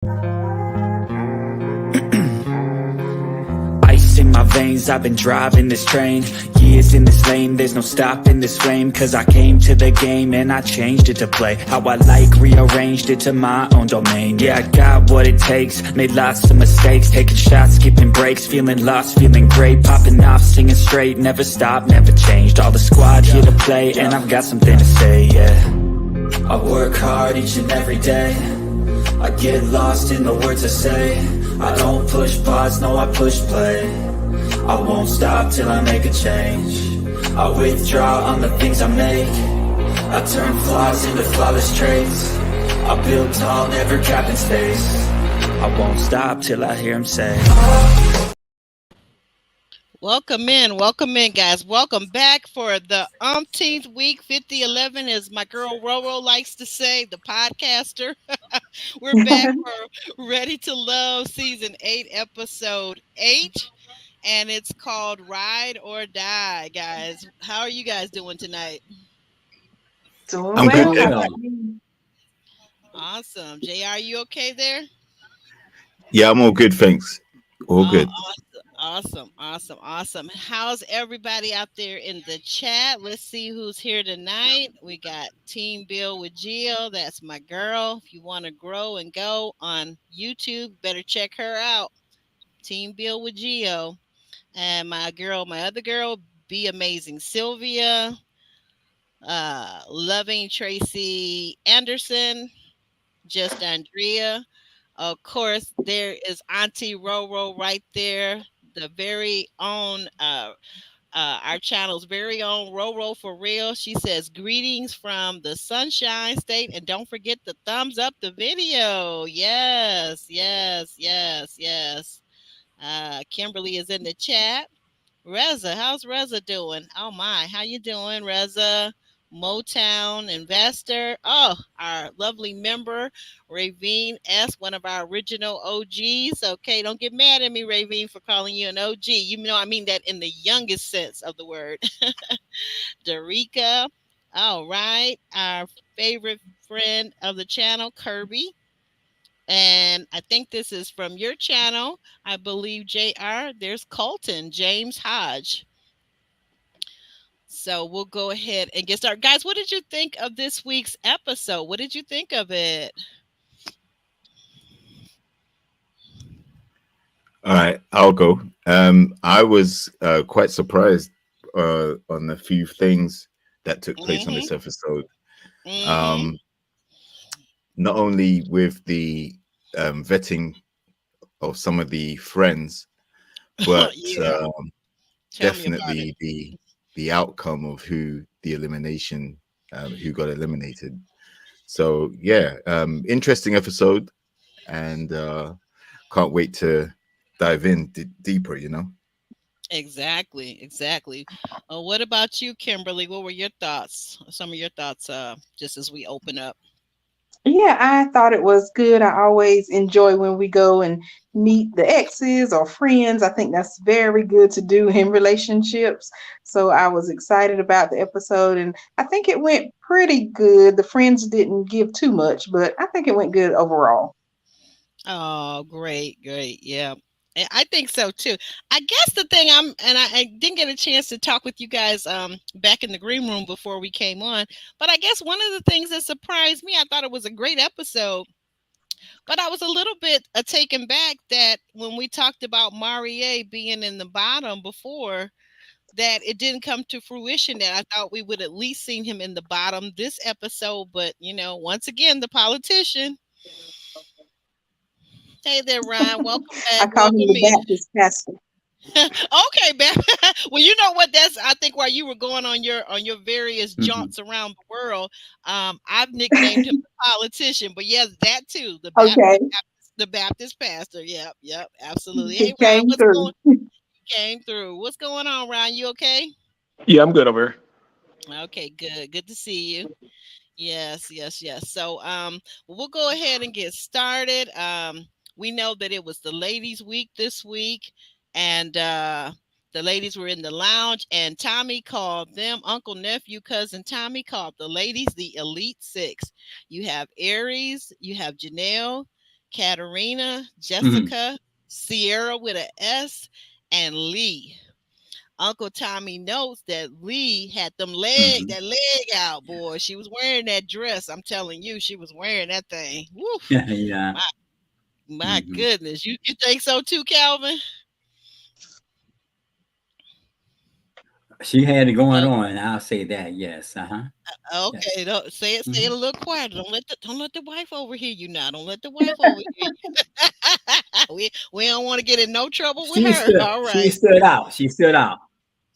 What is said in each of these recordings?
Ice in my veins, I've been driving this train. Years in this lane, there's no stopping this flame. Cause I came to the game and I changed it to play how I like, rearranged it to my own domain. Yeah, I got what it takes, made lots of mistakes, taking shots, skipping breaks, feeling lost, feeling great, popping off, singing straight, never stopped, never changed. All the squad here to play, and I've got something to say, yeah. I work hard each and every day, I get lost in the words I say. I don't push pause, no, I push play. I won't stop till I make a change. I withdraw on the things I make. I turn flaws into flawless traits. I build tall, never capped in space. I won't stop till I hear him say, Welcome in, guys. Welcome back for the umpteenth week. 5011, as my girl Roro likes to say, the podcaster. We're back for Ready to Love Season 8, Episode 8, and it's called Ride or Die, guys. How are you guys doing tonight? Doing I'm well. good. How about you? Awesome. JR, are you okay there? Yeah, I'm all good, thanks. All good. Awesome. How's everybody out there in the chat? Let's see who's here tonight. We got Team Bill with Gio. That's my girl. If you want to grow and go on YouTube, better check her out. Team Bill with Gio. And my other girl, Be Amazing Sylvia. Loving Tracy Anderson. Just Andrea. Of course, there is Auntie Roro right there, the very own, our channel's very own Roro for real. She says, greetings from the Sunshine State, and don't forget to thumbs up the video. Yes. Kimberly is in the chat. Reza, how's Reza doing? Oh my, how you doing, Reza? Motown investor. Oh, our lovely member, Ravine S., one of our original OGs. Okay, don't get mad at me, Ravine, for calling you an OG. You know I mean that in the youngest sense of the word. Darica. All right. Our favorite friend of the channel, Kirby. And I think this is from your channel. I believe, JR. There's Colton, James Hodge. So we'll go ahead and get started. Guys, what did you think of this week's episode? What did you think of it? All right, I'll go. I was quite surprised on a few things that took place on this episode. Not only with the vetting of some of the friends, but definitely the outcome of who the elimination, who got eliminated. So yeah, interesting episode, and can't wait to dive in deeper. Exactly. What about you, Kimberly? What were your thoughts? Some of your thoughts, just as we open up. Yeah, I thought it was good. I always enjoy when we go and meet the exes or friends. I think that's very good to do in relationships. So I was excited about the episode, and I think it went pretty good. The friends didn't give too much, but I think it went good overall. Oh, great. Yeah. I think so too. I guess the thing I didn't get a chance to talk with you guys back in the green room before we came on, but I guess one of the things that surprised me, I thought it was a great episode, but I was a little bit taken back that when we talked about Marie being in the bottom before, that it didn't come to fruition, that I thought we would at least seen him in the bottom this episode, but once again, the politician. Hey there, Ryan. Welcome back. I call him the Baptist pastor. Okay, well, you know what? That's, I think, while you were going on your various jaunts around the world, I've nicknamed him the politician. But yes, that too. The Baptist pastor. Yep, absolutely. Hey, Ryan, came through. What's going on, Ryan? You okay? Yeah, I'm good over here. Okay, good to see you. Yes. So we'll go ahead and get started. We know that it was the ladies' week this week, and the ladies were in the lounge, and Tommy called them, uncle, nephew, cousin Tommy called the ladies the Elite Six. You have Aries, you have Janelle, Katarina, Mhm. Jessica, Sierra with an S, and Lee. Uncle Tommy notes that Lee had Mhm. that leg out, boy. She was wearing that dress. I'm telling you, she was wearing that thing. Woof. Yeah. My my Mhm. goodness. You think so too, Calvin? She had it going Uh, on. I'll say that. Yes. Uh-huh. Yes. okay, don't, say it Mhm. a little quieter. Don't let the wife overhear you now. Don't let the wife overhear you. We don't want to get in no trouble with She her. stood. All She right. stood out. She stood out.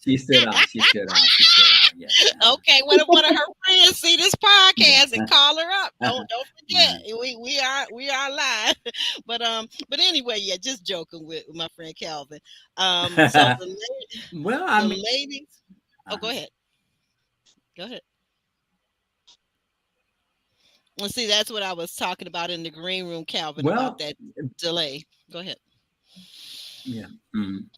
She stood out. She stood out. She stood out. Yes. Uh-huh. Okay, one of her friends see this Yes. podcast and call her up. Don't Yeah. forget, we are live. But anyway, yeah, just joking with my friend Calvin. So Well, I the mean, ladies. Oh, go uh-huh. ahead. Go ahead. Well, see, that's what I was talking about in the green room, Calvin, about Well, that delay. Go ahead. yeah. Mhm.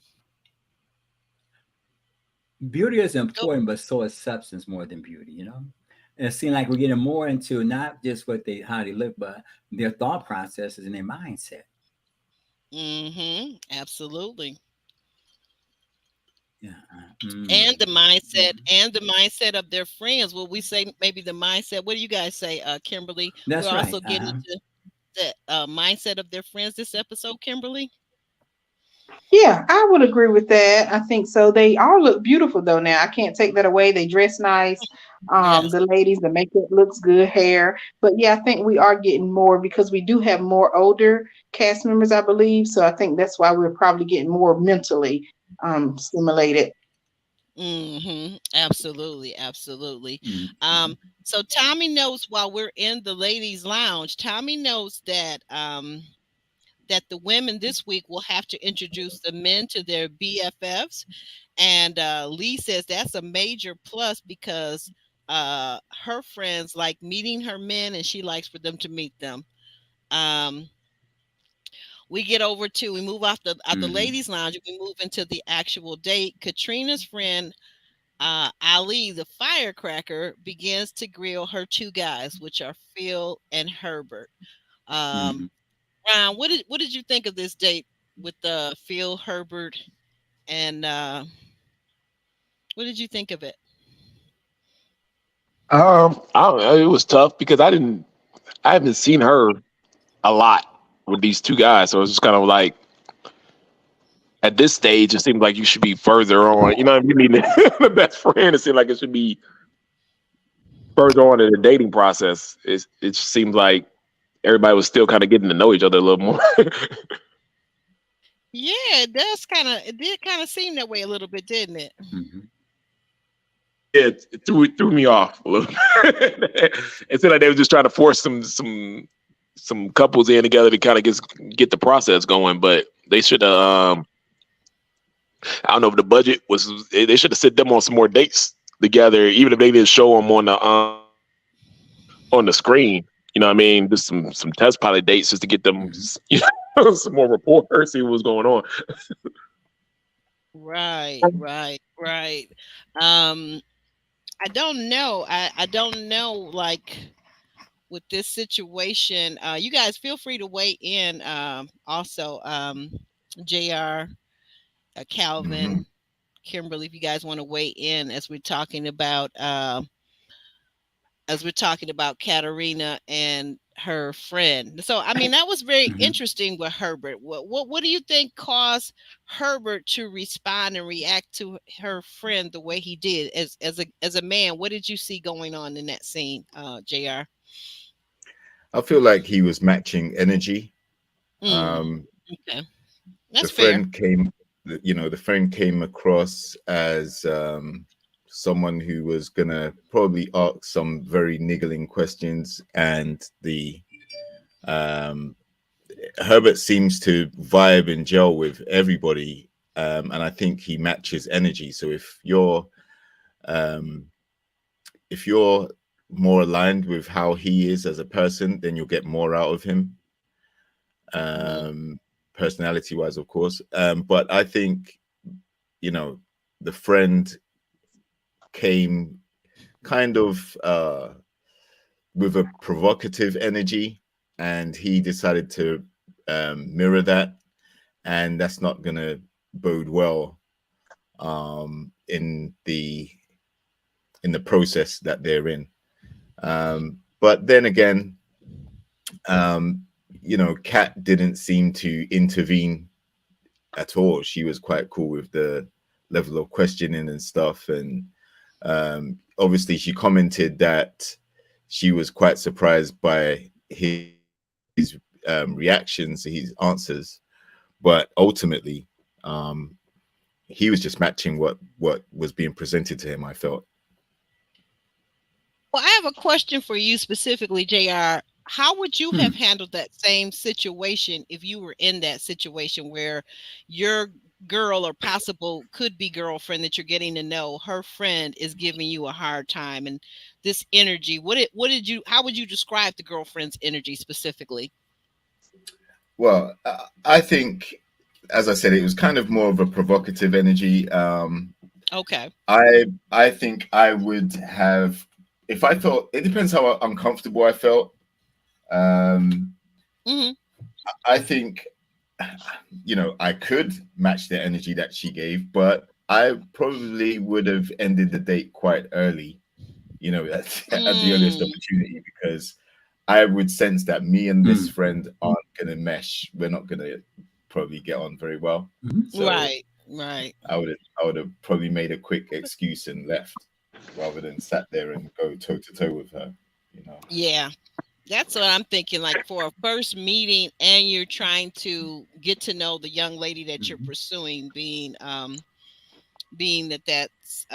Beauty is Go. important, but so is substance more than beauty. And it seems like we're getting more into not just what they how they look, but their thought processes and their mindset. Mm-hmm. Absolutely. Yeah. And the mindset Mhm. and the mindset of their friends. Will we say maybe the mindset? What do you guys say, Kimberly? We're That's right. also getting into the mindset of their friends this episode, Kimberly. Yeah, I would agree with that. I think so. They all look beautiful though now. I can't take that away. They dress nice. Yes. The ladies, the makeup looks good, hair. But yeah, I think we are getting more because we do have more older cast members, I believe. So I think that's why we're probably getting more mentally stimulated. Absolutely, absolutely. Mhm. Um, so Tommy knows while we're in the ladies' lounge, Tommy knows that the women this week will have to introduce the men to their BFFs. And Lee says that's a major plus because her friends like meeting her men and she likes for them to meet them. Um, we move off the Mhm. ladies' lounge, we move into the actual date. Katrina's friend Ali, the firecracker, begins to grill her two guys, which are Phil and Herbert. Um, Mhm. Ryan, what did you think of this date with Phil, Herbert, and what did you think of it? I don't know. It was tough because I haven't seen her a lot with these two guys, so it's just kind of like at this stage, it seems like you should be further on. You know, if you need the best friend, it seems like it should be further on in the dating process. It just seems like everybody was still kind of getting to know each other a little more. Yeah, it did kind of seem that way a little bit, didn't it? Mhm. Yeah, it threw me off a little bit. It seemed like they were just trying to force some couples in together to kind of get the process going, but they should have. I don't know if the budget was. They should have set them on some more dates together, even if they didn't show them on the screen. You know what I mean? Just some test pilot dates just to get them, Mhm. some more rapport, see what was going on. Right, right, right. Um, I don't know. I don't know. Like with this situation, you guys feel free to weigh in. Also, Jr. Mhm. Calvin, Kimberly, if you guys want to weigh in as we're talking about Katerina and her friend. So I mean that was very Mhm. interesting with Herbert. What do you think caused Herbert to respond and react to her friend the way he did as a man? What did you see going on in that scene, Jr.? I feel like he was matching energy. Mm, Um, okay, the that's fair. friend came, the friend came across as someone who was gonna probably ask some very niggling questions, and the um, Herbert seems to vibe and gel with everybody, and I think he matches energy. So um, if you're more aligned with how he is as a person, then you'll get more out of him, Mm-hmm. um, personality wise, of course. But I think you know the friend came kind of with a provocative energy. and he decided to mirror that, and that's not going to bode well in the process that they're in. But then again, um, Kat didn't seem to intervene at all. She was quite cool with the level of questioning and stuff. And obviously, she commented that she was quite surprised by his reactions, his answers. But ultimately, he was just matching what was being presented to him, I felt. Well, I have a question for you specifically, JR. How would you have handled that same situation if you were in that situation where your girl or possible could be girlfriend that you're getting to know, her friend is giving you a hard time, and this energy, how would you describe the girlfriend's energy specifically? Well, I think, as I said, it was kind of more of a provocative energy. Okay. I think I would have, if I felt, it depends how uncomfortable I felt. hmm I think, I could match the energy that she gave, but I probably would have ended the date quite early, at the earliest Mm, opportunity, because I would sense that me and this friend aren't going to mesh. We're not going to probably get on very well. So right, right. I would have probably made a quick excuse and left rather than sat there and go toe to toe with her. Yeah. That's what I'm thinking. Like for a first meeting, and you're trying to get to know the young lady that you're pursuing, being that that's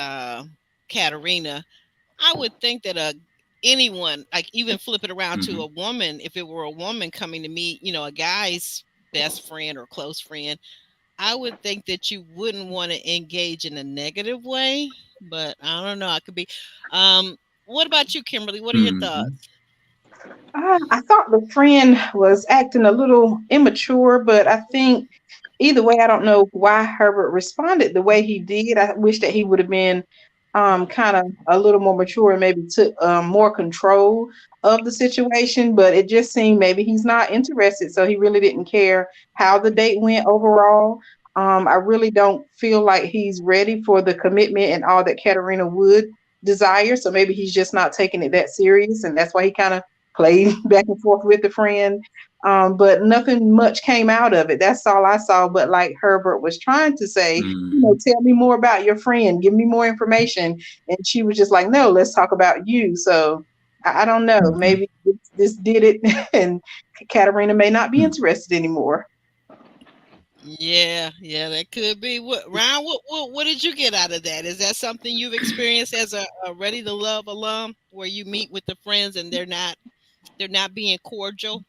Katerina. I would think that anyone, like even flip it around to a woman, if it were a woman coming to meet, a guy's best friend or close friend, I would think that you wouldn't want to engage in a negative way. But I don't know. I could be. What about you, Kimberly? What are your thoughts? I thought the friend was acting a little immature, but I think either way, I don't know why Herbert responded the way he did. I wish that he would have been kind of a little more mature and maybe took more control of the situation. But it just seemed maybe he's not interested, so he really didn't care how the date went overall. I really don't feel like he's ready for the commitment and all that Katerina would desire. So maybe he's just not taking it that serious, and that's why he kind of played back and forth with the friend. But nothing much came out of it. That's all I saw. But like Herbert was trying to say, tell me more about your friend, give me more information. And she was just like, no, let's talk about you. So I don't know. Maybe this did it, and Katerina may not be interested anymore. Yeah, yeah, that could be. What Ryan? What did you get out of that? Is that something you've experienced as a Ready to Love alum, where you meet with the friends and they're not being cordial?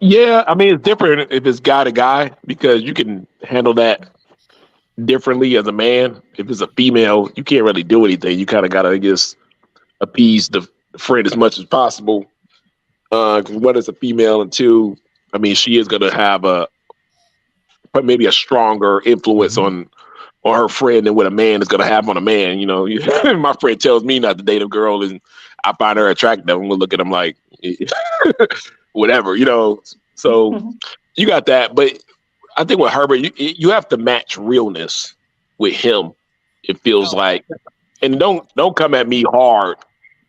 Yeah, I mean it's different if it's guy to guy because you can handle that differently as a man. If it's a female, you can't really do anything. You kind of gotta just appease the friend as much as possible. Because one is a female, and two, I mean, she is gonna have maybe a stronger influence on her friend than what a man is gonna have on a man. My friend tells me not to date a girl, and I find her attractive. I'm gonna look at him like whatever. So you got that, but I think with Herbert, you have to match realness with him. It feels Okay. like, and don't come at me hard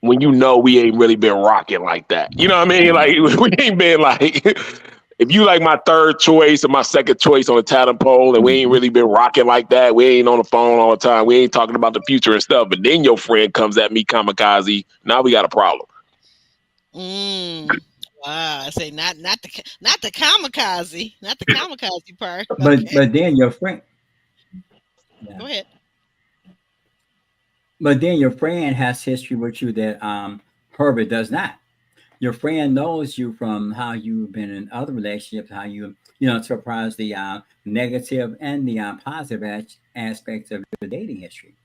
when you know we ain't really been rocking like that. You know what I mean? Like we ain't been like if you like my third choice or my second choice on the talent poll, and we ain't really been rocking like that. We ain't on the phone all the time. We ain't talking about the future and stuff. But then your friend comes at me kamikaze. Now we got a problem. Mm. Wow. I say not the kamikaze, not the kamikaze part. But Okay. but then your friend, yeah. Go ahead. But then your friend has history with you that Herbert does not. Your friend knows you from how you've been in other relationships, how surprise the negative and the positive aspects of your dating history.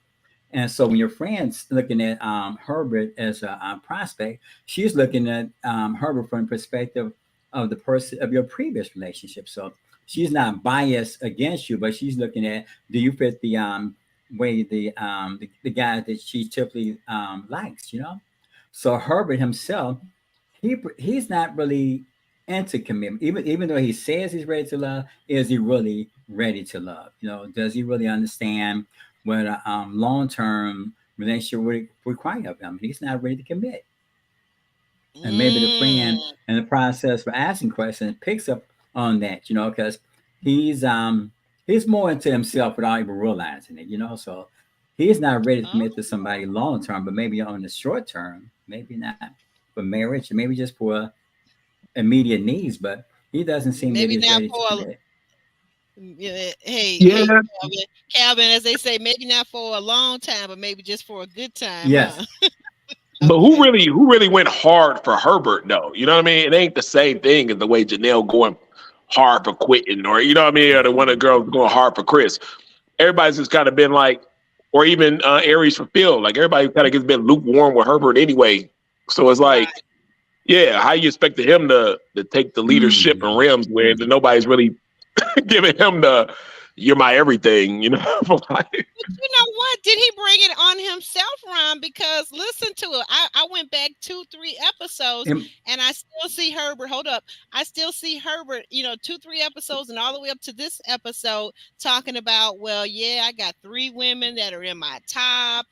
And so when your friend's looking at Herbert as a prospect, she's looking at Herbert from the perspective of the person of your previous relationship. So she's not biased against you, but she's looking at, do you fit the way the guy that she typically likes. So Herbert himself, he's not really into commitment. Even though he says he's ready to love, is he really ready to love? Does he really understand what a long term relationship would require of him? He's not ready to commit. And maybe the friend Mm. in the process for asking questions picks up on that, because he's he's more into himself without even realizing it, so he's not ready to commit to Oh, somebody long term, but maybe on the short term, maybe not for marriage, maybe just for immediate needs, but he doesn't seem that maybe he's not ready to for commit. yeah, hey, Yeah, hey, Calvin, as they say, maybe not for a long time, but maybe just for a good time, Yes. huh? but Okay. who really went hard for Herbert though? You know what I mean? It ain't the same thing as the way Janelle going hard for quitting, or you know what I mean, or the one of the girls going hard for Chris. Everybody's just kind of been like, or even Aries for Phil. Like everybody kind of gets been lukewarm with Herbert anyway. So it's Right. like, yeah, how you expected him to take the leadership Mm-hmm. and rims where nobody's really giving him the "you're my everything," you know? Like, But you know what? Did he bring it on himself, Ron? Because listen to it. I went back 2, 3 episodes Him- and I still see Herbert. Hold up. I still see Herbert, 2, 3 episodes and all the way up to this episode talking about, well, yeah, I got 3 women that are in my top.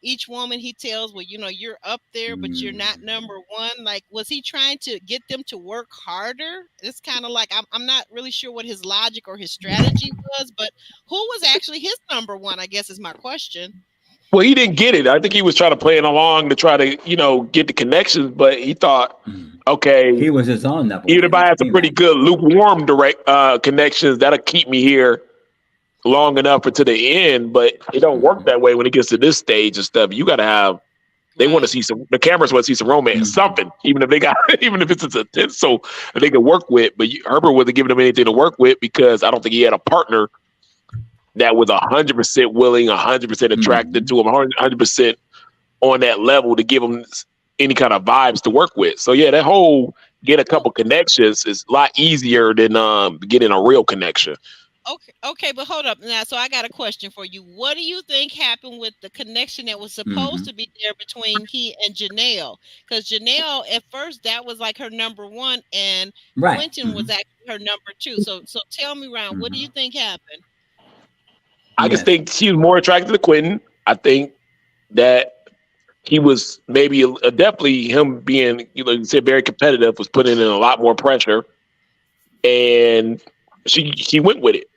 Each woman he tells, well, you're up there, but you're not mm, number 1. Like, was he trying to get them to work harder? It's kind of like I'm not really sure what his logic or his strategy was, but who was actually his number 1, I guess is my question. well, he didn't get it. I think he was trying to play it along to try to, get the connections, but he thought, mm. okay, He was his own number even one. if It I have some seemed pretty like. good lukewarm direct connections, that'll keep me here long enough until the end. But it don't work Mhm. that way when it gets to this stage and stuff. You got to have. They want to Right. see the cameras want to see some romance, Mhm. something, even if they got, even if it's a tinsel that they can work with. But Herbert wasn't giving them anything to work with because I don't think he had a partner that was 100% willing, 100% attracted Mhm. to him, 100% on that level to give him any kind of vibes to work with. So yeah, that whole get a Well, couple connections is a lot easier than getting a real connection. okay, but hold up now. So I got a question for you. What do you think happened with the connection that was supposed Mhm. to be there between he and Janelle? Because Janelle, at first, that was like her number 1, and Right. Quentin was Mhm. actually her number 2. So tell me, Ron, what do you Mhm. think happened? I just Yes. think she was more attracted to Quentin. I think that he was maybe definitely him being, you said very competitive, was putting in a lot more pressure, and she went with it.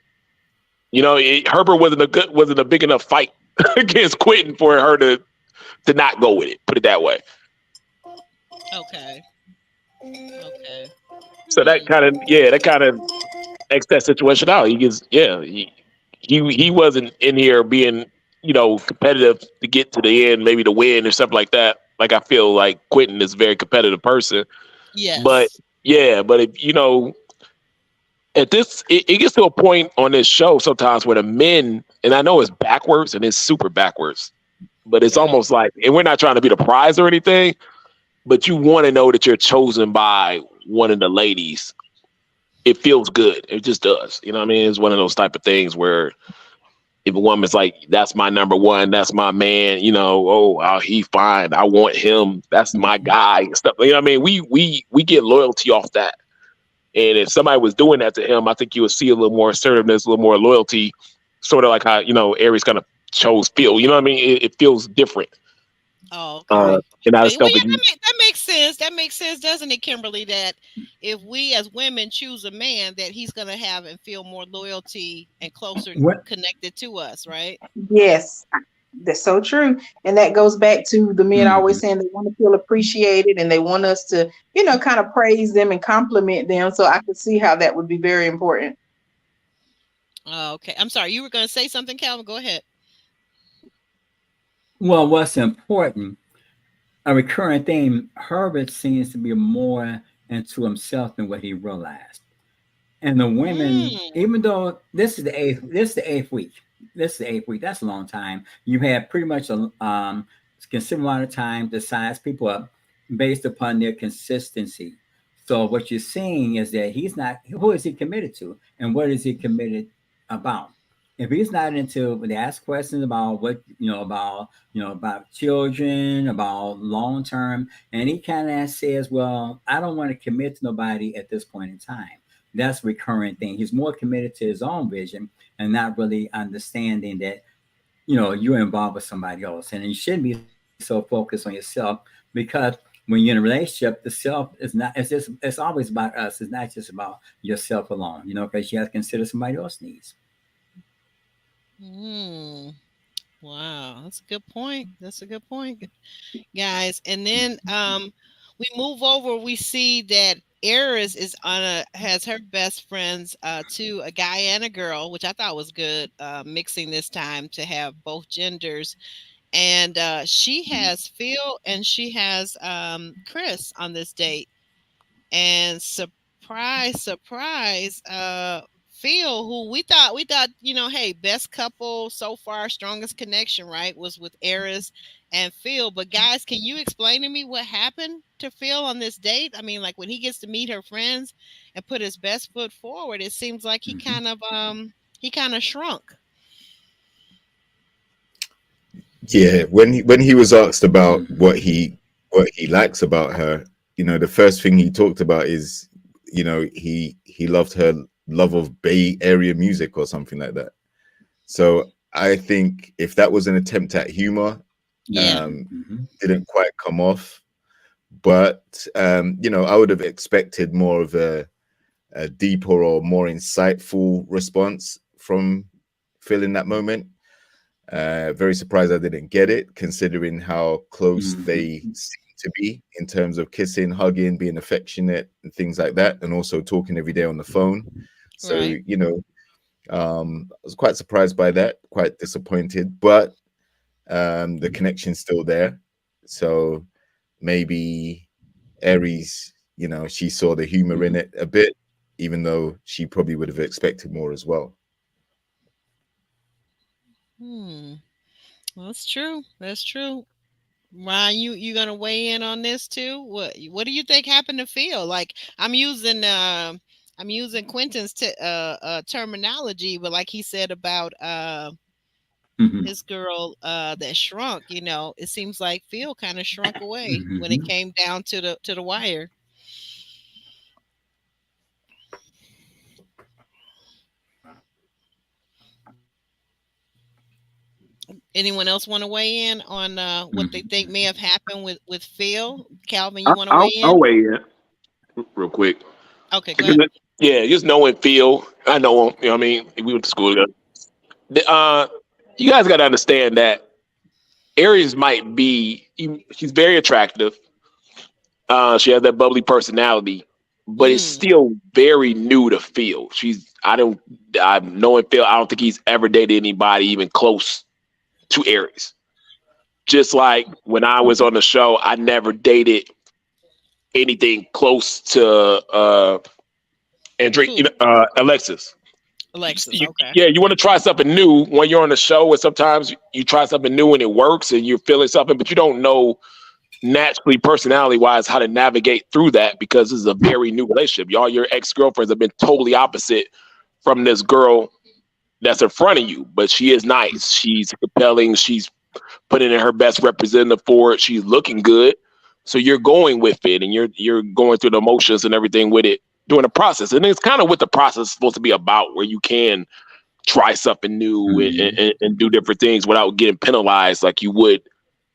Herbert wasn't a big enough fight against Quentin for her to not go with it. Put it that way. Okay. Okay. So Hmm. that kind of X that situation out. He gets he wasn't in here being competitive to get to the end, maybe to win or something like that. Like I feel like Quentin is a very competitive person, but Yes. yeah, but if at this it gets to a point on this show sometimes where the men, and I know it's backwards and it's super backwards, but it's Right. almost like, and we're not trying to be the prize or anything, but you want to know that you're chosen by one of the ladies. It feels good. It just does. You know what I mean? It's one of those type of things where if a woman's like, that's my number 1, that's my man, he fine. I want him. That's my Mhm. guy and stuff. You know what I mean? We get loyalty off that. And if somebody was doing that to him, I think you would see a little more assertiveness, a little more loyalty, sort of like how, Aries kind of chose Phil. You know what I mean? It feels different. Oh, okay. And I Okay. just Well, don't yeah, think you, that makes sense. That makes sense, doesn't it, Kimberly? That if we as women choose a man, that he's going to have and feel more loyalty and closer What? connected to us, right? Yes, that's so true. And that goes back to the men always Mhm. saying they want to feel appreciated and they want us to, kind of praise them and compliment them. So I could see how that would be very important. Oh, okay. I'm sorry. You were going to say something, Calvin. Go ahead. Well, what's important, a recurring theme, Herbert seems to be more into himself than what he realized. And the women, Mm, even though this is the eighth week, That's a long time. You have pretty much a considerable amount of time to size people up based upon their consistency. So what you're seeing is that he's not. Who is he committed to, and what is he committed about? if he's not into when they ask questions about what about children, about long term, and he kind of says, "Well, I don't want to commit to nobody at this point in time." That's a recurring thing. He's more committed to his own vision and not really understanding that you're involved with somebody else, and you shouldn't be so focused on yourself because when you're in a relationship, the self is not. It's always about us. It's not just about yourself alone. Because you have to consider somebody else's needs. Mm, wow, that's a good point. That's a good point, guys. And then we move over. We see that Eris is on a has her best friends to a guy and a girl, which I thought was good. Mixing this time to have both genders, and she has Phil and she has Chris on this date. And surprise, surprise, Phil, who we thought, hey, best couple so far, strongest connection, right, was with Eris and Phil. But guys, can you explain to me what happened to Phil on this date? I mean, like when he gets to meet her friends and put his best foot forward, it seems like Hmm. he kind of shrunk. Yeah, when he was asked about Hmm. what he likes about her, the first thing he talked about is, he loved her love of Bay Area music or something like that. So I think if that was an attempt at humor, Yeah. um, Hmm. didn't quite come off. But I would have expected more of a deeper or more insightful response from Phil in that moment. Very surprised I didn't get it, considering how close Hmm. they seem to be in terms of kissing, hugging, being affectionate, and things like that, and also talking every day on the phone. So, Right. I was quite surprised by that, quite disappointed, but the connection's still there. So maybe Aries, she saw the humor in Hmm. it a bit, even though she probably would have expected more as well. Hmm. Well, that's true. That's true. Ryan, you gonna weigh in on this too? What do you think happened to Phil? Like I'm using Quentin's terminology, but like he said about Hmm. his girl that shrunk, it seems like Phil kind of shrunk away when it Hmm. came down to the wire. Anyone else want to weigh in on what they think may have happened with Phil? Calvin, you want to weigh I'll in? weigh in real quick. Okay, go Because ahead. yeah, just knowing Phil, I know him. You know what I mean? We went to school together. You guys got to understand that Aries might be. She's very attractive. She has that bubbly personality, but it's Mm, still very new to Phil. I'm knowing Phil. I don't think he's ever dated anybody even close to Aries. Just like when I was on the show, I never dated anything close to who? Alexis. Alexis. Okay. Yeah, you want to try something new when you're on the show, and sometimes you try something new and it works, and you're feeling something, but you don't know naturally, personality wise, how to navigate through that because this is a very new relationship. Y'all, your ex girlfriends have been totally opposite from this girl that's in front of you, but she is nice. She's compelling. She's putting in her best representative for it. She's looking good. So you're going with it and you're going through the emotions and everything with it during the process. And it's kind of what the process is supposed to be about, where you can try something new Hmm. and do different things without getting penalized like you would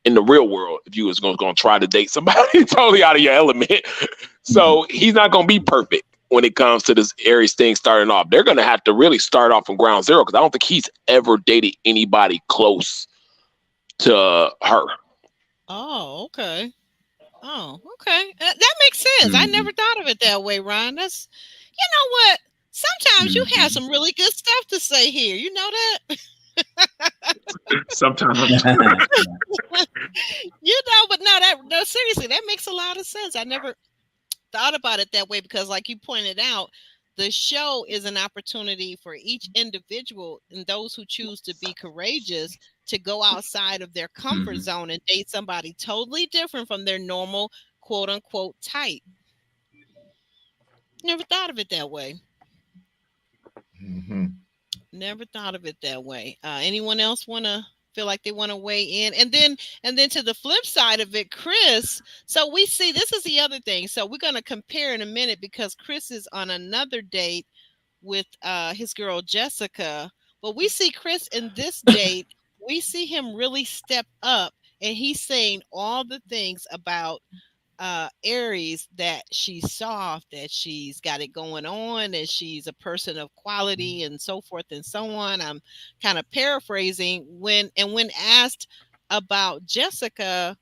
in the real world if you was going to try to date somebody totally out of your element. Hmm. So he's not going to be perfect when it comes to this Aries thing starting off. They're going to have to really start off from ground zero because I don't think he's ever dated anybody close to her. Oh, okay. Oh, okay. That makes sense. I Hmm. never thought of it that way, Ron. That's, you know what? Sometimes you have Hmm. some really good stuff to say here. You know that? Sometimes. But no, seriously, that makes a lot of sense. I never thought about it that way because, like you pointed out, the show is an opportunity for each individual and those who choose to be courageous to go outside of their comfort Hmm. zone and date somebody totally different from their normal quote unquote type. Never thought of it that way. Mhm. Never thought of it that way. Anyone else want to feel like they want to weigh in? And then to the flip side of it, Chris. So we see this is the other thing. So we're going to compare in a minute because Chris is on another date with his girl Jessica. But we see Chris in this date. We see him really step up, and he's saying all the things about Aries, that she's soft, that she's got it going on, that she's a person of quality, and so forth and so on. I'm kind of paraphrasing. When asked about Jessica,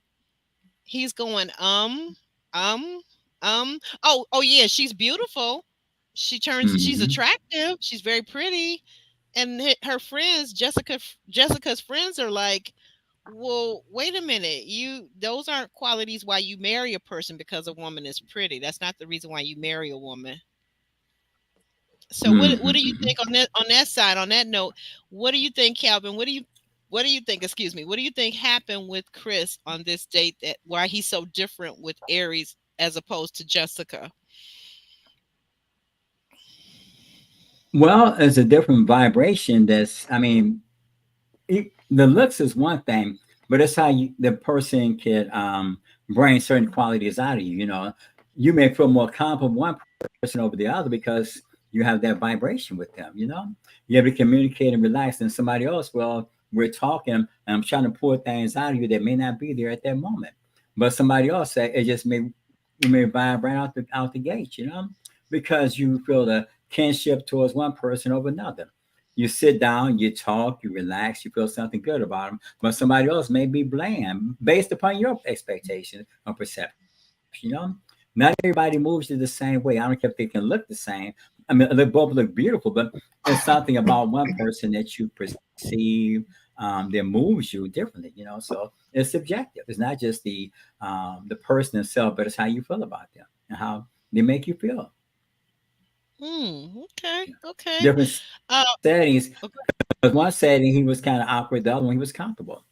he's going um oh yeah, she's beautiful. She's Hmm. attractive. She's very pretty, and her friends, Jessica's friends are like, well, wait a minute. You Those aren't qualities why you marry a person because a woman is pretty. That's not the reason why you marry a woman. So what do you Hmm. think on that side, on that note? What do you think, Calvin? What do you think, excuse me, what do you think happened with Chris on this date, that why he's so different with Aries as opposed to Jessica? Well, it's a different vibration. I mean, the looks is one thing, but it's how the person can bring certain qualities out of you. You may feel more comfortable with one person over the other because you have that vibration with them. You have to communicate and relax. And somebody else, well, we're talking, and I'm trying to pull things out of you that may not be there at that moment. But somebody else, it just may vibrate out the gate. Because you feel the kinship towards one person over another. You sit down, you talk, you relax, you feel something good about them. But somebody else may be bland based upon your expectation or perception. Not everybody moves you the same way. I don't care if they can look the same. I mean, they both look beautiful, but there's something about one person that you perceive that moves you differently. So it's subjective. It's not just the person itself, but it's how you feel about them and how they make you feel. Okay, okay. Different Uh, settings. okay. Because one setting he was kind of awkward, the other one he was comfortable.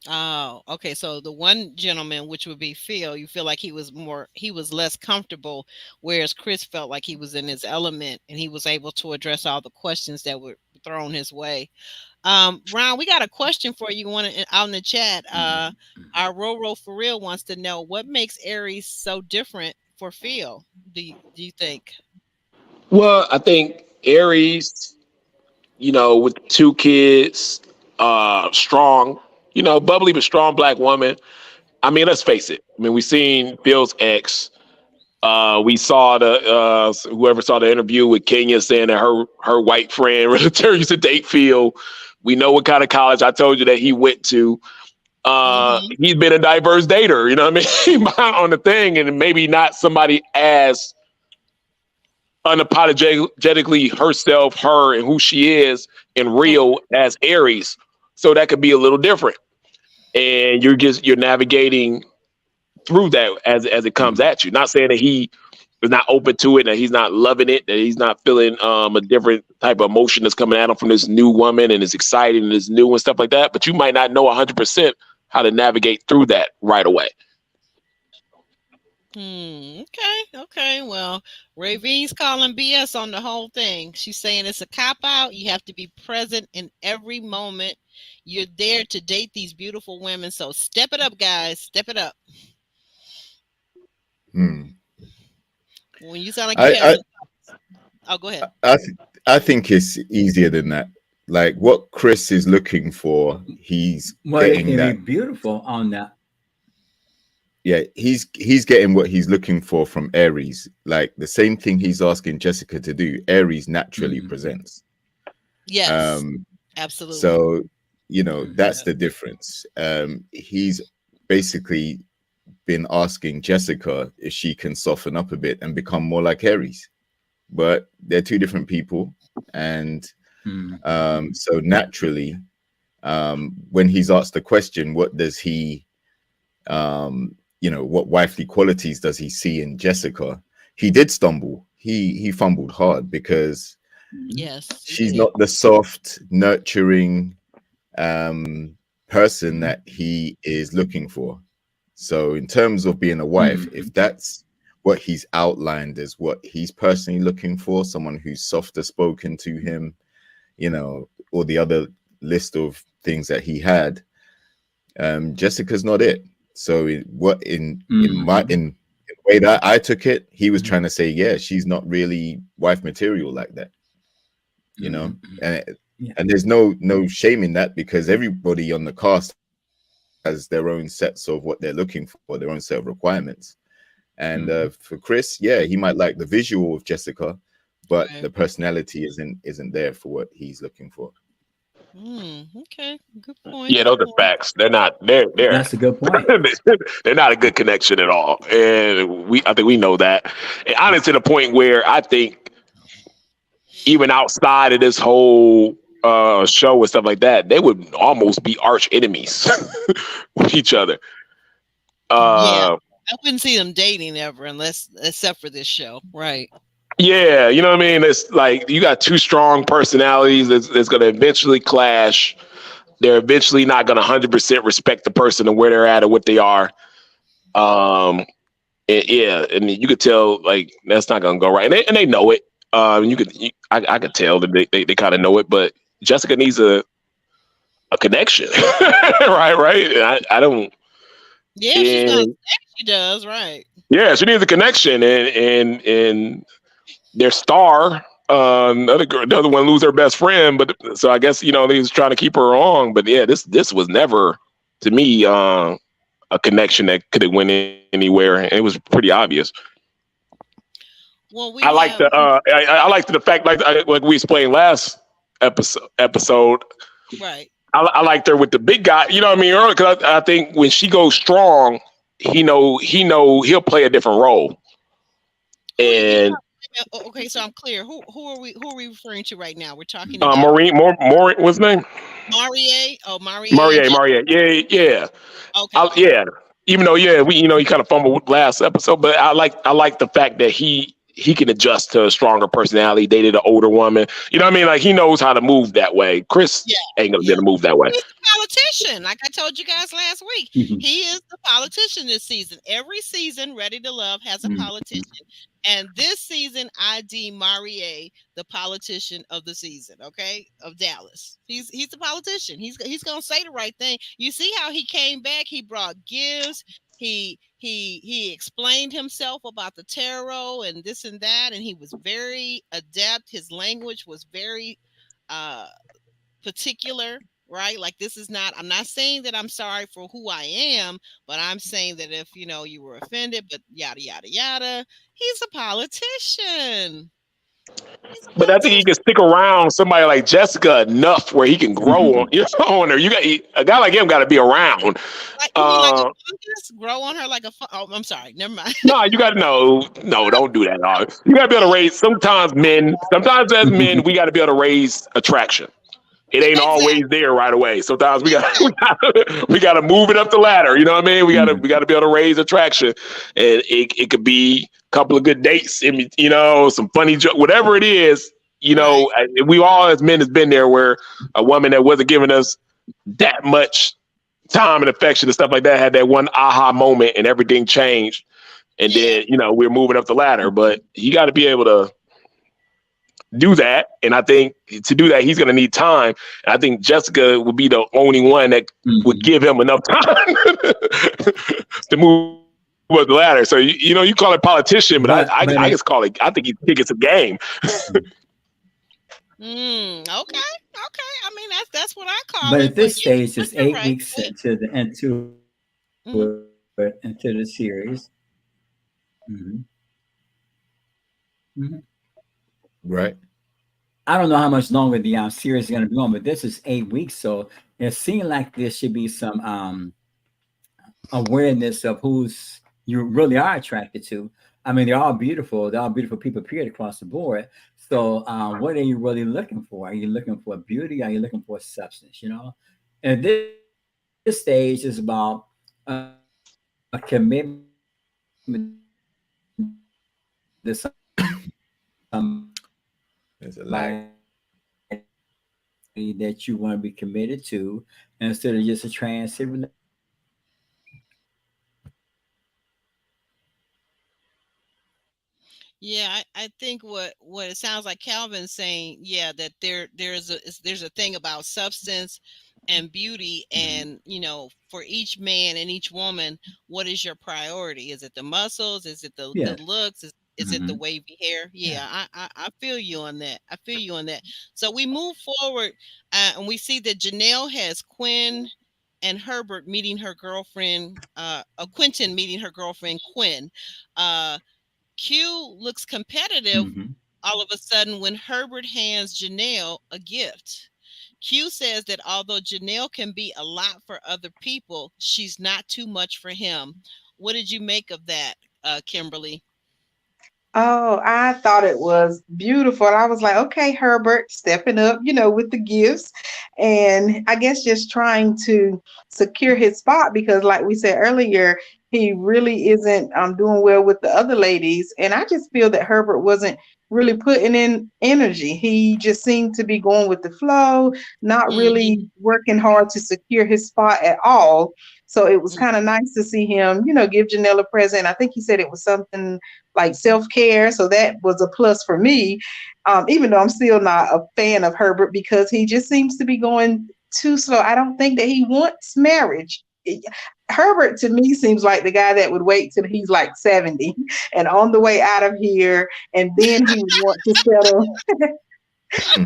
Oh, okay. So the one gentleman, which would be Phil, you feel like he was less comfortable, whereas Chris felt like he was in his element and he was able to address all the questions that were thrown his way. Ron, we got a question for you out in the chat. Mhm. Our Roro for real wants to know what makes Aries so different for Phil. Do you think? Well, I think Aries, with two kids, strong, bubbly but strong black woman. I mean, let's face it. I mean, we seen Bill's ex. We saw the whoever saw the interview with Kenya saying that her white friend used to date Phil. We know what kind of college I told you that he went to. Mm-hmm. He's been a diverse dater, you know what I mean, on the thing, and maybe not somebody as unapologetically herself, her and who she is in real as Aries. So that could be a little different. And you're navigating through that as it comes Mhm. at you. Not saying that he is not open to it, that he's not loving it, that he's not feeling a different type of emotion that's coming at him from this new woman and it's exciting and it's new and stuff like that. But you might not know 100% how to navigate through that right away. Okay. Okay. Well, Raveen's calling BS on the whole thing. She's saying it's a cop out. You have to be present in every moment. You're there to date these beautiful women. So step it up, guys. Step it up. Hmm. When you sound like you I, have I, some. Oh, go ahead. I, th- I think it's easier than that. Like what Chris is looking for, he's Well, it getting can be that. beautiful on that. Yeah, he's getting what he's looking for from Aries. Like the same thing he's asking Jessica to do, Aries naturally Mhm. presents. Yes, Um, absolutely. so Mhm. that's the difference. He's basically been asking Jessica if she can soften up a bit and become more like Aries. But they're two different people, and Mhm. so naturally, when he's asked the question, what does he what wifely qualities does he see in Jessica? He did stumble. He fumbled hard because Mhm. Yes, he she's did. not the soft, nurturing person Mhm. that he is looking for. So, in terms of being a wife, Mhm. if that's what he's outlined as what he's personally looking for, someone who's softer spoken to him, you know, all the other list of things that he had, Jessica's not it. So in the way that I took it, he was trying to say, yeah, she's not really wife material like that, you know. And there's no shame in that, because everybody on the cast has their own sets of what they're looking for, their own set of requirements. And for Chris, yeah, he might like the visual of Jessica, but the personality isn't there for what he's looking for. Okay, good point. Yeah, Good those are point. facts. They're not. They're That's a good point. they're not a good connection at all, and I think we know that. And honestly, to the point where I think even outside of this whole show and stuff like that, they would almost be arch enemies with each other. Yeah, Uh, I wouldn't see them dating ever unless, except for this show, right? yeah, you know what I mean. It's like you got two strong personalities that's going to eventually clash. They're eventually not going to 100% respect the person and where they're at or what they are. Um, yeah, and you could tell like that's not going to go right, and they know it. I could tell that they kind of know it, but Jessica needs a connection, right? Right. And I don't. Yeah, she's gonna And say she does, right? yeah, she needs a connection, and their star. The other one lose her best friend, but so I guess they was trying to keep her on. But yeah, this was never to me a connection that could have went anywhere, and it was pretty obvious. Well, I we like have the I liked the fact like we explained last episode. right. I liked her with the big guy. You know what I mean? Because I think when she goes strong, he'll play a different role. Who are you And talking? Okay, so I'm clear. Who are we referring to right now? We're talking about Maureen, what's his name? Marie. Oh, Marie and Marie. Yeah. Okay. Yeah. Even though, yeah, he kind of fumbled last episode, but I like the fact that he can adjust to a stronger personality. Dated an older woman. You know what I mean? Like he knows how to move that way. Chris Yeah, ain't gonna be yeah. able to move that way. He's the politician. Like I told you guys last week, he is the politician this season. Every season, Ready to Love has a politician, and this season, I deem Marie the politician of the season. Okay, of Dallas. He's the politician. He's gonna say the right thing. You see how he came back? He brought gifts. He explained himself about the tarot and this and that, and he was very adept. His language was very particular, right? Like this is not, I'm not saying that I'm sorry for who I am, but I'm saying that if you were offended, but yada yada yada, he's a politician. He's a But I think he politician. can stick around somebody like Jessica enough where he can grow on her. A guy like him got to be around. Like you mean like a fungus grow on her like a oh, I'm sorry, never mind. No, you got to no, don't do that. Dog. You got to be able to raise. Sometimes as men, we got to be able to raise attraction. It ain't Exactly. always there right away. Sometimes we got to move it up the ladder. You know what I mean? We got to be able to raise attraction, and it could be a couple of good dates. Some funny joke, whatever it is. We all as men has been there where a woman that wasn't giving us that much time and affection and stuff like that had that one aha moment and everything changed. And then, we're moving up the ladder, but you got to be able to do that. And I think to do that, he's going to need time. And I think Jessica would be the only one that would give him enough time to move up the ladder. So, you call it politician, but I just call it, I think he's kicking some game. Okay. I mean, that's what I call But it. at this stage, but it's you're 8 right. weeks into the series. Right. I don't know how much longer the series is going to be on, but this is 8 weeks, so it seems like there should be some awareness of who's you really are attracted to. I mean, they're all beautiful. They're all beautiful people, period, across the board. So, what are you really looking for? Are you looking for beauty? Are you looking for substance? And this stage is about a commitment to There's a lag. that you want to be committed to instead of just a transit relationship. Yeah, I think what it sounds like Calvin's saying, yeah, that there's a thing about substance and beauty, Mhm. and for each man and each woman, what is your priority? Is it the muscles? Is it the Yes. good looks? Is it the Hmm. wavy hair? Yeah. Yeah, I feel you on that. I feel you on that. So we move forward, and we see that Janelle has Quinn and Herbert meeting her girlfriend, Quentin meeting her girlfriend Quinn. Q looks competitive Hmm. all of a sudden when Herbert hands Janelle a gift. Q says that although Janelle can be a lot for other people, she's not too much for him. What did you make of that, Kimberly? Oh, I thought it was beautiful. I was like, okay, Herbert, stepping up, with the gifts. And I guess just trying to secure his spot because, like we said earlier, he really isn't doing well with the other ladies. And I just feel that Herbert wasn't really putting in energy. He just seemed to be going with the flow, not really Hmm. working hard to secure his spot at all. So it was kind of nice to see him, give Janelle a present. I think he said it was something like self care. So that was a plus for me, even though I'm still not a fan of Herbert because he just seems to be going too slow. I don't think that he wants marriage. Herbert to me seems like the guy that would wait till he's like 70 and on the way out of here, and then he would want to settle.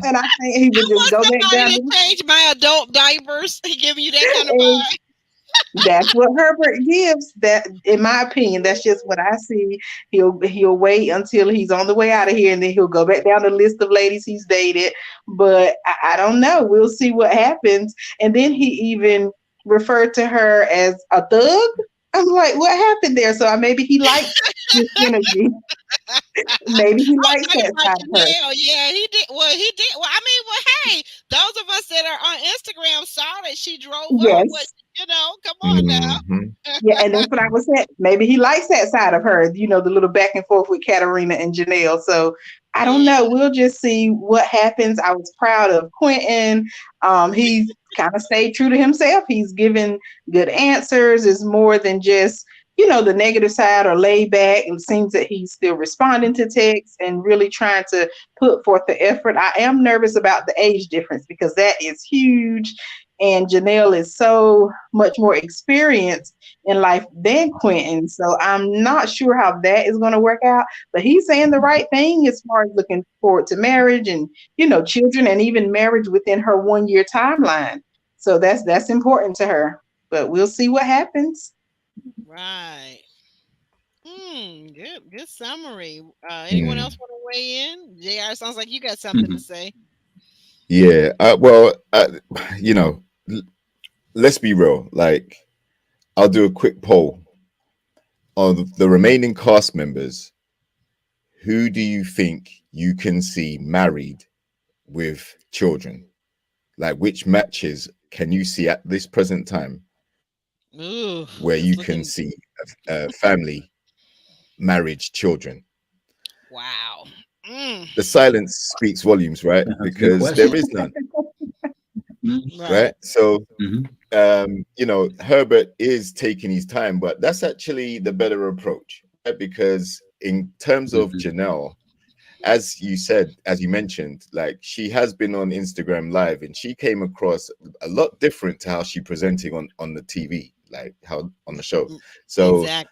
And I think he would I just want go back somebody down to to change my adult diapers. He giving you that kind of and vibe. that's what Herbert gives. That, in my opinion, that's just what I see. He'll wait until he's on the way out of here, and then he'll go back down the list of ladies he's dated. But I don't know. We'll see what happens. And then he even referred to her as a thug. I'm like, what happened there? So maybe he likes this energy. Maybe he Oh, likes talking that about side of her. Janelle. Yeah, he did. Well, he did. Well, I mean, well, hey, those of us that are on Instagram saw that she drove up. What, Yes. come on Hmm. now. Yeah, and that's what I was saying. Maybe he likes that side of her, the little back and forth with Katarina and Janelle. So I don't Yeah. know. We'll just see what happens. I was proud of Quentin. He's kind of stayed true to himself. He's given good answers. It's more than just, the negative side or laid back. It seems that he's still responding to texts and really trying to put forth the effort. I am nervous about the age difference because that is huge. And Janelle is so much more experienced in life than Quentin. So I'm not sure how that is going to work out. But he's saying the right thing as far as looking forward to marriage and children and even marriage within her 1 year timeline. So that's important to her. But we'll see what happens. Right. Good summary. Anyone else Mm. want to weigh in? JR, sounds like you got something to Hmm. say. Yeah. Well, you know, l- let's be real. Like, I'll do a quick poll on the remaining cast members. Who do you think you can see married with children? Like, which matches can you see at this present time Ooh, where it's you can looking see a family, marriage, children? wow. Mm, The silence speaks volumes, right? That's a good Because there question. is none, right. right? So, Hmm. Herbert is taking his time, but that's actually the better approach, right? Because in terms of Hmm. Janelle, as you said, as you mentioned, like she has been on Instagram Live and she came across a lot different to how she presenting on the TV, like how on the show. Mm, So exactly.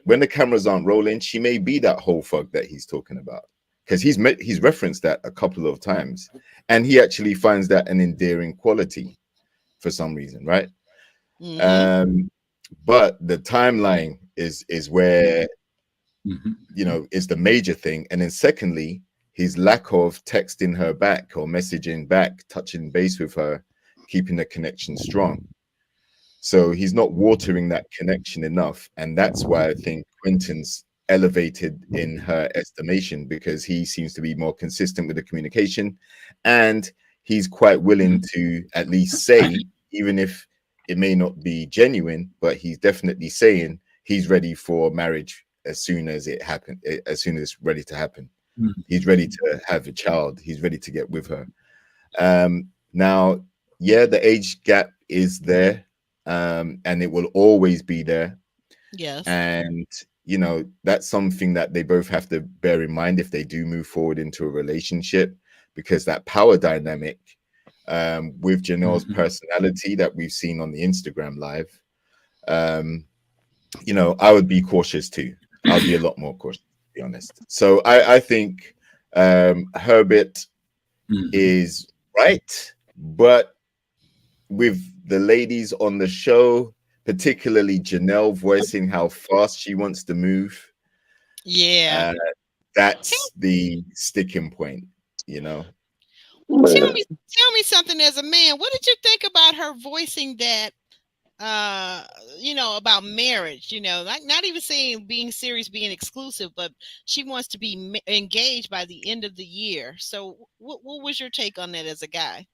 when the cameras aren't rolling, she may be that whole fuck that he's talking about because he's referenced that a couple of times, and he actually finds that an endearing quality for some reason, right? Mm-hmm. Um, but the timeline is where Hmm. is the major thing. And then secondly, his lack of texting her back or messaging back, touching base with her, keeping the connection strong. So he's not watering that connection enough. And that's why I think Quentin's elevated in her estimation because he seems to be more consistent with the communication and he's quite willing to at least say, even if it may not be genuine, but he's definitely saying he's ready for marriage as soon as it happened, as soon as it's ready to happen. He's ready to have a child. He's ready to get with her. Now, yeah, the age gap is there, and it will always be there. Yes. And you know, that's something that they both have to bear in mind if they do move forward into a relationship, because that power dynamic with Janelle's personality that we've seen on the Instagram live, you know, I would be cautious too. I'll be a lot more cautious, to be honest. So I think Herbert is right, but with the ladies on the show, particularly Janelle voicing how fast she wants to move, Yeah. that's the sticking point, you know. Tell me something as a man. What did you think about her voicing that? You know, about marriage. You know, like not even saying being serious, being exclusive, but she wants to be engaged by the end of the year. So, what was your take on that as a guy?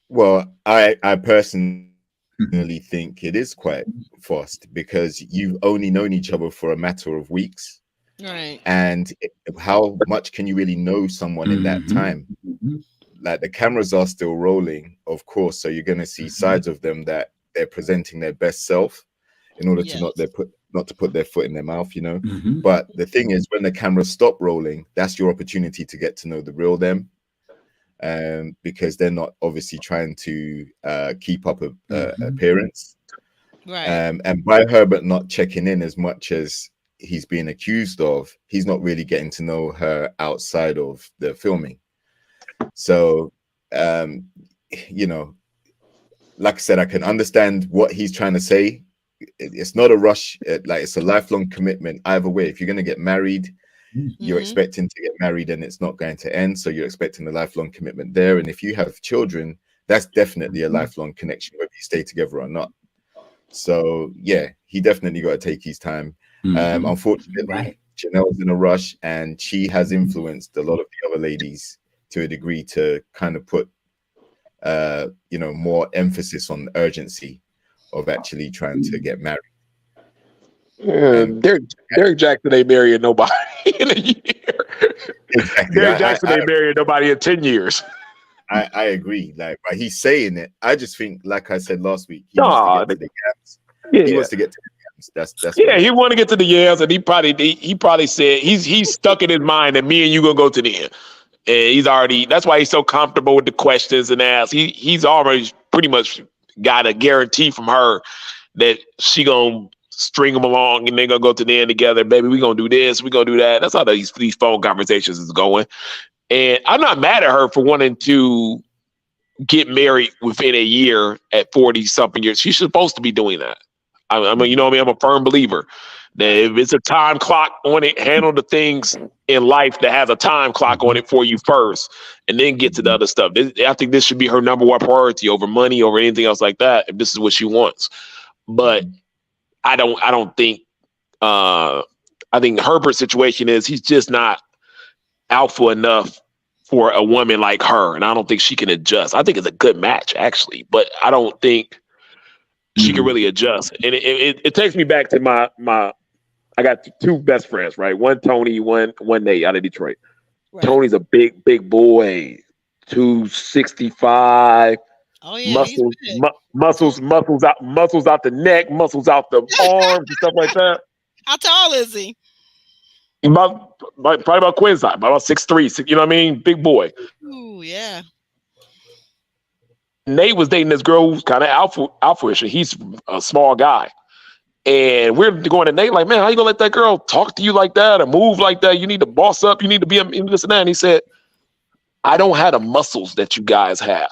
Well, I personally think it is quite fast, because you've only known each other for a matter of weeks. Right. And how much can you really know someone in that time? Like, the cameras are still rolling, of course, so you're going to see sides of them that they're presenting their best self in order to not to put their foot in their mouth, you know. But the thing is, when the cameras stop rolling, that's your opportunity to get to know the real them, because they're not obviously trying to keep up a appearance. Right. And by Herbert not checking in as much as he's being accused of, he's not really getting to know her outside of the filming. So, you know, like I said, I can understand what he's trying to say. It's not a rush. Like, it's a lifelong commitment either way. If you're going to get married, you're expecting to get married and it's not going to end. So you're expecting a lifelong commitment there. And if you have children, that's definitely a lifelong connection, whether you stay together or not. So yeah, he definitely got to take his time. Unfortunately, Janelle's in a rush, and she has influenced a lot of the other ladies to a degree to kind of put you know, more emphasis on the urgency of actually trying to get married. Derek Jackson ain't marrying nobody in a year. Exactly. Derek Jackson ain't marrying nobody in 10 years. I agree. Like, but he's saying it. I just think, like I said last week, he wants to get to the gaps. He wants to get to the gaps. That's yeah. He want to get to the yams, and he probably said he's stuck in his mind that me and you gonna go to the end. And he's already. That's why he's so comfortable with the questions and asks. He's already pretty much got a guarantee from her that she gonna string them along and they're gonna go to the end together. Baby, we gonna do this. We gonna do that. That's how these phone conversations is going. And I'm not mad at her for wanting to get married within a year at 40 something years. She's supposed to be doing that. I mean, you know what I mean? I'm a firm believer that if it's a time clock on it, handle the things in life that has a time clock on it for you first, and then get to the other stuff. I think this should be her number one priority over money, over anything else like that, if this is what she wants. But I don't think, I think Herbert's situation is he's just not alpha enough for a woman like her, and I don't think she can adjust. I think it's a good match, actually, but I don't think she can really adjust. And it takes me back to my I got two best friends, right? One Tony, one Nate out of Detroit. Right. Tony's a big boy, 265. Oh yeah, muscles out the neck, muscles out the arms and stuff like that. How tall is he? Probably about Quinn's size, about 6'3", you know what I mean? Big boy. Ooh, yeah. Nate was dating this girl who's kind of alpha-ish, and he's a small guy. And we're going to Nate like, man, how you gonna let that girl talk to you like that or move like that? You need to boss up. You need to be in this and that. And he said, I don't have the muscles that you guys have.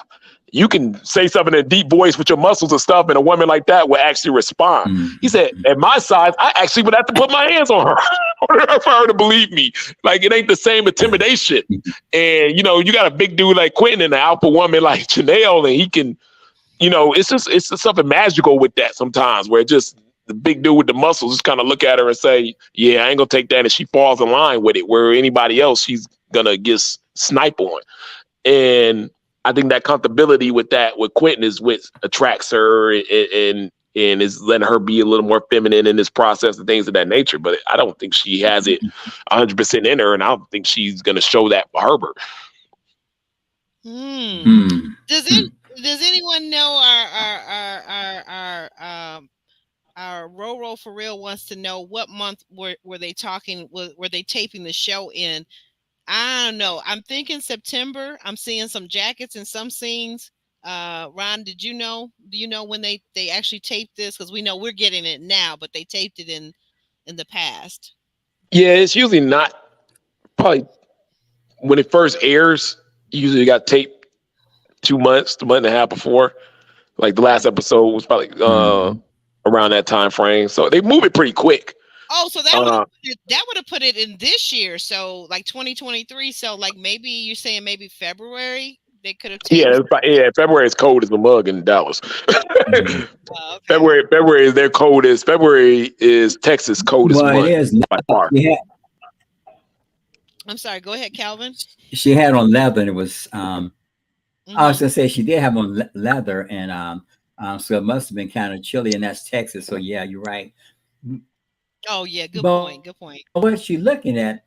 You can say something in a deep voice with your muscles and stuff, and a woman like that will actually respond. Mm-hmm. He said, at my size, I actually would have to put my hands on her for her to believe me. Like, it ain't the same intimidation. And, you know, you got a big dude like Quentin and an alpha woman like Janelle, and he can, you know, it's just something magical with that sometimes, where it just, the big dude with the muscles just kind of look at her and say, yeah, I ain't gonna take that. And she falls in line with it, where anybody else she's gonna get snipe on. And I think that comfortability with that, with Quentin, is what attracts her and is letting her be a little more feminine in this process and things of that nature. But I don't think she has it 100% in her, and I don't think she's gonna show that for Herbert. Does anyone know our our Roro for real wants to know what month were they talking were they taping the show in? I don't know. I'm thinking September. I'm seeing some jackets and some scenes. Ron, did you know? Do you know when they actually taped this? Because we know we're getting it now, but they taped it in the past. Yeah, it's usually not probably when it first airs. Usually got taped 2 months, a month and a half before. Like the last episode was probably Mhm. around that time frame. So they move it pretty quick. Oh, so Uh, that would have put it in this year. So like 2023. So like maybe you're saying maybe February they could have taped. yeah. February is cold as a mug in Dallas. Mhm. Okay. February is their coldest. February is Texas' coldest Well, it month is. by far. She had, I'm sorry. Go ahead, Calvin. she had on leather, and it was. I was Hmm. gonna say she did have on leather, and so it must have been kind of chilly, and that's Texas. So yeah, you're right. Oh yeah, good But point. Good point. what you're looking at,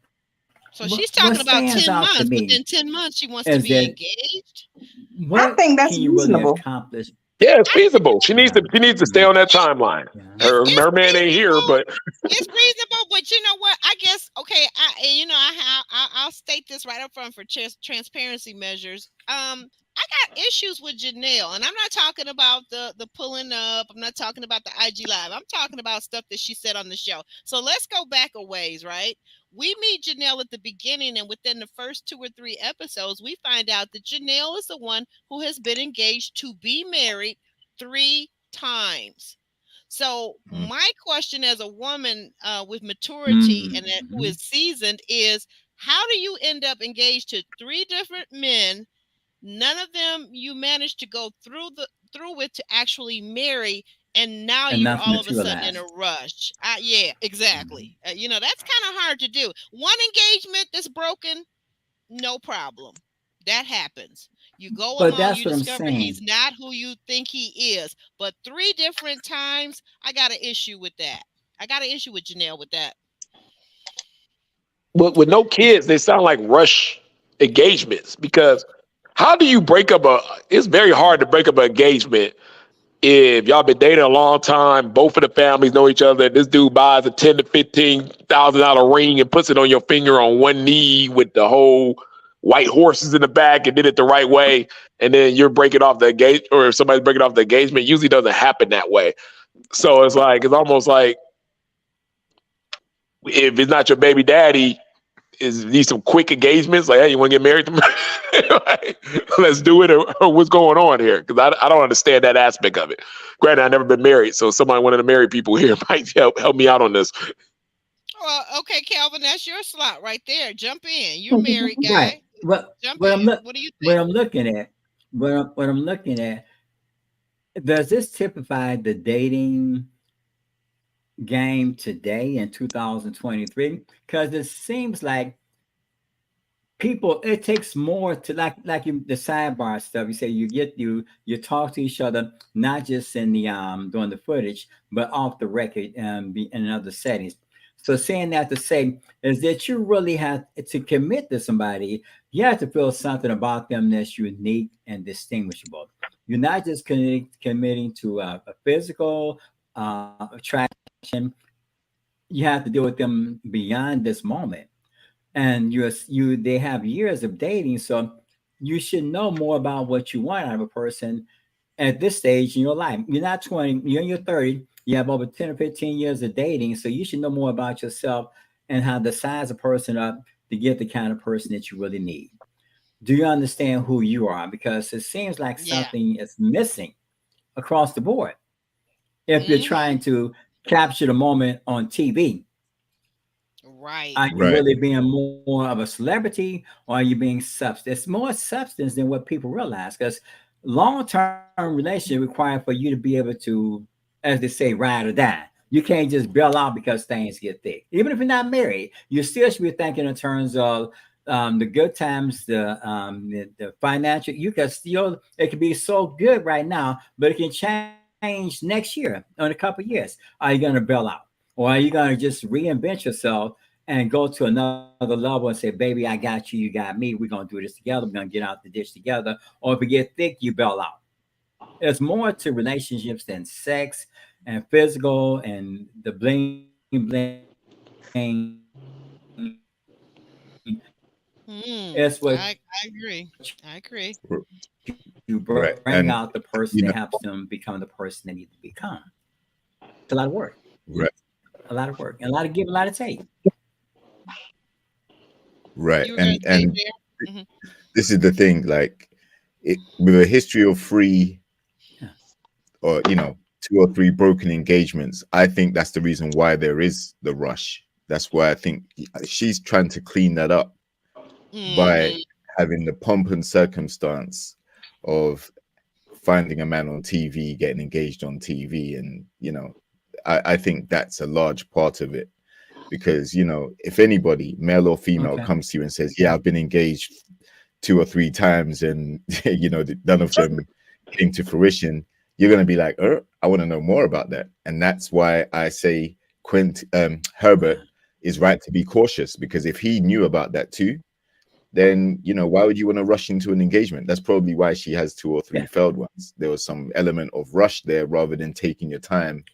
So she's what talking about stands 10 out to months. me Within 10 months, she wants to is be that engaged. I what think can that's you really reasonable. accomplish? Yeah, it's I think feasible. She needs Yeah, to. She needs to stay yeah, on that timeline. yeah. it's Her man ain't here, reasonable. but It's reasonable, but you know what? I guess okay. I'll state this right up front for transparency measures. I got issues with Janelle, and I'm not talking about the pulling up. I'm not talking about the IG live. I'm talking about stuff that she said on the show. So let's go back a ways, right? We meet Janelle at the beginning, and within the first 2 or 3 episodes, we find out that Janelle is the one who has been engaged to be married 3 times. So Mm. my question as a woman with maturity and who Mhm. is seasoned is, how do you end up engaged to 3 different men? None of them you managed to go through with to actually marry, and now And you're nothing all of a sudden in a materialized. rush. Yeah, Mhm. exactly. That's kind of hard to do. One engagement that's broken, no problem. That happens. You go But along, that's you what I'm discover he's saying. not who you think he is. But 3 different times, I got an issue with that. I got an issue with Janelle with that. with no kids, they sound like rush engagements. Because how do you break up a? It's very hard to break up an engagement if y'all been dating a long time. Both of the families know each other. This dude buys a $10,000 to $15,000 ring and puts it on your finger on one knee with the whole white horses in the back and did it the right way. And then you're breaking off the engagement, or if somebody's breaking off the engagement, it usually doesn't happen that way. So it's almost like if it's not your baby daddy, is these some quick engagements? Like, hey, you want to get married to me? Like, let's do it, or what's going on here? Because I don't understand that aspect of it. Granted, I've never been married, so somebody, one of the married people here, might help me out on this. Well, okay, Calvin, that's your slot right there. Jump in. You're a married Right. guy. Jump What I'm in. look What do you what think? I'm looking at, what I'm looking at, does this typify the dating game today in 2023? Because it seems like people, it takes more to like you, the sidebar stuff. You say you talk to each other, not just in the during the footage, but off the record be in other settings. So saying that to say is that you really have to commit to somebody. You have to feel something about them that's unique and distinguishable. You're not just committing to a physical attraction. You have to deal with them beyond this moment, and they have years of dating, so you should know more about what you want out of a person at this stage in your life. You're not 20, you're in your 30, you have over 10 or 15 years of dating, so you should know more about yourself and how to size a person up to get the kind of person that you really need. Do you understand who you are? Because it seems like Yeah. something is missing across the board if you're Mm-hmm. trying to capture the moment on TV. Right. Are you Right. really being more of a celebrity, or are you being substance? It's more substance than what people realize, because long-term relationship require for you to be able to, as they say, ride or die. You can't just bail out because things get thick. Even if you're not married, you still should be thinking in terms of the good times, the financial. You can still, it can be so good right now, but it can change next year or in a couple of years. Are you going to bail out? Or are you going to just reinvent yourself and go to another level and say, baby, I got you got me. We're gonna do this together. We're gonna get out the ditch together. Or if it get thick, you bail out. There's more to relationships than sex and physical and the bling bling. It's what I agree. I agree. you Right. bring And out the person you that know, helps them become the person they need to become. It's a lot of work, right, a lot of work, and a lot of give, a lot of take. right. You were going to say And there? Hmm. this is the thing, like with a history of three Yeah. or two or three broken engagements, I think that's the reason why there is the rush. That's why I think she's trying to clean that up by Hmm. having the pomp and circumstance of finding a man on TV, getting engaged on TV, and I think that's a large part of it because if anybody, male or female, Okay. comes to you and says, "Yeah, I've been engaged two or three times, and none of them came to fruition," you're going to be like, I want to know more about that. And that's why I say Herbert Yeah. is right to be cautious, because if he knew about that too, then why would you want to rush into an engagement? That's probably why she has two or three Yeah. failed ones. There was some element of rush there rather than taking your time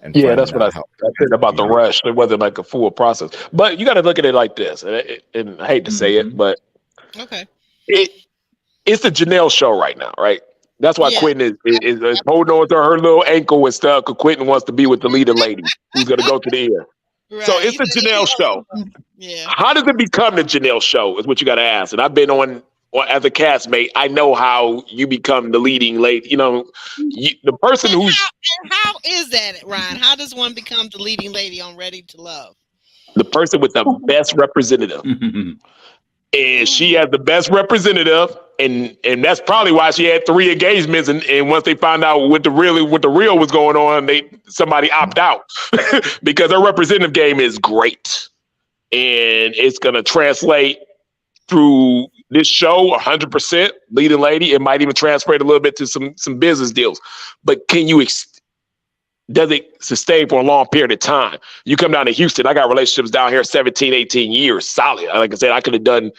and Yeah, that's finding what out I how said about the you know. rush. It wasn't like a full process. But you got to look at it like this, and I hate to say it, Hmm. but Okay. it it's the Janelle show right now, right? That's why Yeah. Quentin is holding on Absolutely. to her little ankle and stuff. Because Quentin wants to be with the leader lady who's going to go to the end. So Right. it's He the said if he Janelle show. don't, yeah. How does it become the Janelle show? Is what you got to ask. And I've been on as a castmate. I know how you become the leading lady. The person And who's how is that, Ryan? How does one become the leading lady on Ready to Love? the person with the best representative. And she Mm. has the best representative, and that's probably why she had three engagements. And once they found out what the real was going on, somebody opt out because her representative game is great, and it's gonna translate through this show 100%. Leading lady, it might even translate a little bit to some business deals. But does it sustain for a long period of time? You come down to Houston, I got relationships down here 17, 18 years solid. Like I said, I could have done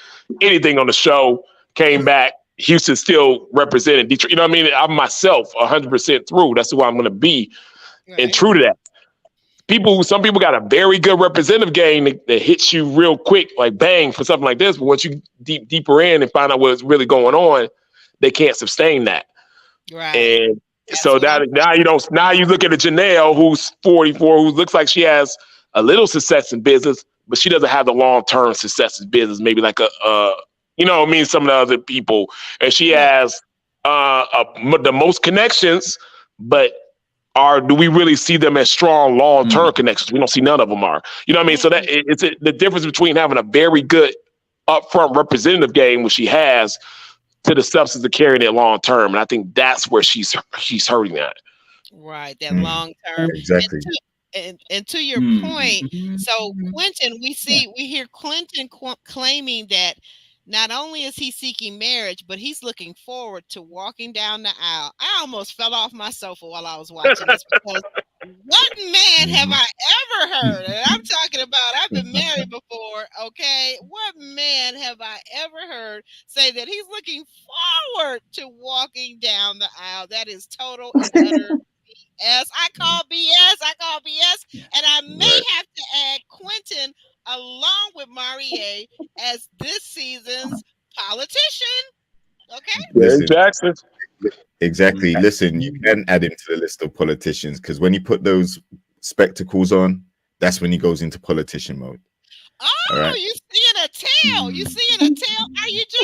anything on the show, came back, Houston still represented Detroit. You know what I mean? I'm myself 100% through. That's who I'm going to be and Right. true to that. Some people got a very good representative game that hits you real quick, like bang for something like this. But once you deeper in and find out what's really going on, they can't sustain that. Right. And That's so what I'm now you don't now you look at a Janelle who's 44, who looks like she has a little success in business, but she doesn't have the long term success in business. Maybe like some of the other people, and she right. has the most connections, but do we really see them as strong long term Hmm. connections? We don't see none of them are. You know what I mean? So that Mm-mm. the difference between having a very good upfront representative game, which she has, to the substance of carrying it long term. And I think that's where she's hurting at. Right. That Mm, long term. And exactly. and to your point, so Hmm. Quentin, Yeah. we hear Clinton claiming that not only is he seeking marriage, but he's looking forward to walking down the aisle. I almost fell off my sofa while I was watching this because what man have Mhm. I ever heard? And I'm talking about I've been married before, okay? What man have I ever heard say that he's looking forward to walking down the aisle? That is total and utter BS. I call BS. I call BS. Yeah. And I may Right. have to add Quentin along with Marie as this season's politician. Okay? Derek Listen, Jackson. exactly. Listen, you Mhm. can add him to the list of politicians because when he put those spectacles on, that's when he goes into politician mode. All Oh, right. you seeing a tail. You Mhm. seeing a tail. Are you JR?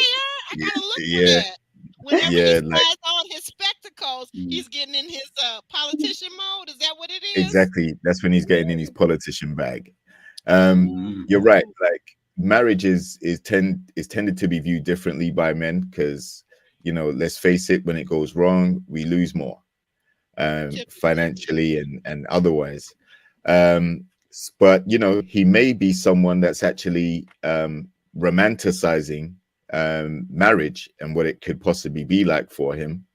I Yeah, gotta look for yeah, that. Whenever he yeah, like slides on his spectacles, Mhm. he's getting in his politician mode. Is that what it is? exactly. That's when he's getting in his politician bag. Ooh. You're right. Like marriage is tended to be viewed differently by men because let's face it, when it goes wrong, we lose more, Typically. financially and otherwise. But he may be someone that's actually romanticizing marriage and what it could possibly be like for him.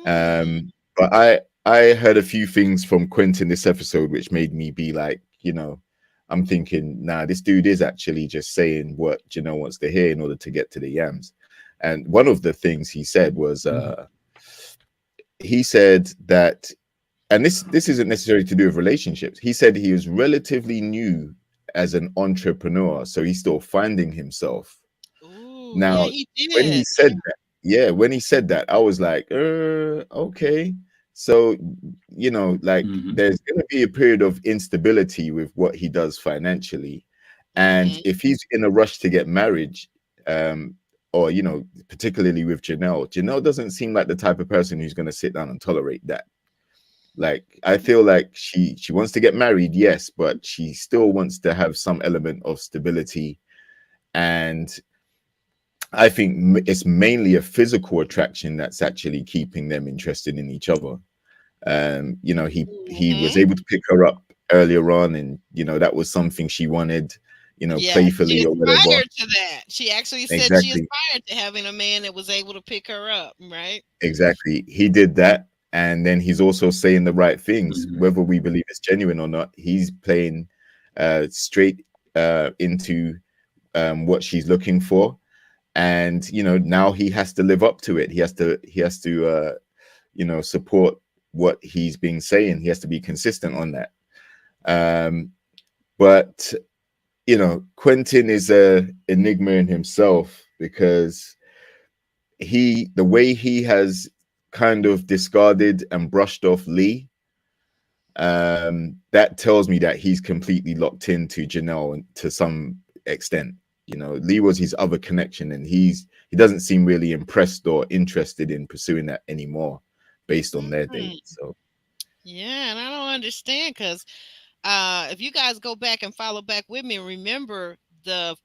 Mm. But I heard a few things from Quentin this episode which made me be like, I'm thinking, nah, this dude is actually just saying what wants to hear in order to get to the yams. And one of the things he said was, Mhm. he said that and this isn't necessarily to do with relationships. He said he was relatively new as an entrepreneur, so he's still finding himself. Ooh, yeah, Now, he when he did. said that, yeah, when he said that, I was like, okay. So, like Hmm. there's going to be a period of instability with what he does financially. And Mm-hmm. if he's in a rush to get married, um, or, particularly with Janelle doesn't seem like the type of person who's going to sit down and tolerate that. Like, I feel like she wants to get married, yes, but she still wants to have some element of stability. And I think it's mainly a physical attraction that's actually keeping them interested in each other. He was Mm-hmm. able to pick her up earlier on, and that was something she wanted, Yeah, she playfully or whatever. aspired to that. She actually said she Exactly, aspired to having a man that was able to pick her up, right? exactly. He did that, and then he's also saying the right things, Hmm. whether we believe it's genuine or not. He's playing straight into what she's looking for, and now he has to live up to it. He has to support what he's been saying. He has to be consistent on that. But Quentin is a enigma in himself, because the way he has kind of discarded and brushed off Lee, that tells me that he's completely locked into Janelle, and to some extent. Lee was his other connection, and he doesn't seem really impressed or interested in pursuing that anymore based on their date. Mhm. So Yeah, and I don't understand because if you guys go back and follow back with me, remember the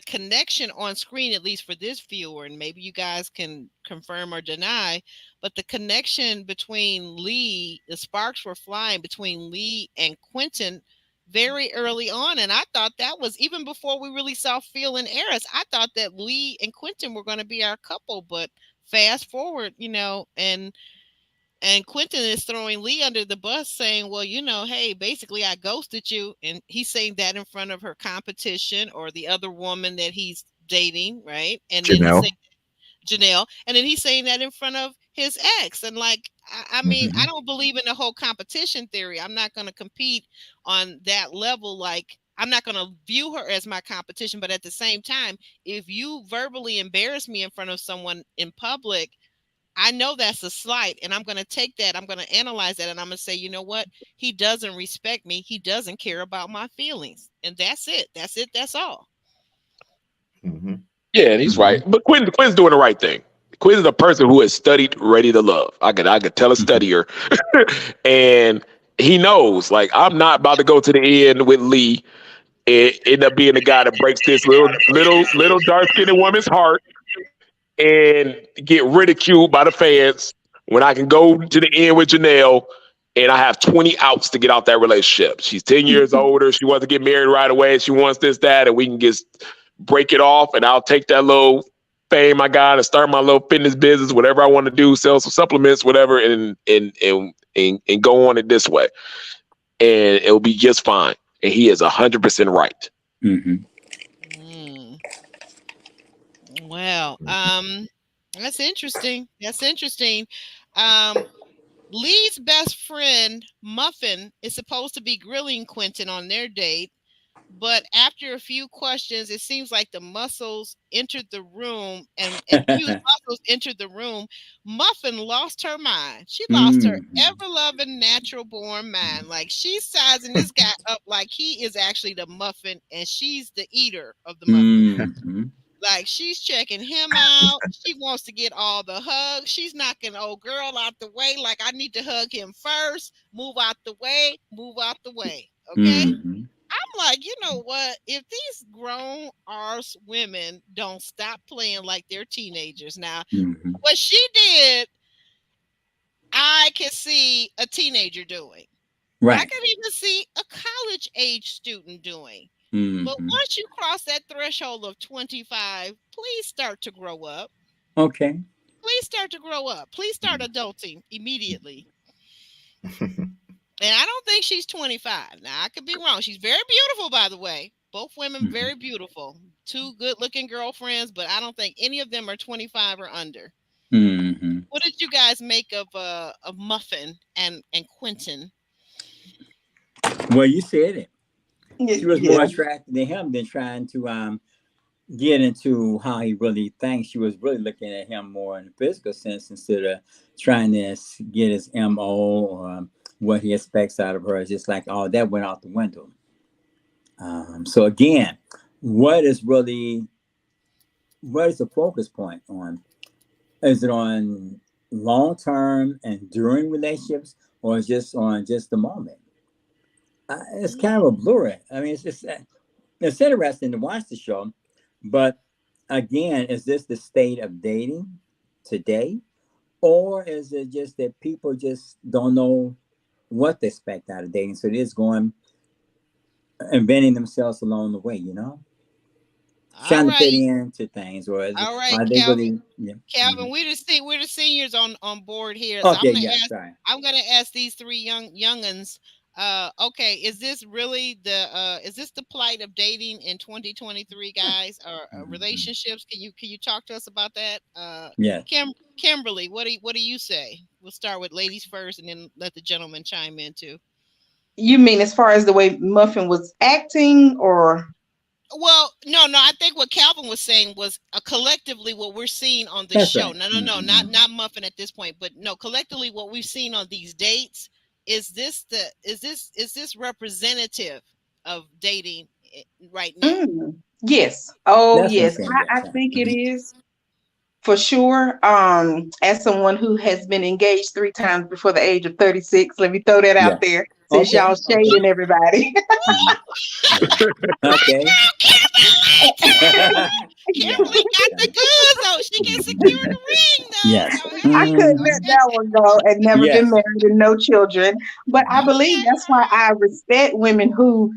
connection on screen, at least for this viewer, and maybe you guys can confirm or deny, but the connection between Lee, the sparks were flying between Lee and Quentin very early on. And I thought that was even before we really saw Phil and Eris. I thought that Lee and Quentin were going to be our couple, but fast forward, and Quentin is throwing Lee under the bus, saying, well, hey, basically I ghosted you. And he's saying that in front of her competition or the other woman that he's dating, right? And then he's Janelle. saying Janelle, and then he's saying that in front of his ex. And like, I mean, I Hmm. don't believe in the whole competition theory. I'm not going to compete on that level. Like, I'm not going to view her as my competition. But at the same time, if you verbally embarrass me in front of someone in public, I know that's a slight, and I'm going to take that. I'm going to analyze that, and I'm going to say, you know what? He doesn't respect me. He doesn't care about my feelings, and that's it. That's it. That's all. Hmm. Yeah, and he's right. Hmm. But Quinn's doing the right thing. Quinn is a person who has studied Ready to Love. I could tell a studier, and he knows like I'm not about to go to the end with Lee and end up being the guy that breaks this little dark skinned woman's heart and get ridiculed by the fans when I can go to the end with Janelle and I have 20 outs to get out that relationship. She's 10 years older. She wants to get married right away. She wants this, that, and we can just break it off. And I'll take that little fame I got and start my little fitness business, whatever I want to do, sell some supplements, whatever, and go on it this way. And it'll be just fine. And he is 100% right. Hmm. Mm, well, that's interesting. That's interesting. Um, Lee's best friend Muffin is supposed to be grilling Quentin on their date, but after a few questions, it seems like the muscles entered the room, and Q's muscles entered the room. Muffin lost her mind. She lost her Hmm. ever-loving, natural-born mind. Like, she's sizing this guy up like he is actually the muffin, and she's the eater of the muffin. Hmm. Like, she's checking him out. She wants to get all the hugs. She's knocking old girl out the way. Like, I need to hug him first. Move out the way. Move out the way. Okay. Hmm. I'm like, you know what? If these grown arse women don't stop playing like they're teenagers now, Hmm. what she did, I can see a teenager doing. I Right. could even see a college age student doing. But Hmm. once you cross that threshold of 25, please start to grow up. Okay. Please start to grow up. Please start adulting immediately. And I don't think she's 25. Now, I could be wrong. She's very beautiful, by the way. Both women very Hmm. beautiful. Two good looking girlfriends, but I don't think any of them are 25 or under. Hmm. What did you guys make of Muffin and Quentin? Well, you said it. She was more Yeah. attracted to him than trying to get into how he really thinks. She was really looking at him more in a physical sense instead of trying to get his MO or what he expects out of her. It's just like all that went out the window. So again, what is really what is the focus point on? Is it on long term, enduring relationships, or is just on just the moment? It's kind of a blur. I mean, it's interesting to watch the show, but again, is this the state of dating today, or is it just that people just don't know what to expect out of dating, so they're just going inventing themselves along the way, All trying to fit right, into things, or all right, are they Calvin. really? Yeah. Calvin, Mhm. we're the seniors on board here, so Okay. Yeah. Sorry. I'm gonna ask these three younguns. Okay, is this the plight of dating in 2023, guys, or Mhm. relationships? Can you talk to us about that? Yeah. Kimberly, what do you say? We'll start with ladies first, and then let the gentlemen chime in too. You mean as far as the way Muffin was acting, or Well, no. I think what Calvin was saying was collectively what we're seeing on the That's show. right. No, Hmm. not Muffin at this point, but no, collectively what we've seen on these dates is this representative of dating right now? yes. Oh, That's what I'm yes. saying. I Yes. think it Mhm. is for sure. As someone who has been engaged 3 times before the age of 36, let me throw that out Yeah. there since Okay. y'all Okay. shading everybody. Hmm. Yeah. Okay. Yeah. Kimberly got the goods though. She can secure Mhm. the ring though. Yes. So I hey, couldn't Hmm. let okay, that one go and never been Yes. married and no children. But I believe okay, that's why I respect women who,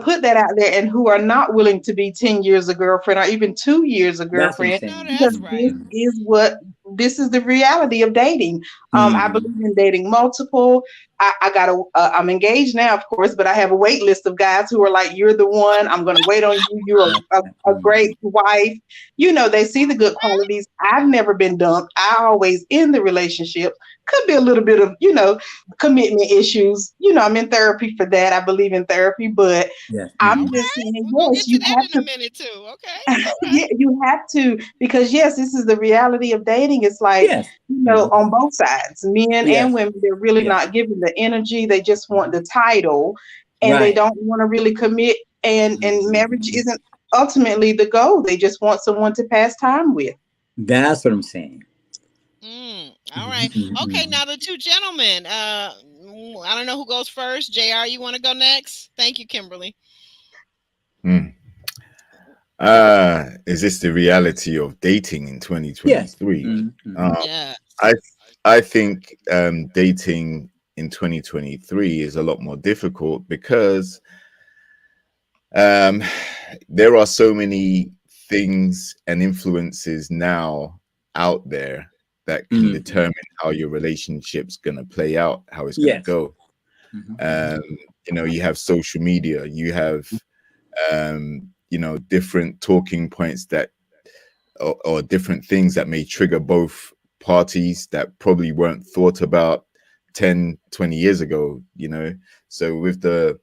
put that out there and who are not willing to be 10 years a girlfriend or even 2 years a That's what I'm girlfriend, no, saying. because that's this right. Hmm. is what this is the reality of dating. I Hmm. believe in dating multiple. I'm engaged now, of course, but I have a wait list of guys who are like, you're the one. I'm going to wait on you. You're That's right. a great wife. They see the good qualities. I've never been dumped. I always in the relationship. Could be a little bit of, commitment issues. I'm in therapy for that. I believe in therapy, but Yes. All I'm Hmm. just right, saying, we're gonna yes, get to you that have in a to. minute too. Okay, all right. Yeah, you have to, because yes, this is the reality of dating. It's like, Yes. Hmm. on both sides, men and Yes. women, they're really Yes. not giving the energy. They just want the title, and they Right. don't want to really commit. And marriage Mhm. isn't ultimately the goal. They just want someone to pass time with. That's what I'm saying. All right. Okay, Mhm. now the two gentlemen. I don't know who goes first. JR, you want to go next? Thank you, Kimberly. Hmm. Is this the reality of dating in Yes. 2023? Mhm. Uh, Yeah. I I think dating in 2023 is a lot more difficult because um, there are so many things and influences now out there that can Mhm. determine how your relationship's going to play out, how it's going to Yes. go. Mhm. Um, you have social media, you have different talking points that or different things that may trigger both parties that probably weren't thought about 10, 20 years ago. So with the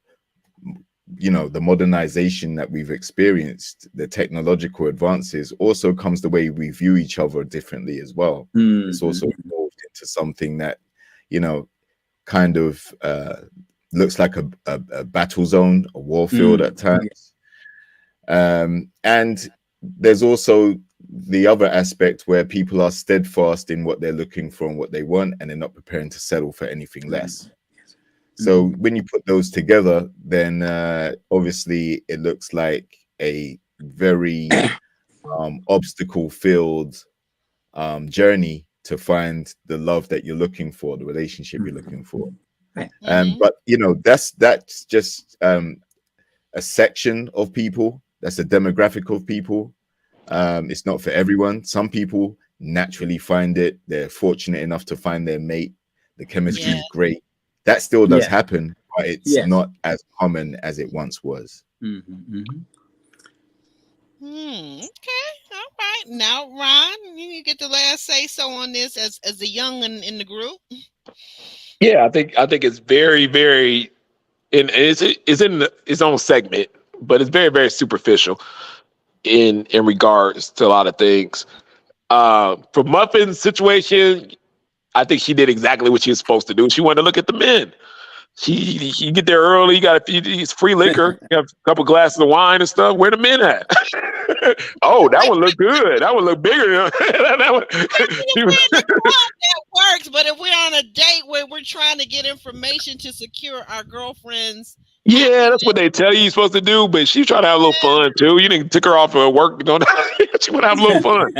modernization that we've experienced, the technological advances, also comes the way we view each other differently as well. It's Mhm. also evolved into something that you know kind of looks like a battle zone, a war field Mhm. at Yeah. times. And there's also the other aspect where people are steadfast in what they're looking for and what they want, and they're not preparing to settle for anything less. Mhm. So Mhm. when you put those together, then obviously it looks like a very obstacle filled journey to find the love that you're looking for, the relationship you're looking for. Mhm. Right. Mm-hmm. But that's just a section of people. That's a demographic of people. It's not for everyone. Some people naturally find it. They're fortunate enough to find their mate. The chemistry Yeah. is great. That still does Yes. happen, but it's Yes. not as common as it once was. Mhm. Mhm. Okay. All right. Now, Ron, you get the last say so on this as the young in the group. Yeah, I think it's very, very, and it's in its own segment, but it's very, very superficial in regards to a lot of things. For Muffin's situation, I think she did exactly what she was supposed to do. She wanted to look at the men. She get there early. You got a few it's free liquor. You have a couple glasses of wine and stuff. Where the men at? Oh, that one look good. That one look bigger. That one, she was, That works, but if we're on a date where we're trying to get information to secure our girlfriend's yeah, that's what they tell you you're supposed to do. But she's trying to have a little fun too. You didn't take her off of work. She want to have a little fun.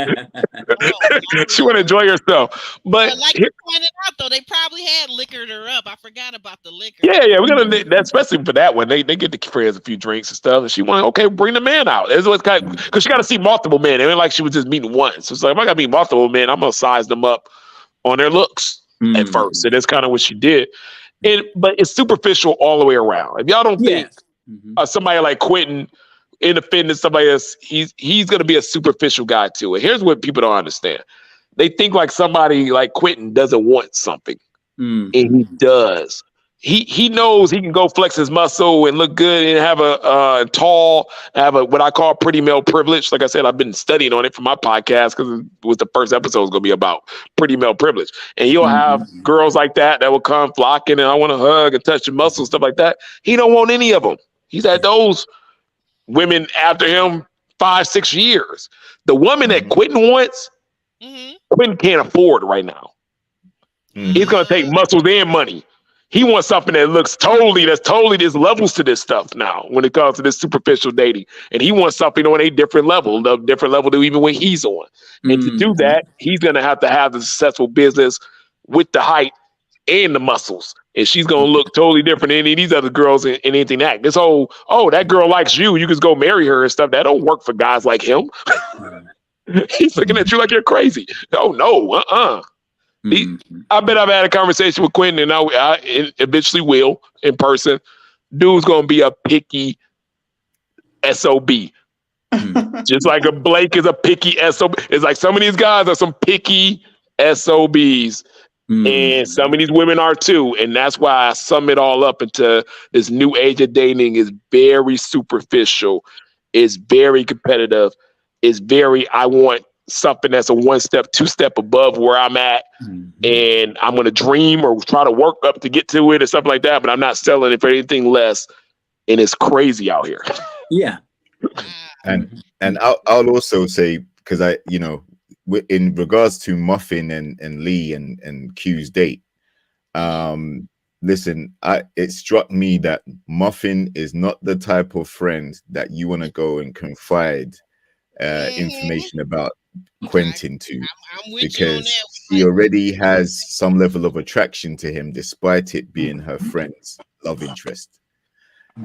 She want to enjoy herself. But like you pointed out, though, they probably had liquored her up. I forgot about the liquor. yeah, we're gonna especially for that one. They get the friends a few drinks and stuff, and she wanted okay, bring the man out. That's what's kind because she got to see multiple men. It ain't like she was just meeting one. So it's like if I got to meet multiple men, I'm gonna size them up on their looks at first, and that's kind of what she did. But it's superficial all the way around. If y'all don't think somebody like Quentin in the fitness, somebody else, he's gonna be a superficial guy too. And here's what people don't understand: they think like somebody like Quentin doesn't want something. And he does. He knows he can go flex his muscle and look good and have a tall, have a what I call pretty male privilege. Like I said, I've been studying on it for my podcast because it was the first episode was gonna be about pretty male privilege. And you'll have girls like that will come flocking and I want to hug and touch your muscles, stuff like that. He don't want any of them. He's had those women after him 5-6 years. The woman that Quentin wants, Quentin can't afford right now. He's gonna take muscles and money. He wants something that looks that's totally there's levels to this stuff now when it comes to this superficial dating. And he wants something on a different level to even when he's on. And to do that, he's gonna have to have the successful business with the height and the muscles. And she's gonna look totally different than any of these other girls in anything act. This whole, that girl likes you, you can go marry her and stuff. That don't work for guys like him. He's looking at you like you're crazy. Oh no, I bet I've had a conversation with Quentin, and I eventually will in person. Dude's gonna be a picky SOB, just like a Blake is a picky SOB. It's like some of these guys are some picky SOBs, and some of these women are too. And that's why I sum it all up into this new age of dating is very superficial, it's very competitive, it's very I want something that's a 1 step, 2 step above where I'm at. And I'm going to dream or try to work up to get to it or something like that. But I'm not selling it for anything less. And it's crazy out here. Yeah. And I'll also say, because in regards to Muffin and Lee and Q's date, listen, it struck me that Muffin is not the type of friend that you want to go and confide information about Quentin to, because she already has some level of attraction to him despite it being her friend's love interest,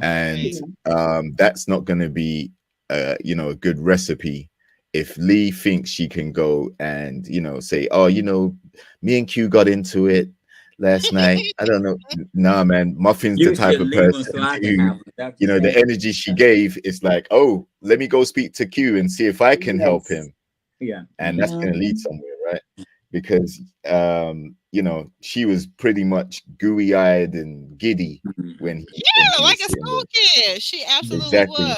and that's not going to be a good recipe if Lee thinks she can go and say, oh, me and Q got into it last night. I don't know. Nah, man, Muffin's the type of person who, the energy she gave is like, oh, let me go speak to Q and see if I can help him. Yeah. And that's going to lead somewhere, right? Because, she was pretty much gooey-eyed and giddy when he like a school kid. She absolutely was.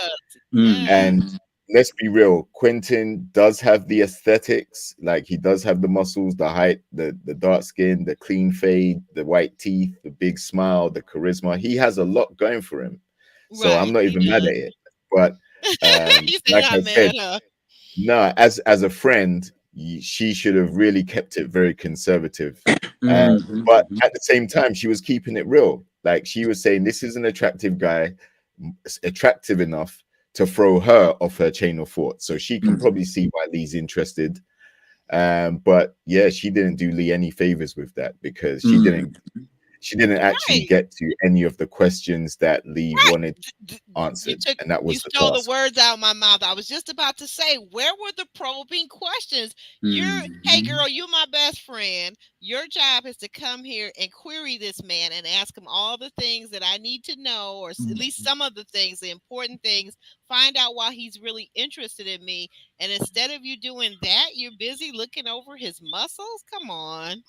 And let's be real, Quentin does have the aesthetics. Like, he does have the muscles, the height, the dark skin, the clean fade, the white teeth, the big smile, the charisma. He has a lot going for him. So I'm not even mad at it. But like I said, no, as a friend, she should have really kept it very conservative. But at the same time, she was keeping it real. Like, she was saying, this is an attractive guy, attractive enough to throw her off her chain of thought. So she can probably see why Lee's interested. But yeah, she didn't do Lee any favors with that, because she didn't actually Right. get to any of the questions that Lee Right. wanted You answered, took and that you was the stole the task. words out of my mouth. I was just about to say, where were the probing questions? Hey Mhm. girl, you're my best friend. Your job is to come here and query this man and ask him all the things that I need to know, or at least some of the things, the important things. Find out why he's really interested in me. And instead of you doing that, you're busy looking over his muscles. Come on, really?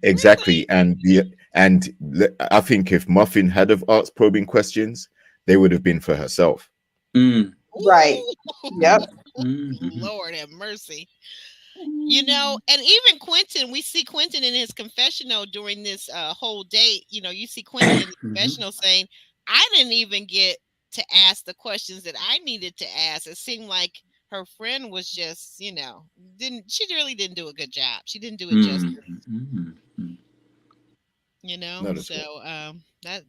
Exactly, I think if Muffin had have asked probing questions, they would have been for herself. Mm. Right. Ooh, Yep. Mhm. Lord have mercy. You know, and even Quentin, we see Quentin in his confessional during this whole date. You know, you see Quentin in the Mhm. confessional saying, I didn't even get to ask the questions that I needed to ask. It seemed like her friend was just, she really didn't do a good job. She didn't do it justice, Mhm. Mhm. Not at all. So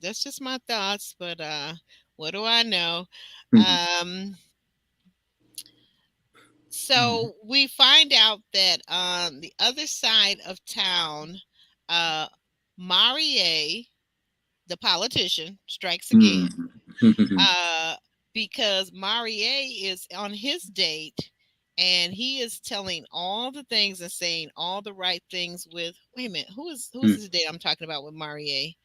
that's just my thoughts, but what do I know? Mhm. Um Mhm. So we find out that on the other side of town, uh, Marie, the politician, strikes again. Mhm. Mhm. Uh, because Marie is on his date and he is telling all the things and saying all the right things with wait a minute, who's this date I'm talking about with Marie?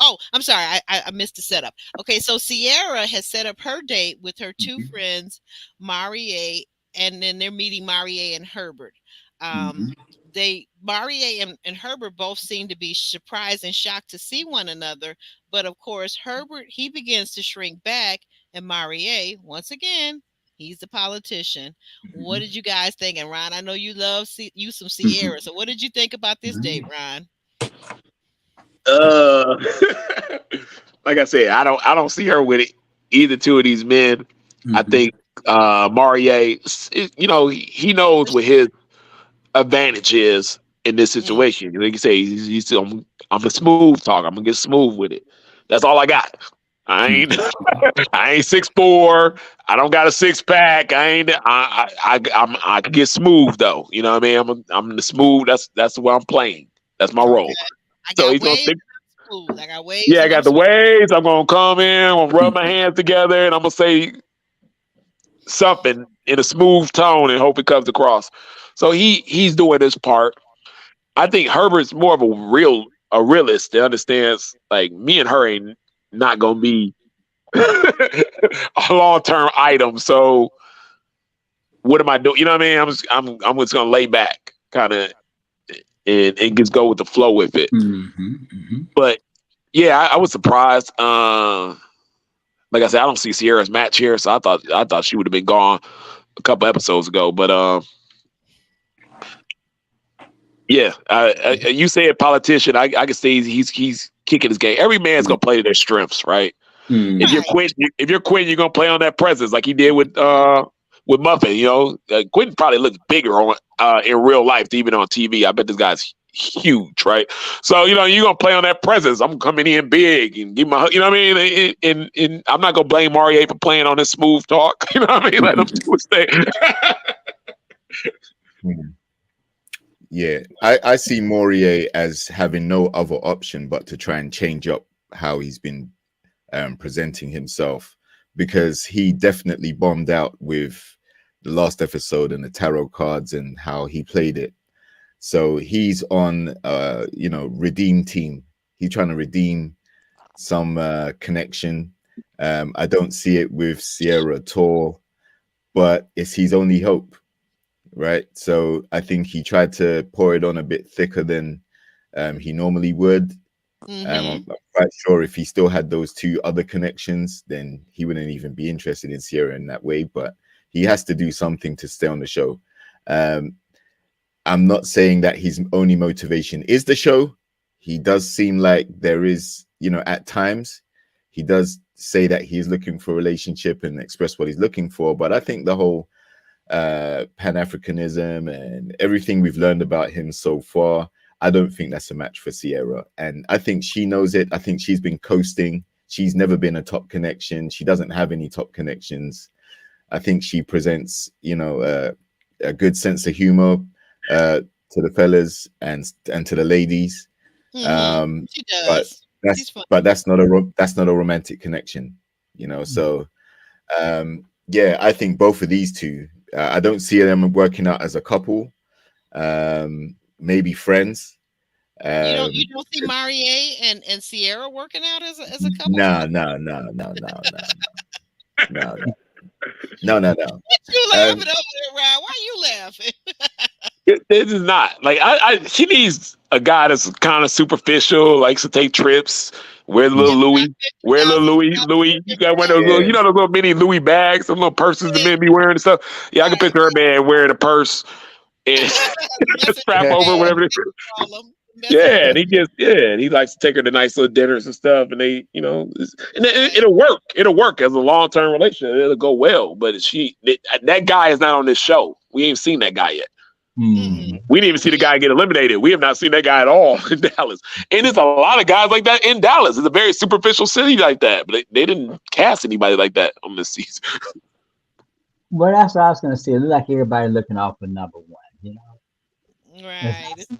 Oh, I'm sorry, I missed the setup. Okay, so Sierra has set up her date with her two Mhm. friends, Marie, and then they're meeting Marie and Herbert. Um, Mhm. they Marie and Herbert both seem to be surprised and shocked to see one another, but of course, Herbert, he begins to shrink back, and Marie, once again, he's the politician. What Mhm. did you guys think? And Ron, I know you love you some Mhm. Sierra. So what did you think about this date, Mhm. Ron? Uh, like I said, I don't see her with it, either two of these men. I Mhm. think Maurier, he knows what his advantage is in this Mm, situation. Like you say, I'm a smooth talk. I'm gonna get smooth with it. That's all I got. I ain't I ain't 6'4". I don't got a six pack. I can get smooth though. You know what I mean? I'm the smooth. That's what I'm playing. That's my role. okay. I So got he's gonna waves think. and I'm smooth. I got waves Yeah, I and I'm got the smooth. waves. I'm gonna come in. I'm gonna rub my hands together, and I'm gonna say something in a smooth tone and hope it comes across. So he's doing his part. I think Herbert's more of a realist that understands like me and her ain't not gonna be a long term item. So what am I doing? You know what I mean? I'm just gonna lay back, kind of, and just go with the flow with it. Mhm. Mhm. But yeah, I was surprised. Like I said, I don't see Sierra's match here, so I thought she would have been gone a couple episodes ago. But yeah, you said politician. I can see he's kicking his game. Every man's gonna play to their strengths, right? If you're Mhm. Right. Quentin, you're gonna play on that presence like he did with Muffin. Quentin probably looks bigger on in real life, even on TV. I bet this guy's huge, right? So you're gonna play on that presence. I'm coming in big and give my, you know what I mean. And I'm not gonna blame Mario for playing on this smooth talk. You know what I mean? Let him do his thing. Hmm. Yeah, I see Morier as having no other option but to try and change up how he's been presenting himself, because he definitely bombed out with the last episode and the tarot cards and how he played it. So he's on redeem team. He's trying to redeem some connection. I don't see it with Sierra at all, but it's his only hope, right? So I think he tried to pour it on a bit thicker than he normally would. Mm-hmm. I'm quite sure if he still had those two other connections, then he wouldn't even be interested in Sierra in that way. But he has to do something to stay on the show. Um, I'm not saying that his only motivation is the show. He does seem like there is, at times, he does say that he's looking for a relationship and express what he's looking for. But I think the whole Pan-Africanism and everything we've learned about him so far, I don't think that's a match for Sierra. And I think she knows it. I think she's been coasting. She's never been a top connection. She doesn't have any top connections. I think she presents, a good sense of humor to the fellas and to the ladies. Mm-hmm. Um, She but does. She's fun. but that's not a romantic connection, you know. So yeah, I think both of these two, I don't see them working out as a couple. Maybe friends. You Um, don't see Marie and Sierra working out as a couple? no, no, no, no, no, no, no, no, no, no, no. What you Um, laughing over there, Ryan? Why you laughing? This is not like she needs a guy that's kind of superficial, likes to take trips, wear the little It's got Louis, wear little 50,000 Louis. You got one of those followers. little, yeah, you know, those little mini Louis bags, some little purses the men be wearing and stuff. Yeah, I can Right. picture her man wearing a purse and Messenger strap over bag, whatever. call them. Messenger Yeah, and bag. and he likes to take her to nice little dinners and stuff, and they, you know, and Right. it'll work. It'll work as a long term relationship. It'll go well. But that guy is not on this show. We ain't seen that guy yet. Mm-mm. We didn't even see the guy get eliminated. We have not seen that guy at all in Dallas. And there's a lot of guys like that in Dallas. It's a very superficial city like that. But they didn't cast anybody like that on this season. Well, that's what I was gonna say. It look like everybody looking off for number one. You know, Right. It's Mhm.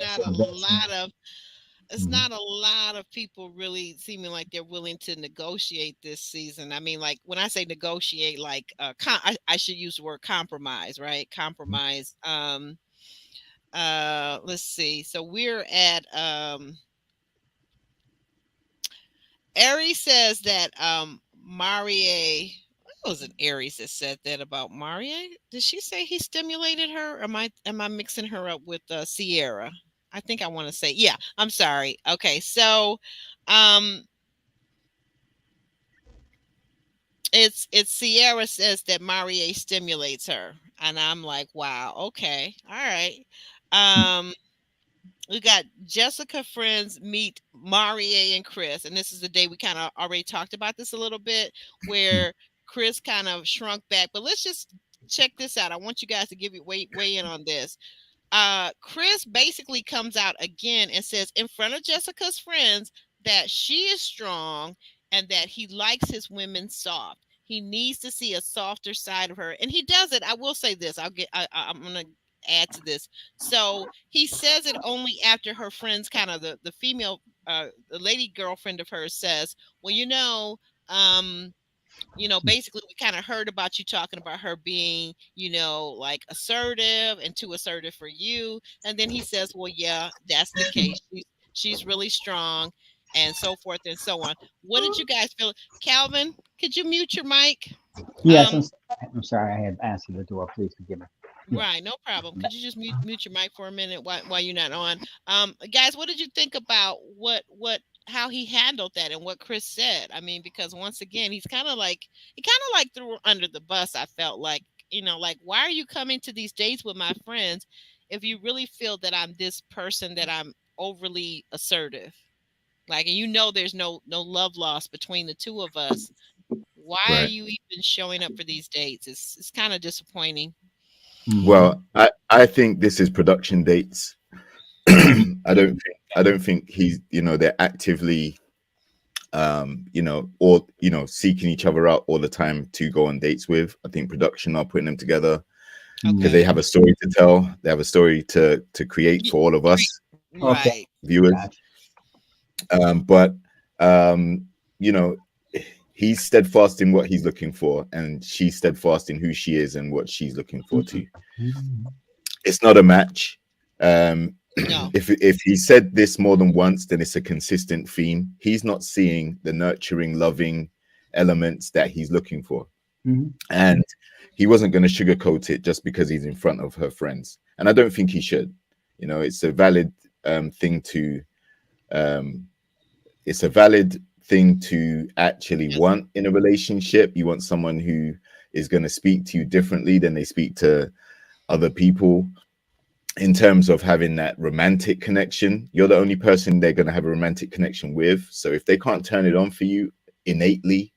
not a lot of people really seeming like they're willing to negotiate this season. I mean, like when I say negotiate, like I should use the word compromise, right? Compromise. Let's see. So we're at Aries says that Marie, what was it Aries that said that about Marie? Did she say he stimulated her? Or am I mixing her up with Sierra? I think I want to say, yeah, I'm sorry. Okay, so um it's Sierra says that Marie stimulates her. And I'm like, wow, okay, all right. Um we got Jessica friends meet Marie and Chris, and this is the day we kind of already talked about this a little bit, where Chris kind of shrunk back. But let's just check this out. I want you guys to give you weigh in on this. Chris basically comes out again and says in front of Jessica's friends that she is strong and that he likes his women soft. He needs to see a softer side of her, and he does it. I will say this. I'm gonna add to this. So he says it only after her friends, kind of the female, the lady girlfriend of hers says, "Well, um, basically we kind of heard about you talking about her being, like assertive and too assertive for you." And then he says, "Well, yeah, that's the case. She's really strong," and so forth and so on. What did you guys feel? Calvin, could you mute your mic? Yes, Um, I'm sorry. I had answered the door. Please forgive me. Yeah. Right, no problem. Could you just mute your mic for a minute while you're not on? Guys, what did you think about how he handled that and what Chris said? I mean, because once again, he kind of like threw her under the bus. I felt like, like, why are you coming to these dates with my friends if you really feel that I'm this person, that I'm overly assertive? Like, and there's no love lost between the two of us. Why are right. you even showing up for these dates? It's kind of disappointing. Well, I think this is production dates. I don't think he's, you know, they're actively or seeking each other out all the time to go on dates with. I think production are putting them together because they Okay. have a story to tell. They have a story to create for all of us Okay. Right. viewers. Gotcha. But you know, he's steadfast in what he's looking for, and she's steadfast in who she is and what she's looking for too. It's not a match. No. If he said this more than once, then it's a consistent theme. He's not seeing the nurturing, loving elements that he's looking for. And he wasn't going to sugarcoat it just because he's in front of her friends. And I don't think he should. You know, it's a valid thing to actually want in a relationship. You want someone who is going to speak to you differently than they speak to other people. In terms of having that romantic connection, you're the only person they're going to have a romantic connection with. So if they can't turn it on for you innately,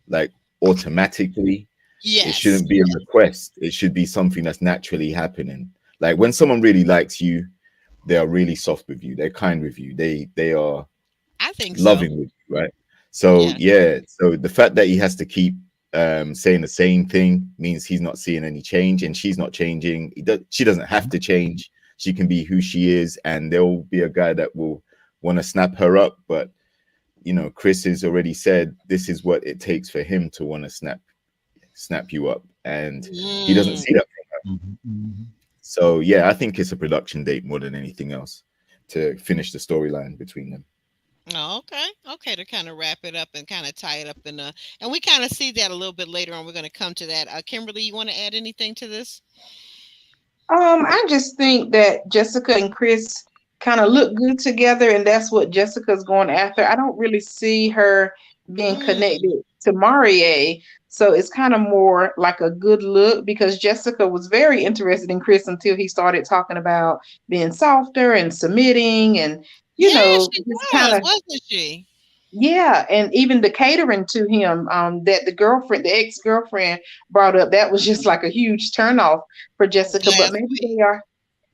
like automatically, it Yes. shouldn't be a request. It should be something that's naturally happening. Like when someone really likes you, they are really soft with you. They're kind with you. They are I think loving so. with you, right? So Yeah. so the fact that he has to keep saying the same thing means he's not seeing any change, and she's not changing. She doesn't have to change. She can be who she is, and there will be a guy that will want to snap her up, but you know, Chris has already said this is what it takes for him to want to snap you up, and he doesn't Mm. see that. Mhm, mhm. So yeah, I think it's a production date more than anything else to finish the storyline between them. Oh, okay. Okay, to kind of wrap it up and kind of tie it up in and we kind of see that a little bit later on. We're going to come to that. Kimberly, you want to add anything to this? I just think that Jessica and Chris kind of look good together, and that's what Jessica's going after. I don't really see her being Mm. connected to Marie, so it's kind of more like a good look because Jessica was very interested in Chris until he started talking about being softer and submitting, and Yeah, she just kind was, of wasn't she? yeah, and even the catering to him, that the ex-girlfriend brought up, that was just like a huge turnoff for Jessica. But Last maybe week. they are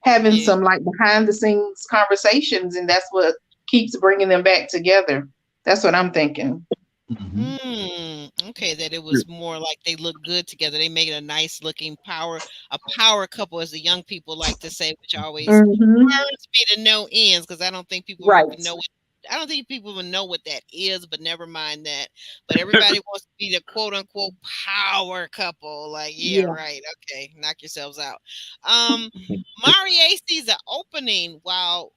having Yeah. some like behind the scenes conversations, and that's what keeps bringing them back together. That's what I'm thinking. Mhm. Mm, okay, that it was more like they look good together. They make it a nice looking a power couple, as the young people like to say, which always Hmm. burns me to no ends because I don't think people even Right. know what I don't think people even know what that is, but never mind that. But everybody wants to be the quote unquote power couple. Like, yeah, Yeah. right. Okay, knock yourselves out. Um, Marie sees an opening while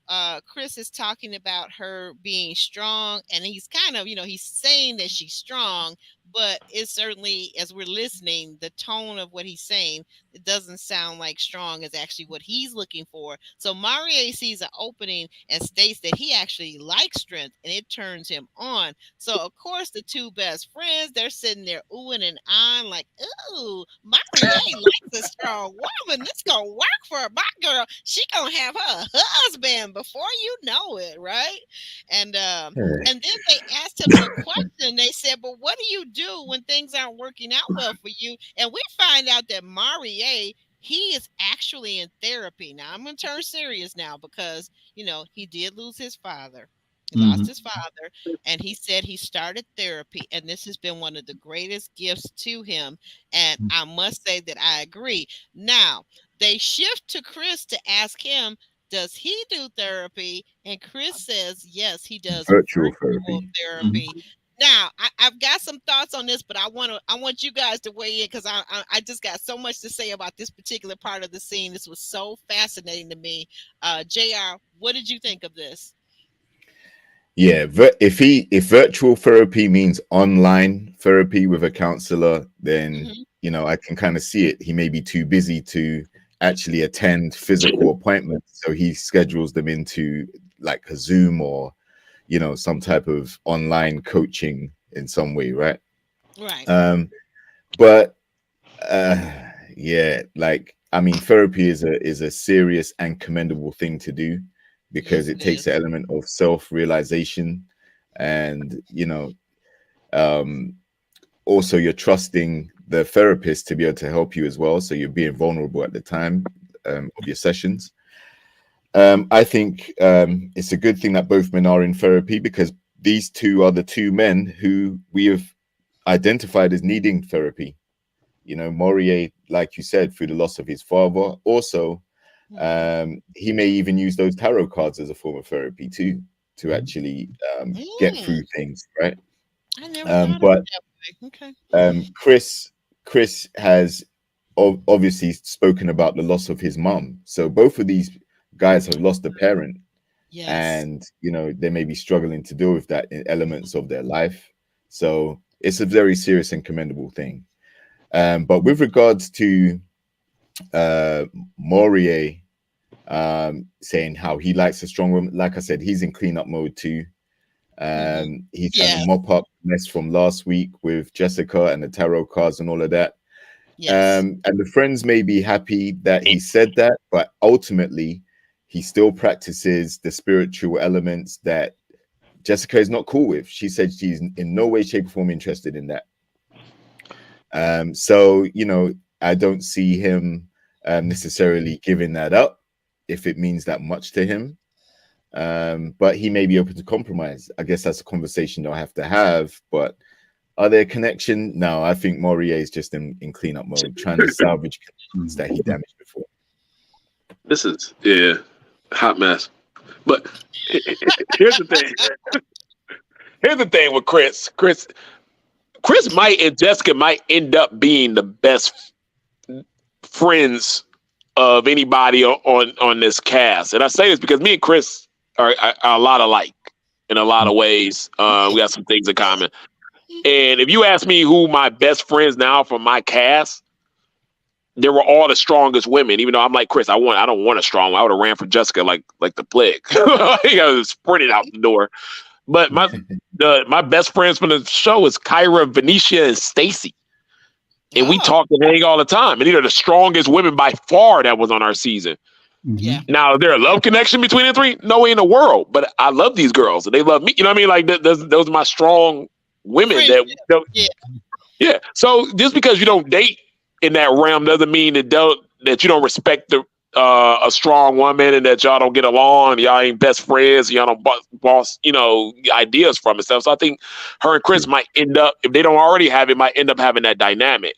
Chris is talking about her being strong, and he's kind of, he's saying that she's strong, but it's certainly, as we're listening, the tone of what he's saying, it doesn't sound like strong is actually what he's looking for. So Marie sees an opening and states that he actually likes strength, and it turns him on. So of course, the two best friends, they're sitting there oohing and ahhing like, ooh, Marie likes a strong woman. This gonna work for my girl. She gonna have her husband before you know it, right? And then they asked him the question. They said, "But what do you do when things aren't working out well for you?" And we find out that Marie, he is actually in therapy. Now I'm gonna turn serious now because he did lose his father. He lost Mhm. his father, and he said he started therapy, and this has been one of the greatest gifts to him. And I must say that I agree. Now they shift to Chris to ask him, does he do therapy? And Chris says, yes, he does Virtual virtual therapy. Mhm. therapy. Now, I've got some thoughts on this, but I want you guys to weigh in because I just got so much to say about this particular part of the scene. This was so fascinating to me. Jr., what did you think of this? Yeah, if virtual therapy means online therapy with a counselor, then Hmm. you know I can kind of see it. He may be too busy to actually attend physical appointments, so he schedules them into like a Zoom or some type of online coaching in some way, right? Right. Um, but uh, yeah, like I mean, therapy is a serious and commendable thing to do because Yes, it it takes the is. element of self-realization, and um, also you're trusting the therapist to be able to help you as well. So you're being vulnerable at the time of your sessions. I think it's a good thing that both men are in therapy because these two are the two men who we have identified as needing therapy. Morier, like you said, through the loss of his father. Also, Hmm. he may even use those tarot cards as a form of therapy too, to actually get through Mm, things, right? I never thought of it But that way. Okay. Chris has obviously spoken about the loss of his mom. So both of these guys have lost a parent, Yes. and they may be struggling to deal with that in elements of their life. So it's a very serious and commendable thing. But with regards to uh, Morier saying how he likes a strong woman, like I said, he's in cleanup mode too. Hmm. He's trying to Yes. mop up mess from last week with Jessica and the tarot cards and all of that. Yes. And the friends may be happy that he said that, but ultimately, he still practices the spiritual elements that Jessica is not cool with. She said she's in no way, shape, or form interested in that. So I don't see him necessarily giving that up if it means that much to him. But he may be open to compromise. I guess that's a conversation they'll have to have. But are there connection? No, I think Morier is just in cleanup mode, trying to salvage connections Mhm. that he damaged before. This is hot mess. But here's the thing. Here's the thing with Chris. Chris might and Jessica might end up being the best friends of anybody on this cast. And I say this because me and Chris are a lot alike in a lot of ways. We got some things in common. And if you ask me who my best friends now from my cast, they were all the strongest women. Even though I'm like Chris, I don't want a strong one. I would have ran for Jessica like the plague. I was sprinted out the door. But my best friends from the show is Kyra, Venetia, and Stacy. And we talk and hang all the time. And these are the strongest women by far that was on our season. Yeah. Now, is there a love connection between the three? No way in the world. But I love these girls and they love me. You know what I mean? Like those are my strong women. Yeah. So just because you don't date in that realm doesn't mean that you don't respect a strong woman and that y'all don't get along. Y'all ain't best friends. Y'all don't boss ideas from and stuff. So I think her and Chris might end up, if they don't already have it, might end up having that dynamic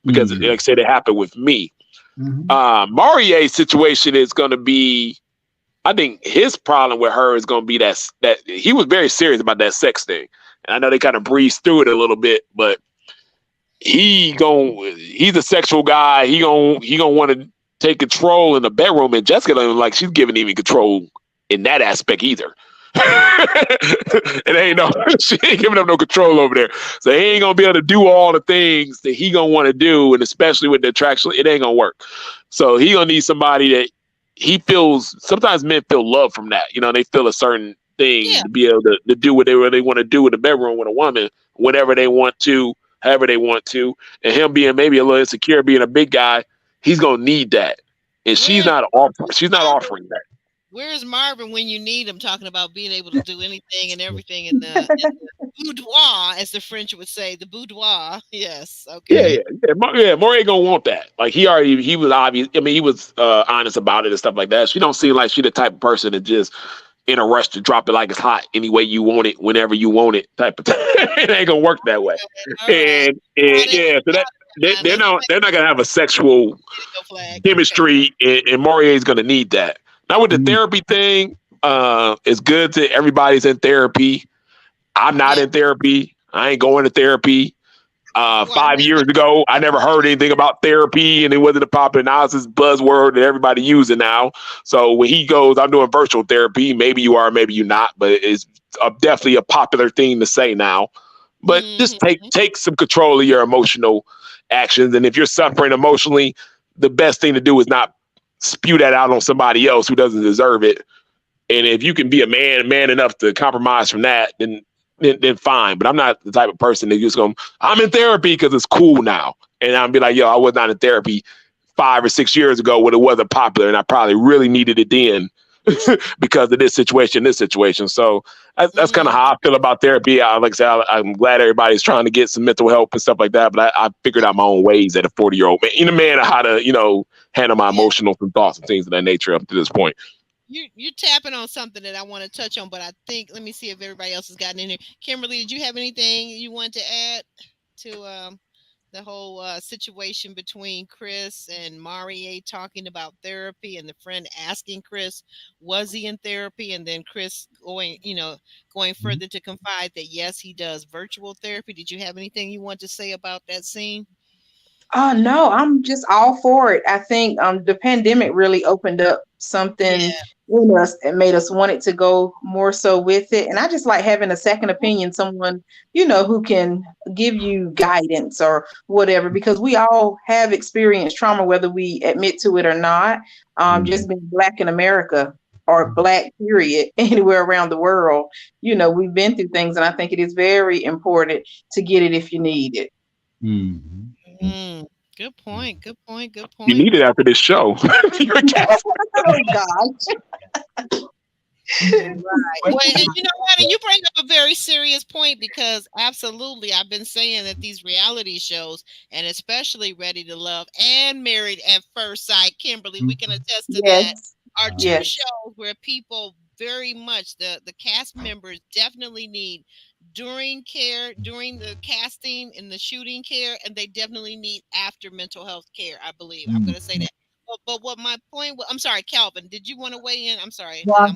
because, like I said, it happened with me. Marie's situation is going to be, I think his problem with her is going to be that he was very serious about that sex thing. And I know they kind of breezed through it a little bit, but he's a sexual guy. He gonna want to take control in the bedroom, and Jessica don't like she's giving him control in that aspect either. She ain't giving up no control over there. So he ain't gonna be able to do all the things that he gonna want to do, and especially with the attraction, it ain't gonna work. So he gonna need somebody that he feels. Sometimes men feel love from that. They feel a certain thing to be able to do whatever they want to do in the bedroom with a woman, whenever they want to, however they want to. And him being maybe a little insecure, being a big guy, he's gonna need that, and she's not offering that. Where's Marvin when you need him? Talking about being able to do anything and everything in the boudoir, as the French would say, the boudoir. Yes. Okay. Yeah. Maury gonna want that. Like he was obvious. I mean, he was honest about it and stuff like that. She don't seem like she the type of person that just in a rush to drop it like it's hot any way you want it, whenever you want it, type of thing. It ain't gonna work that way. And so that they're not gonna have a sexual chemistry, and Maurier's gonna need that. Now with the therapy thing, it's good that everybody's in therapy. I'm not in therapy. I ain't going to therapy. 5 years ago, I never heard anything about therapy, and it wasn't a popular. Now it's this buzzword that everybody using now. So when he goes, I'm doing virtual therapy. Maybe you are, maybe you're not, but it's definitely a popular thing to say now. But just take some control of your emotional actions, and if you're suffering emotionally, the best thing to do is not spew that out on somebody else who doesn't deserve it. And if you can be a man enough to compromise from that, then fine. But I'm not the type of person that just I'm in therapy because it's cool now. And I'll be like, yo, I was not in therapy 5 or 6 years ago when it wasn't popular, and I probably really needed it then because of this situation. So that's kind of how I feel about therapy. Like I said, I'm glad everybody's trying to get some mental help and stuff like that. But I figured out my own ways at a 40-year-old man, how to, handle my emotional thoughts and things of that nature up to this point. You're tapping on something that I want to touch on, but I think, let me see if everybody else has gotten in here. Kimberly, did you have anything you want to add to the whole situation between Chris and Marie talking about therapy, and the friend asking Chris, was he in therapy? And then Chris going further to confide that, yes, he does virtual therapy. Did you have anything you want to say about that scene? No, I'm just all for it. I think the pandemic really opened up something in us and made us want it to go more so with it. And I just like having a second opinion, someone, who can give you guidance or whatever, because we all have experienced trauma, whether we admit to it or not. Just being Black in America, or Black period, anywhere around the world, we've been through things, and I think it is very important to get it if you need it. Good point. You need it after this show. Oh gosh. Right. Well, and you know what? And you bring up a very serious point, because absolutely, I've been saying that these reality shows, and especially Ready to Love and Married at First Sight, Kimberly, we can attest to that, are two shows where people very much, the cast members definitely need during the casting and the shooting care, and they definitely need after mental health care, I believe. I'm going to say that. But what my point was, I'm sorry, Calvin, did you want to weigh in? I'm sorry. Well,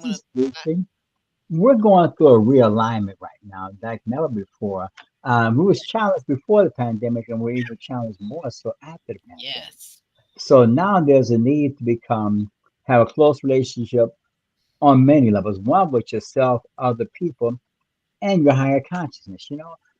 we're going through a realignment right now like never before. We was challenged before the pandemic, and we're even challenged more so after the pandemic. Yes. So now there's a need to become have a close relationship on many levels. One with yourself, other people, and your higher consciousness.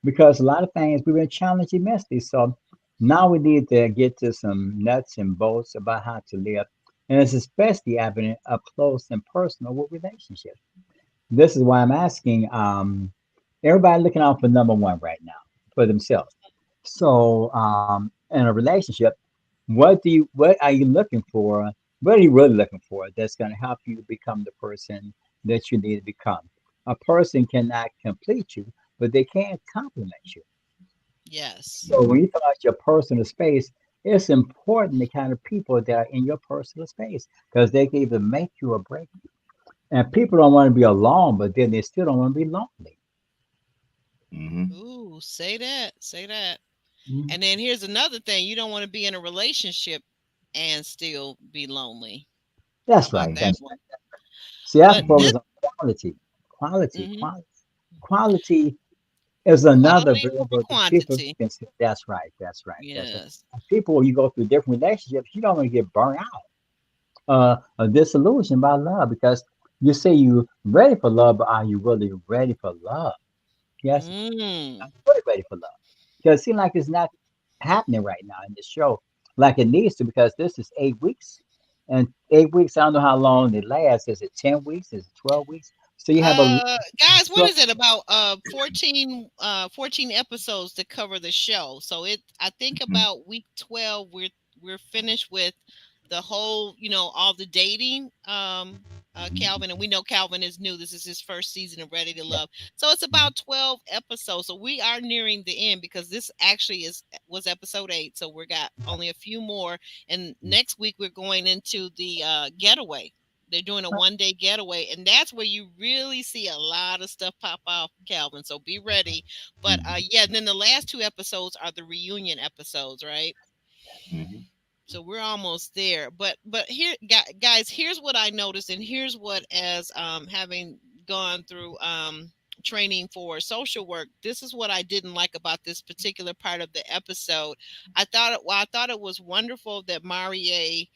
Because a lot of things we've been challenged immensely. So now we need to get to some nuts and bolts about how to live, and it's especially evident up close and personal with relationships. This is why I'm asking everybody looking out for number one right now for themselves. So in a relationship, what are you looking for? What are you really looking for that's going to help you become the person that you need to become? A person cannot complete you, but they can complement you. Yes. So when you talk about your personal space, it's important the kind of people that are in your personal space because they can either make you or break you. And people don't want to be alone, but then they still don't want to be lonely. Hmm. Ooh, say that. Say that. Mhm. And then here's another thing. You don't want to be in a relationship and still be lonely. How That's about right. that That's one? right. See, I have to But this focus on quality. Quality, mhm, quality. Quality is another quality over variable that people quantity. consider. That's right. That's right. That's right. Yes. People, when you go through different relationships, you don't want to get burnt out, disillusioned by love because you say you're ready for love, but are you really ready for love? Yes, Mm. I'm really ready for love because it seems like it's not happening right now in the show like it needs to because this is 8 weeks. And 8 weeks, I don't know how long it lasts. Is it 10 weeks? Is it 12 weeks? So you have a Guys, what so is it about 14 episodes to cover the show. So it I think about week 12 we're finished with the whole, all the dating Calvin, and we know Calvin is new. This is his first season of Ready to Love. So it's about 12 episodes. So we are nearing the end because this actually is was episode 8. So we got only a few more, and next week we're going into the getaway. They're doing a 1 day getaway, and that's where you really see a lot of stuff pop off, Calvin. So be ready. But yeah, and then the last 2 episodes are the reunion episodes, right? Hmm. So we're almost there. But here, guys, here's what I noticed, and here's what as having gone through training for social work, this is what I didn't like about this particular part of the episode. I thought it was wonderful that Marie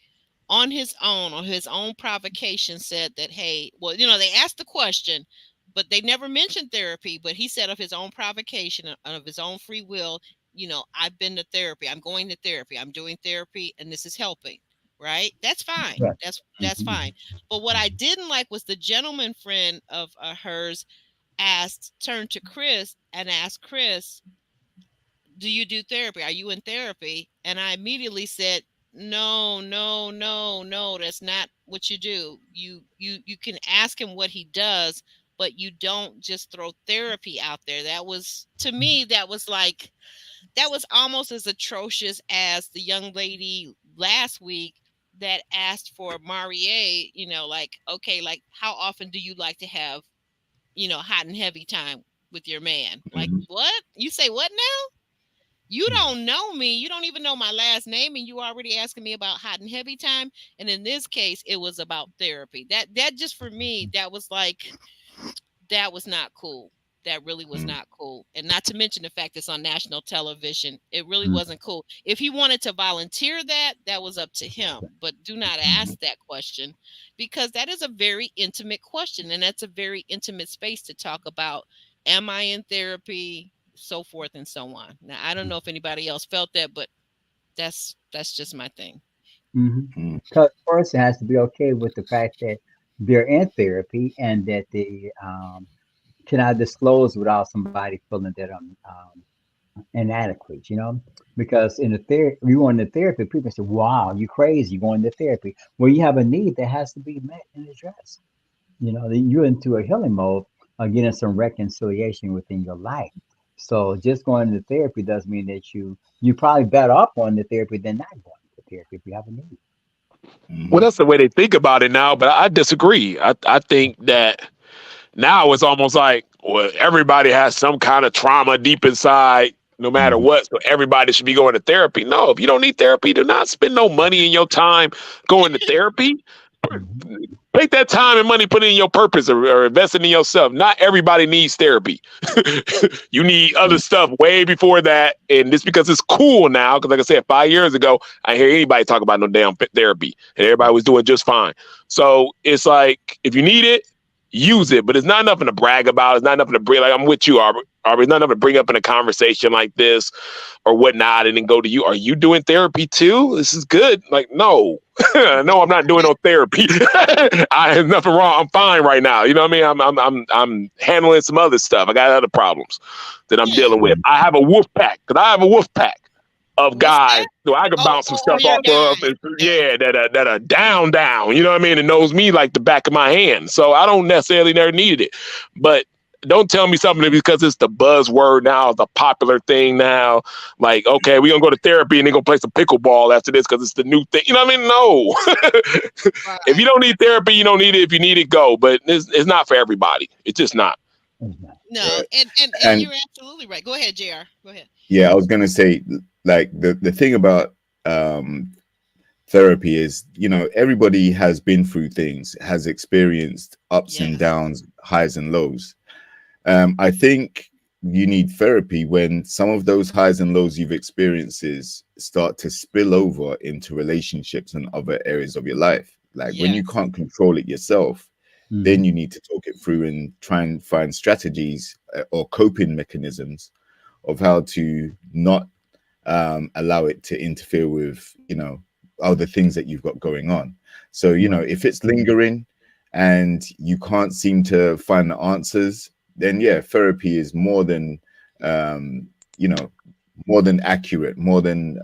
on his own provocation said that, hey, well, they asked the question, but they never mentioned therapy. But he said of his own provocation and of his own free will, I've been to therapy, I'm going to therapy, I'm doing therapy, and this is helping. Right? That's fine. right. That's fine. But what I didn't like was the gentleman friend of hers turned to Chris and asked Chris, do you do therapy? Are you in therapy? And I immediately said, no, no, no, no, that's not what you do. You can ask him what he does, but you don't just throw therapy out there. That was, to me, that was almost as atrocious as the young lady last week that asked for Marie, like, okay, like how often do you like to have, hot and heavy time with your man? Like, Hmm. what? You say what now? You don't know me. You don't even know my last name, and you already asking me about hot and heavy time. And in this case, it was about therapy. That just for me, that was like, that was not cool. That really was not cool. And not to mention the fact it's on national television. It really wasn't cool. If he wanted to volunteer that, that was up to him. But do not ask that question because that is a very intimate question. And that's a very intimate space to talk about. Am I in therapy? So forth and so on. Now I don't know if anybody else felt that, but that's just my thing. Mm-hmm. Hmm. Because the person has to be okay with the fact that they're in therapy and that they cannot disclose without somebody feeling that inadequate, because in the therapy, you go into therapy, people say, wow, you crazy, you're going to therapy. Well, you have a need that has to be met and addressed. Then you're into a healing mode, getting some reconciliation within your life. So just going to therapy does mean that you probably better off going to therapy than not going to therapy if you have a need. Well, Hmm. that's the way they think about it now, but I disagree. I think that now it's almost like, well, everybody has some kind of trauma deep inside, no matter Hmm. what. So everybody should be going to therapy. No, if you don't need therapy, do not spend no money in your time going to therapy. Hmm. Take that time and money, put it in your purpose, or invest it in yourself. Not everybody needs therapy. You need other stuff way before that. And just because it's cool now, because like I said, 5 years ago, I didn't hear anybody talk about no damn therapy, and everybody was doing just fine. So it's like, if you need it, use it. But it's not nothing to brag about. It's not nothing to bring. Like, I'm with you, Aubrey. It's not nothing to bring up in a conversation like this or whatnot, and then go to you. Are you doing therapy too? This is good. Like, no. No, I'm not doing no therapy. I have nothing wrong. I'm fine right now. You know what I mean? I'm handling some other stuff. I got other problems that I'm dealing with. I have a wolf pack, because I have a wolf pack of guys so I can bounce some stuff your off of. guys. Yeah, that are down. You know what I mean? And knows me like the back of my hand. So I don't necessarily never needed it. But don't tell me something because it's the buzzword now, the popular thing now. Like, okay, we're gonna go to therapy and they're gonna play some pickleball after this because it's the new thing. You know what I mean? No. Right. If you don't need therapy, you don't need it. If you need it, go. But it's not for everybody. It's just not. No, and you're absolutely right. Go ahead, JR. Go ahead. Yeah, I was gonna say, like, the thing about therapy is, everybody has been through things, has experienced ups and downs, highs and lows. I think you need therapy when some of those highs and lows you've experienced start to spill over into relationships and other areas of your life. Like when you can't control it yourself, then you need to talk it through and try and find strategies or coping mechanisms of how to not allow it to interfere with, other things that you've got going on. So, if it's lingering and you can't seem to find the answers, then therapy is more than more than accurate, more than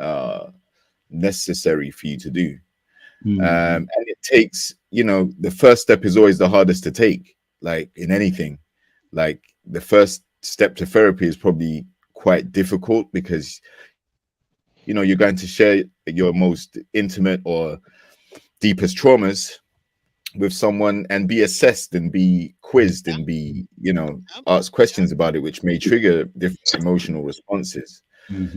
necessary for you to do. And it takes, the first step is always the hardest to take, like in anything. Like the first step to therapy is probably quite difficult because you're going to share your most intimate or deepest traumas with someone and be assessed and be quizzed and be asked questions about it, which may trigger different emotional responses.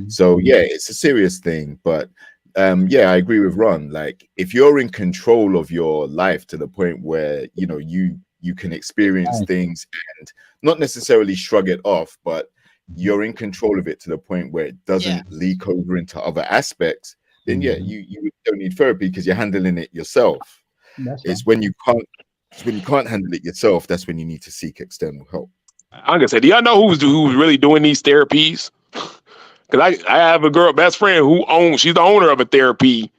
So it's a serious thing. But I agree with Ron. Like if you're in control of your life to the point where you can experience things and not necessarily shrug it off, but you're in control of it to the point where it doesn't leak over into other aspects, then you don't need therapy because you're handling it yourself. It's when you can't handle it yourself, that's when you need to seek external help. I'm gonna say, do y'all know who's really doing these therapies? Because I have a best friend she's the owner of a therapy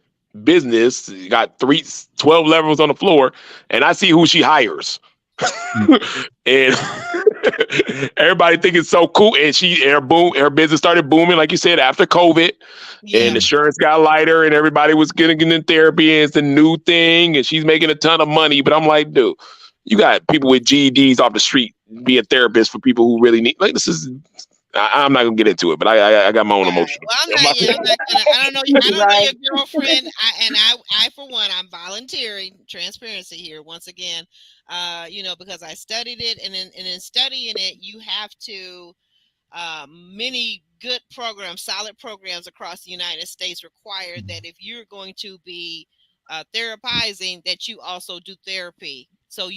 business, got 12 levels on the floor, and I see who she hires. And everybody think it's so cool. And her business started booming, like you said, after COVID. And insurance got lighter, and everybody was getting in therapy, and it's the new thing, and she's making a ton of money. But I'm like, dude, you got people with GEDs off the street being therapists for people who really need. Like, this is. I'm not gonna get into it, but I got my own emotions. Well, I'm not gonna. I don't know your girlfriend. I for one, I'm volunteering transparency here once again. Because I studied it, and in studying it, you have to. Many good programs, solid programs across the United States require that if you're going to be therapizing, that you also do therapy. So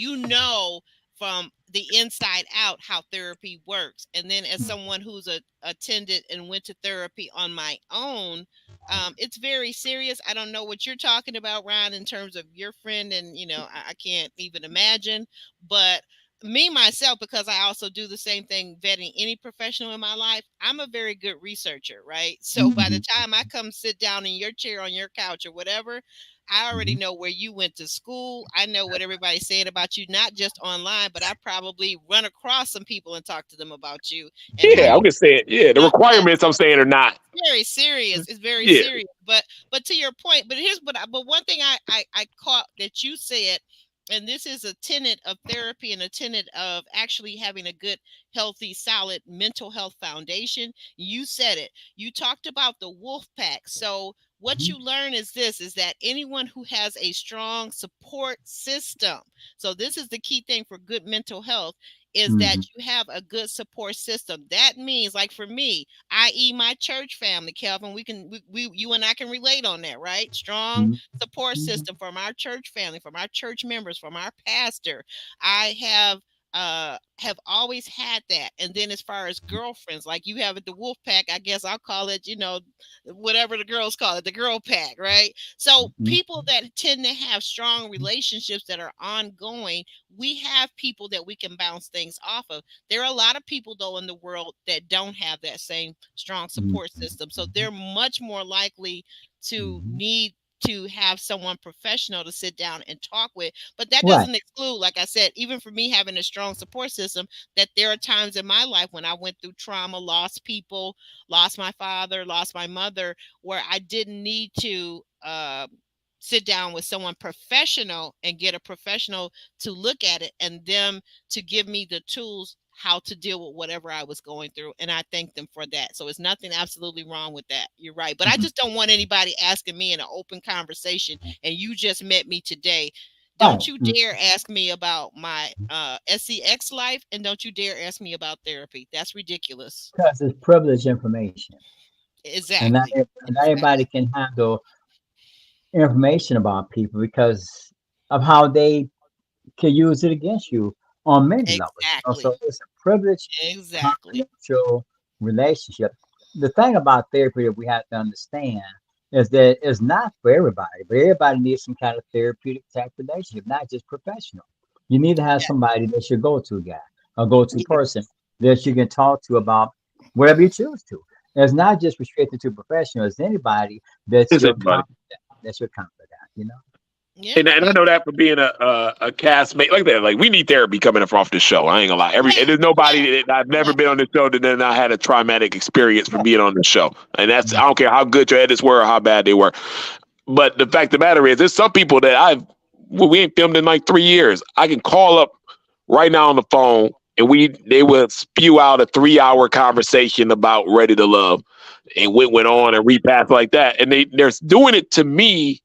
from the inside out how therapy works. And then as someone who's attended and went to therapy on my own, it's very serious. I don't know what you're talking about, Ryan, in terms of your friend, and I can't even imagine. But me myself, because I also do the same thing vetting any professional in my life, I'm a very good researcher, right? So by the time I come sit down in your chair on your couch or whatever, I already know where you went to school. I know what everybody's saying about you, not just online, but I probably run across some people and talk to them about you. And I'm just saying, the requirements I'm saying are not very serious. It's very serious. But to your point, but one thing I caught that you said, and this is a tenet of therapy and a tenet of actually having a good, healthy, solid mental health foundation. You said it. You talked about the wolf pack. So what you learn is this, is that anyone who has a strong support system, so this is the key thing for good mental health, is that Mhm. you have a good support system. That means, like for me, i.e. my church family, Kelvin, we you and I can relate on that, right? Strong Mhm. support Mhm. system from our church family, from our church members, from our pastor. I have always had that. And then as far as girlfriends, like you have at the wolf pack, I guess I'll call it, whatever the girls call it, the girl pack, right? So Mhm. people that tend to have strong relationships that are ongoing, we have people that we can bounce things off of. There are a lot of people though in the world that don't have that same strong Mhm. support system. So they're much more likely to Mhm. need to have someone professional to sit down and talk with. But that Right. doesn't exclude, like I said, even for me having a strong support system, that there are times in my life when I went through trauma, lost people, lost my father, lost my mother, where I didn't need to sit down with someone professional and get a professional to look at it and them to give me the tools how to deal with whatever I was going through. And I thank them for that. So it's nothing absolutely wrong with that. You're right. But I Mhm. just don't want anybody asking me in an open conversation, and you just met me today. Right. Don't you Mhm. dare ask me about my SCX life, and don't you dare ask me about therapy. That's ridiculous. Because it's privileged information, and Exactly. not everybody Exactly. can handle information about people because of how they can use it against you on many levels. Exactly. So it's a privileged, Exactly. confidential relationship. The thing about therapy that we have to understand is that it's not for everybody, but everybody needs some kind of therapeutic type relationship, not just professional. You need to have Yeah. somebody that's your go-to guy, a go-to Yeah. person that you can talk to about whatever you choose to. It's not just restricted to professionals. It's anybody that's Is your anybody? confidant. That's your confidant, you know? Yeah. And I know that for being a castmate like that. Like we need therapy coming up off this show. I ain't gonna lie. And Yeah. there's Yeah. nobody that I've never Yeah. been on this show that then I had a traumatic experience from Right. being on the show. And that's I Mhm. don't care how good your edits were or how bad they were. But the fact of the matter is, there's some people that we ain't filmed in like 3 years. I can call up right now on the phone and they will spew out a 3 hour conversation about Ready to Love and went on and repassed like that. And they're doing it to me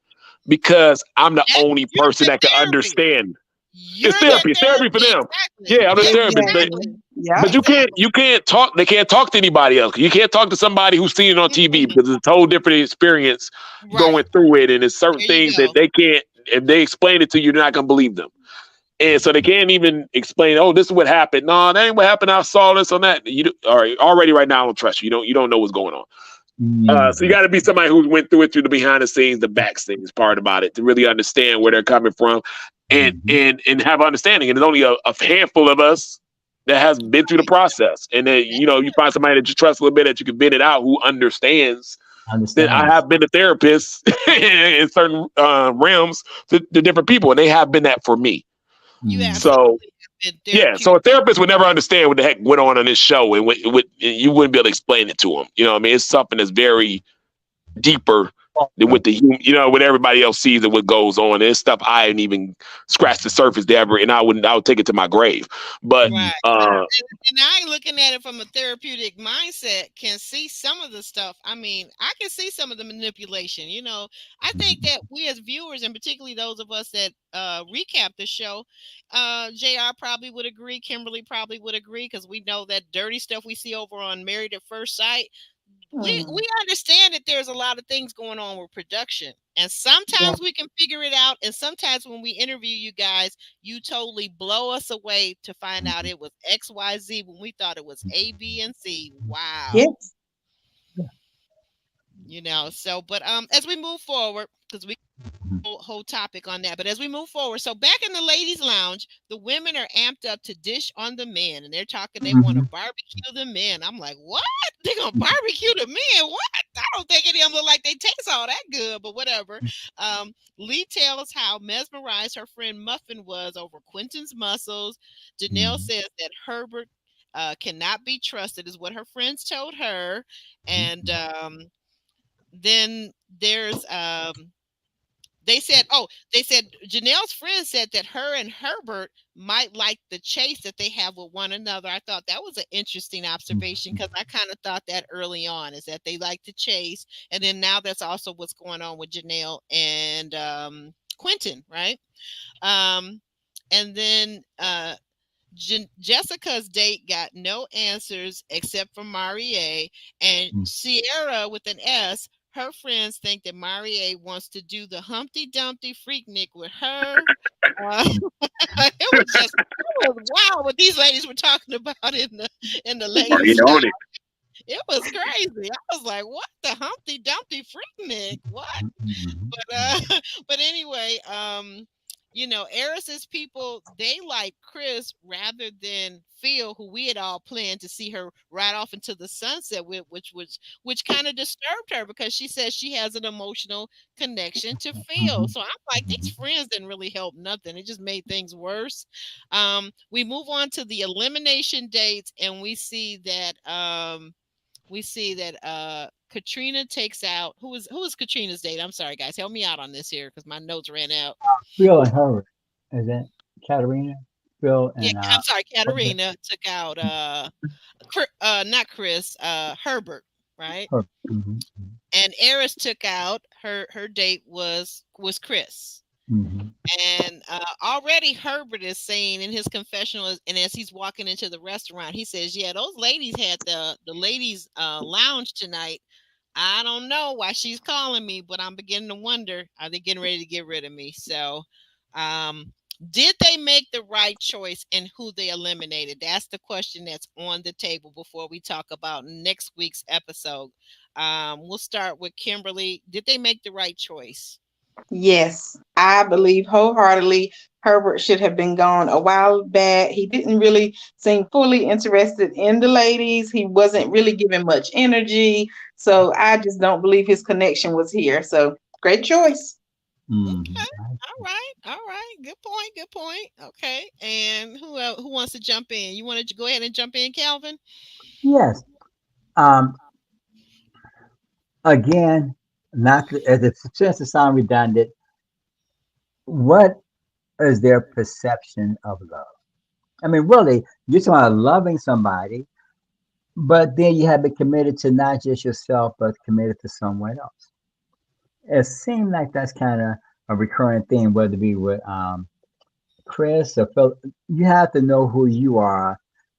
because I'm the That only you're person the that can therapy. understand. It's You're the therapy. It's therapy for therapy. them. Exactly. Yeah, I'm the therapist. Exactly. Exactly. But Yep. Exactly. you can't talk. They can't talk to anybody else. You can't talk to somebody who's seen it on TV Mm-mm. because it's a whole different experience Right. going through it, and it's certain There you things that go. they can't. If they explain it to you, you're not gonna believe them. And so they can't even explain. Oh, this is what happened. No, that ain't what happened. I saw this on that. All right, already right now I don't trust you. You don't know what's going on. So you Mhm. got to be somebody who went through it through the behind the scenes, the back scenes part about it to really understand where they're coming from, and Mhm. and have understanding. And there's only a handful of us that has been through the Right. process. And then That's you find somebody that you trust a little bit that you can vent it out who understands. That I Understands. have been a therapist in certain realms to different people, and they have been that for me. you Mhm. So absolutely have been yeah, so therapeutic. a therapist would never understand what the heck went on this show, and you wouldn't be able to explain it to them. You know, what I mean, it's something that's very deeper than Also, what what everybody else sees and what goes on. It's stuff I didn't even scratch the surface to ever, and I would take it to my grave. But Right. mhm. And I, looking at it from a therapeutic mindset, can see some of the stuff. I mean, I can see some of the manipulation. I think that we as viewers, and particularly those of us that recap the show, JR probably would agree, Kimberly probably would agree, because we know that dirty stuff we see over on Married at First Sight. We Mhm. understand that there's a lot of things going on with production, and Yeah. sometimes we can figure it out, and sometimes when we interview you guys, you totally blow us away to find out it was XYZ when we thought it was A, B, and C. Wow. Yes. So but as we move forward, because we whole topic on that. But as we move forward, so back in the ladies' lounge, the women are amped up to dish on the men, and they're talking. They want to Mhm. barbecue the men. I'm like, what? They're gonna barbecue the men? What? I don't think any of them look like they taste all that good, but whatever. Lee tells how mesmerized her friend Muffin was over Quentin's muscles. Janelle Mhm. says that Herbert cannot be trusted, is what her friends told her, and then there's they said Janelle's friend said that her and Herbert might like the chase that they have with one another. I thought that was an interesting observation because I kind of thought that early on is that they like to chase, and then now that's also what's going on with Janelle and Quentin, right? Um, and then Jessica's date got no answers except for Marie, and Sierra with an S. Her friends think that Marie wants to do the Humpty Dumpty Freaknik with her. It was wild what these ladies were talking about in the ladies' You own night. it. It was crazy. I was like, "What the Humpty Dumpty Freaknik? What?" But but anyway, Eris's people, they like Chris rather than Phil, who we had all planned to see her ride off into the sunset with, which kind of disturbed her because she says she has an emotional connection to Phil. So I'm like, these friends didn't really help nothing. It just made things worse. We move on to the elimination dates, and we see that Katrina takes out who is Katrina's date? I'm sorry, guys, help me out on this here because my notes ran out. Phil and her, is that Katarina? Phil Yeah, and I'm sorry, Katarina took out not Chris, Herbert, right? her. And Eris took out her date was Chris. And already Herbert is saying in his confessional, and as he's walking into the restaurant, he says, "Yeah, those ladies had the ladies' lounge tonight. I don't know why she's calling me, but I'm beginning to wonder, are they getting ready to get rid of me?" So, did they make the right choice in who they eliminated? That's the question that's on the table before we talk about next week's episode. We'll start with Kimberly. Did they make the right choice? Yes, I believe wholeheartedly Herbert should have been gone a while back. He didn't really seem fully interested in the ladies. He wasn't really giving much energy. So I just don't believe his connection was here. So great choice. Okay. All right. All right. Good point. Good point. Okay. And who wants to jump in? You want to go ahead and jump in, Calvin? Yes. Um, Again, not to, as it's just to sound redundant. What is their perception of love? I mean, really, you're talking about loving somebody, but then you have been committed to not just yourself, but committed to someone else. It seems like that's kind of a recurring theme, whether it be with Chris or Phil. You have to know who you are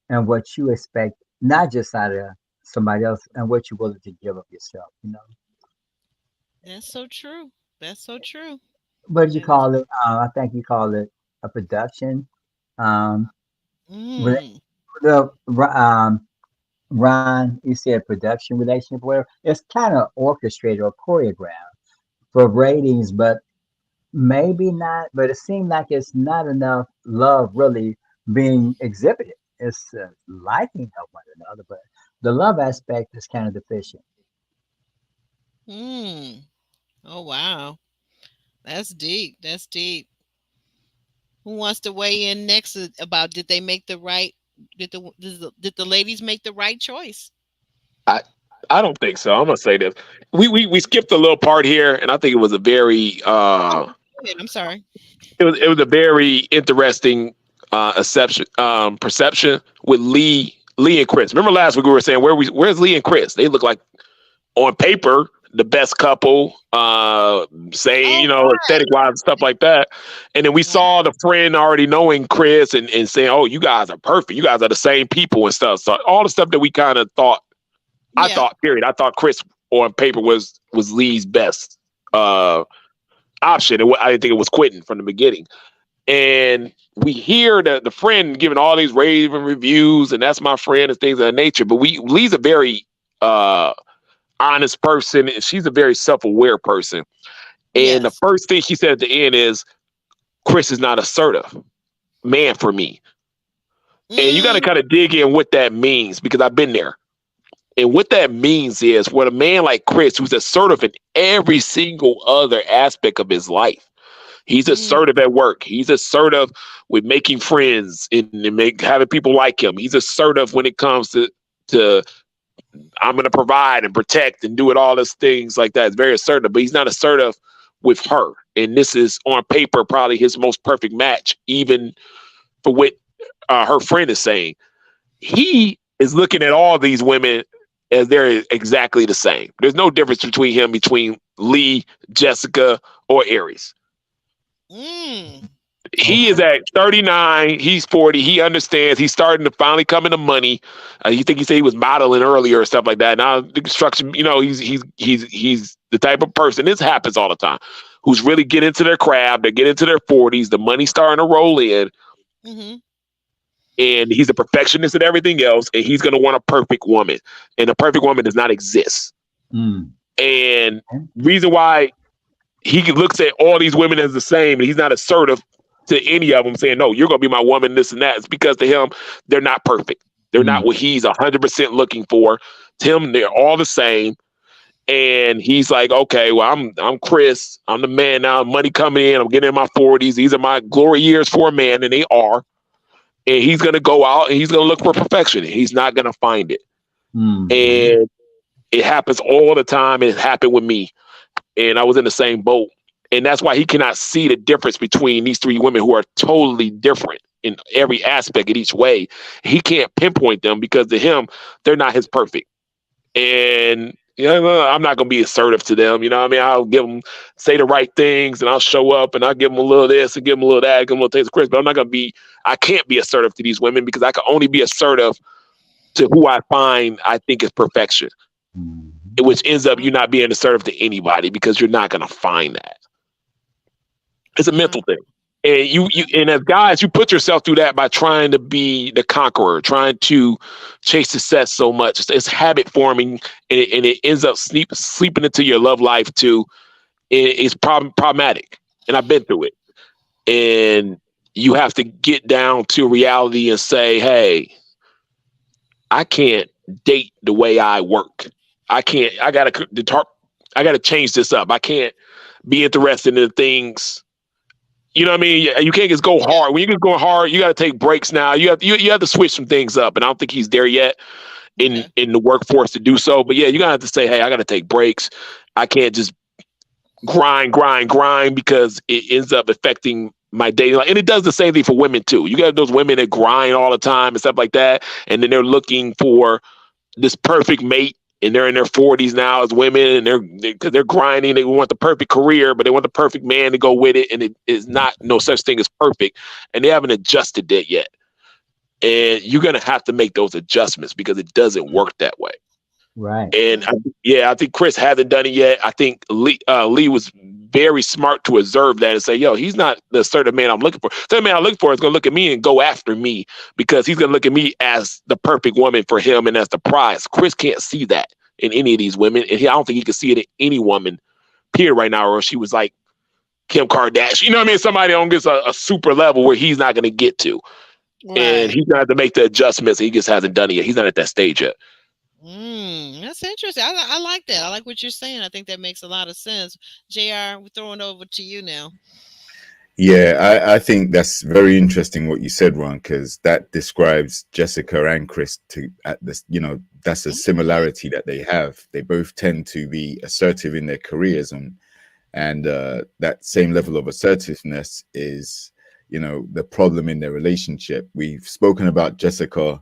and what you expect, not just out of somebody else, and what you're willing to give of yourself. That's so true. That's so true. What did you That is. call it? I think you called it a production. Um, with Mm, the Ron, you said production relationship where it's kind of orchestrated or choreographed for ratings, but maybe not. But it seemed like it's not enough love really being exhibited. It's liking of one another, but the love aspect is kind of deficient. mm. Oh wow. That's deep. That's deep. Who wants to weigh in next about did they make the right did the ladies make the right choice? I I don't think so. I'm gonna say this. We skipped a little part here, and I think it was a very Oh, go ahead. I'm sorry. it was a very interesting perception with Lee and Chris. Remember last week we were saying where's Lee and Chris? They look like on paper the best couple, saying, Oh aesthetic wise and stuff like that. And then we right. saw the friend already knowing Chris and saying, "Oh, you guys are perfect. You guys are the same people and stuff." So all the stuff that we kind of thought, Yeah. period. I thought Chris on paper was Lee's best uh option. I didn't think it was Quentin from the beginning. And we hear the friend giving all these raving reviews, and that's my friend and things of that nature. But Lee's a very honest person, and she's a very self-aware person. And the Yes. first thing she said at the end is, "Chris is not assertive man for me." And you got to Mm, kind of dig in what that means because I've been there. And what that means is, when a man like Chris, who's assertive in every single other aspect of his life, he's mm, assertive at work. He's assertive with making friends and having people like him. He's assertive when it comes to I'm going to provide and protect and do it all those things like that. It's very assertive, but he's not assertive with her. and this is on paper probably his most perfect match, even for what her friend is saying. He is looking at all these women as they're exactly the same. There's no difference between Lee, Jessica, or Aries. Mm. He is at 39. He's 40. He understands. He's starting to finally come into money. You think he said he was modeling earlier or stuff like that. Now the construction, he's the type of person. This happens all the time. Who's really get into their craft. They get into their 40s. The money's starting to roll in, Mm-hmm. and he's a perfectionist and everything else. And he's going to want a perfect woman, and a perfect woman does not exist. Mm. And reason why he looks at all these women as the same, and he's not assertive to any of them, saying, "No, you're going to be my woman," this and that. It's because to him, they're not perfect. They're not what he's 100% looking for. To him, they're all the same. And he's like, "Okay, well, I'm Chris. I'm the man now. Money coming in. I'm getting in my 40s. These are my glory years for a man," and they are. And he's going to go out and he's going to look for perfection. He's not going to find it. And it happens all the time. It happened with me. And I was in the same boat. And that's why he cannot see the difference between these three women who are totally different in every aspect in each way. He can't pinpoint them because to him, they're not his perfect. And I'm not going to be assertive to them. You know what I mean? I'll give them, say the right things, and I'll show up and I'll give them a little of this and give them a little of that, give them a little taste of Chris. But I can't be assertive to these women because I can only be assertive to who I think is perfection. Which ends up you not being assertive to anybody because you're not going to find that. It's a mental thing. And you and as guys, you put yourself through that by trying to be the conqueror, trying to chase success so much. It's habit forming, and it ends up sleeping into your love life too. It's problematic. And I've been through it. And you have to get down to reality and say, hey, I can't date the way I work. I gotta change this up. I can't be interested in the things. You know what I mean? You can't just go hard. When you just go hard, you got to take breaks now. You have to switch some things up. And I don't think he's there yet in the workforce to do so. But yeah, you're going to have to say, hey, I got to take breaks. I can't just grind because it ends up affecting my daily life. And it does the same thing for women too. You got those women that grind all the time and stuff like that. And then they're looking for this perfect mate. And they're in their 40s now as women, and they're grinding. They want the perfect career, but they want the perfect man to go with it. And it is not no such thing as perfect. And they haven't adjusted that yet. And you're going to have to make those adjustments because it doesn't work that way. Right. And I think Chris hasn't done it yet. I think Lee was very smart to observe that and say, yo, he's not the assertive man I'm looking for. The man I'm looking for is going to look at me and go after me because he's going to look at me as the perfect woman for him and as the prize. Chris can't see that in any of these women. And I don't think he can see it in any woman, period, right now, or she was like Kim Kardashian. You know what I mean? Somebody on gets a super level where he's not going to get to. Right. And he's going to have to make the adjustments. He just hasn't done it yet. He's not at that stage yet. That's interesting. I like that. I like what you're saying. I think that makes a lot of sense. JR, we're throwing over to you now. Yeah, I think that's very interesting what you said, Ron, because that describes Jessica and Chris that's a similarity that they have. They both tend to be assertive in their careers, and that same level of assertiveness is, the problem in their relationship. We've spoken about Jessica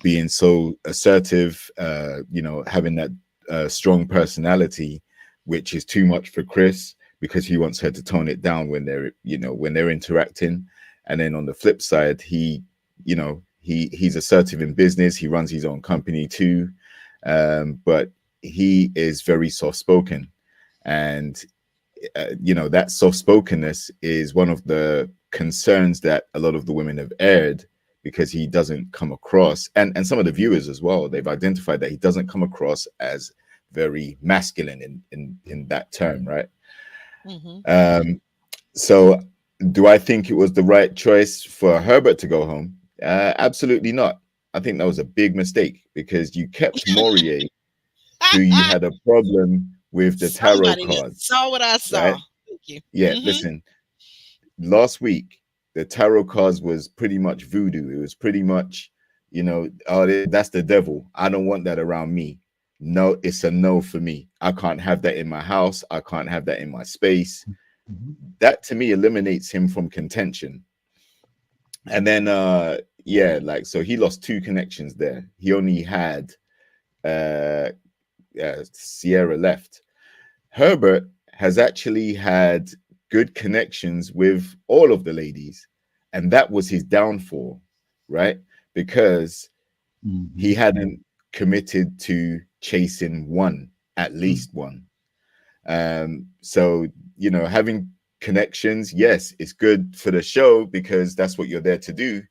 being so assertive, having that strong personality, which is too much for Chris because he wants her to tone it down when they're interacting. And then on the flip side, he's assertive in business. He runs his own company too, but he is very soft-spoken, and that soft-spokenness is one of the concerns that a lot of the women have aired, because he doesn't come across, and some of the viewers as well, they've identified that he doesn't come across as very masculine in that term, right? So do I think it was the right choice for Herbert to go home? Absolutely not. I think that was a big mistake because you kept Morier, who you had a problem with the tarot cards. Saw what I saw. Right? Thank you. Yeah, listen, last week, the tarot cards was pretty much voodoo. It was pretty much, that's the devil. I don't want that around me. No, it's a no for me. I can't have that in my house. I can't have that in my space. that to me eliminates him from contention. And then yeah, like, so he lost 2 connections there. He only had uh Sierra left. Herbert has actually had good connections with all of the ladies, and that was his downfall, right? Because he hadn't committed to chasing one, at least one. So, you know, having connections, yes, it's good for the show because that's what you're there to do.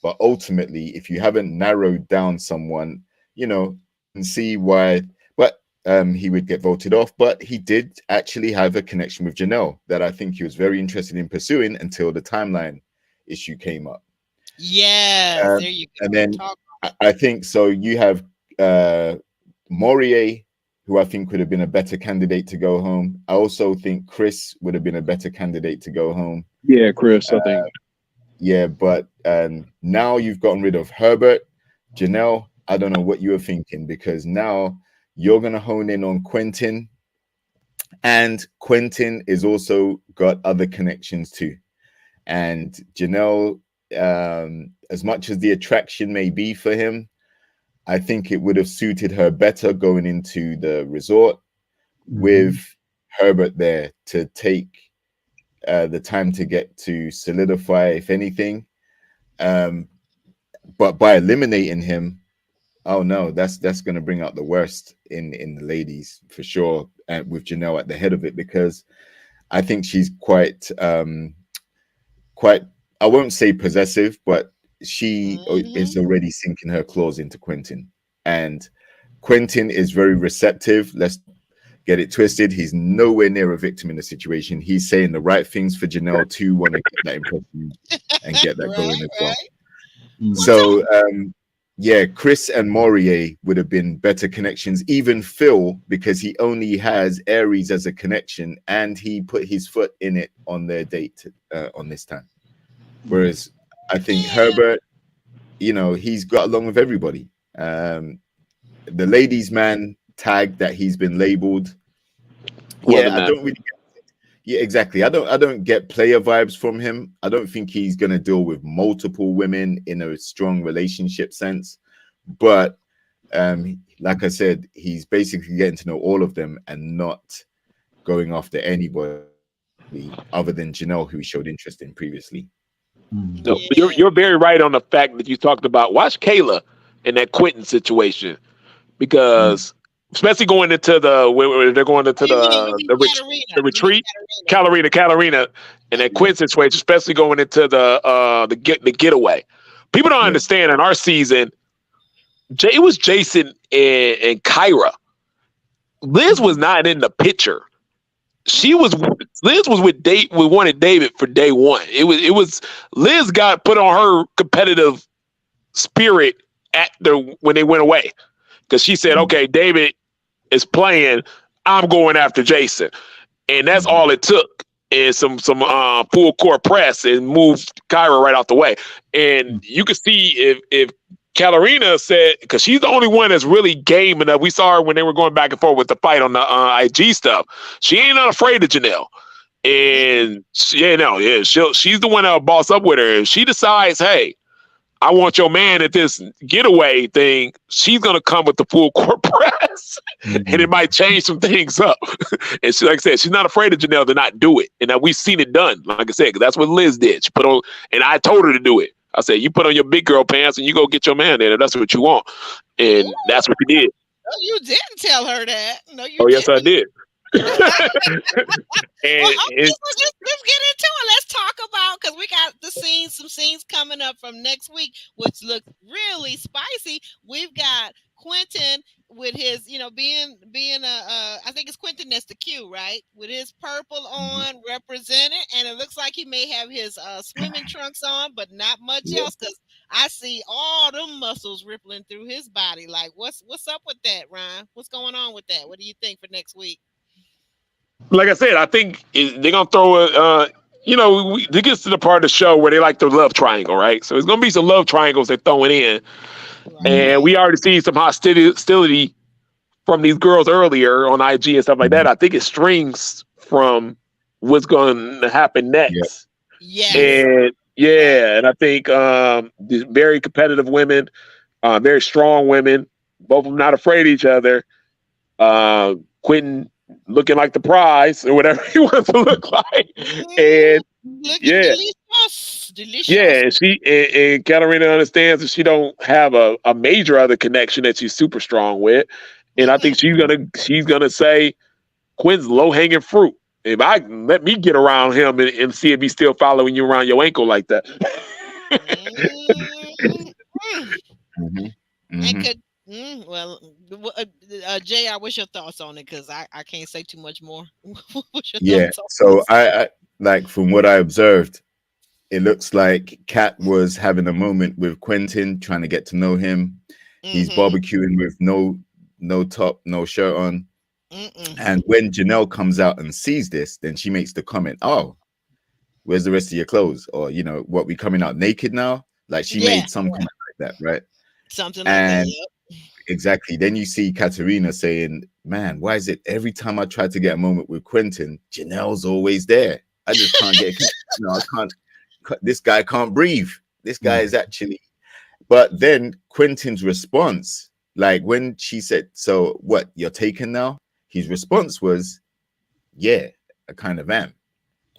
But ultimately, if you haven't narrowed down someone, you know, and see why, but he would get voted off. But he did actually have a connection with Janelle that I think he was very interested in pursuing until the timeline issue came up. Yes, there you go. And then I think so. You have Morier, who I think would have been a better candidate to go home. I also think Chris would have been a better candidate to go home. Yeah, Chris, I think. Yeah, but now you've gotten rid of Herbert. Janelle, I don't know what you were thinking, because now you're going to hone in on Quentin. And Quentin is also got other connections too. And Janelle, as much as the attraction may be for him, I think it would have suited her better going into the resort with Herbert there to take the time to get to solidify, if anything. But by eliminating him, oh no, that's going to bring out the worst in the ladies for sure, and with Janelle at the head of it, because I think she's quite I won't say possessive, but she is already sinking her claws into Quentin, and Quentin is very receptive. Let's get it twisted. He's nowhere near a victim in the situation. He's saying the right things for Janelle to want to get that impression and get that going as well. So yeah, Chris and Morier would have been better connections. Even Phil, because he only has Aries as a connection, and he put his foot in it on their date on this time. Whereas I think Herbert, you know, he's got along with everybody. The ladies' man tag that he's been labeled. Yeah, I don't really get, yeah, exactly. I don't get player vibes from him. I don't think he's gonna deal with multiple women in a strong relationship sense. But like I said, he's basically getting to know all of them and not going after anybody other than Janelle, who he showed interest in previously. No, you're very right on the fact that you talked about. Watch Kayla in that Quentin situation, because especially going into the where they're going into the retreat, Calarina, and that Quentin situation, especially going into the getaway. People don't understand in our season, it was Jason and Kyra. Liz was not in the picture. Liz was with wanted David for day one. It was Liz got put on her competitive spirit when they went away, because she said, okay, David is playing, I'm going after Jason. And that's all it took. And some full court press and moved Kyra right out the way. And you could see if Calarina said, because she's the only one that's really game enough. We saw her when they were going back and forth with the fight on the IG stuff. She ain't not afraid of Janelle. And she's the one that'll boss up with her. If she decides, hey, I want your man at this getaway thing, she's going to come with the full court press. And it might change some things up. And she, like I said, she's not afraid of Janelle to not do it. And we've seen it done. Like I said, because that's what Liz did. She put on, and I told her to do it. I said, you put on your big girl pants and you go get your man there. That's what you want. And that's what she did. No, you didn't tell her that. No, you didn't. Yes, I did. Let's get into it. Let's talk about, because we got some scenes coming up from next week, which look really spicy. We've got Quentin with his, being I think it's Quentin that's the Q, right? With his purple on represented, and it looks like he may have his swimming trunks on, but not much else, because I see all them muscles rippling through his body. Like, what's up with that, Ryan? What's going on with that? What do you think for next week? Like I said, I think they're gonna throw it gets to the part of the show where they like the love triangle, right? So it's gonna be some love triangles they're throwing in. Right. And we already see some hostility from these girls earlier on IG and stuff like that. I think it strings from what's going to happen Yeah. next. Yes. And yeah, and I think these very competitive women, very strong women, both of them not afraid of each other. Quentin looking like the prize or whatever he wants to look like, and Looking yeah, delicious. Delicious. yeah, and Katarina understands that she don't have a major other connection that she's super strong with, and I think Mm-mm. she's gonna say Quinn's low hanging fruit. If I let me get around him and see if he's still following you around your ankle like that. Mm-mm. Hmm. And Hmm. could well, Jay, what's your thoughts on it? Because I can't say too much more. What's your Yeah. thoughts on So this? I like from what I observed, it looks like Kat was having a moment with Quentin, trying to get to know him. He's Mm-hmm. barbecuing with no top, no shirt on. Mm-mm. And when Janelle comes out and sees this, then she makes the comment, "Oh, where's the rest of your clothes?" Or, what, we coming out naked now? Like she Yeah, made some comment like that, right? something like that. And Yep. exactly. Then you see Katerina saying, "Man, why is it every time I try to get a moment with Quentin, Janelle's always there? I just can't get, I can't. This guy can't breathe. This guy is actually." But then Quentin's response, like when she said, "So what? You're taken now?" His response was, "Yeah, I kind of am."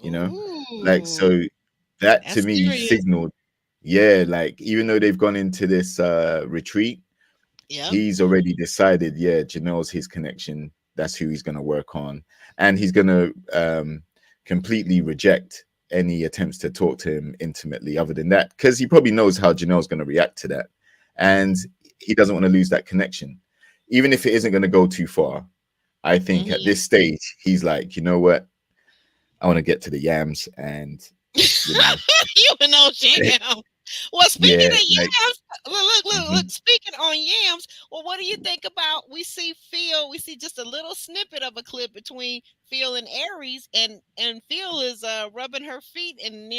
You know, like Ooh, so that to that's me serious. signaled, yeah, like even though they've gone into this retreat, Yep. he's already decided, yeah, Janelle's his connection. That's who he's going to work on. And he's going to completely reject any attempts to talk to him intimately other than that, because he probably knows how Janelle's going to react to that. And he doesn't want to lose that connection. Even if it isn't going to go too far, I think at Mm-hmm. this stage, he's like, you know what? I want to get to the yams and, you know, You know, jam. Well, speaking yeah, of like, yams, look. mhm, Speaking on yams, well, what do you think about? We see Phil. We see just a little snippet of a clip between Phil and Aries, and Phil is rubbing her feet, and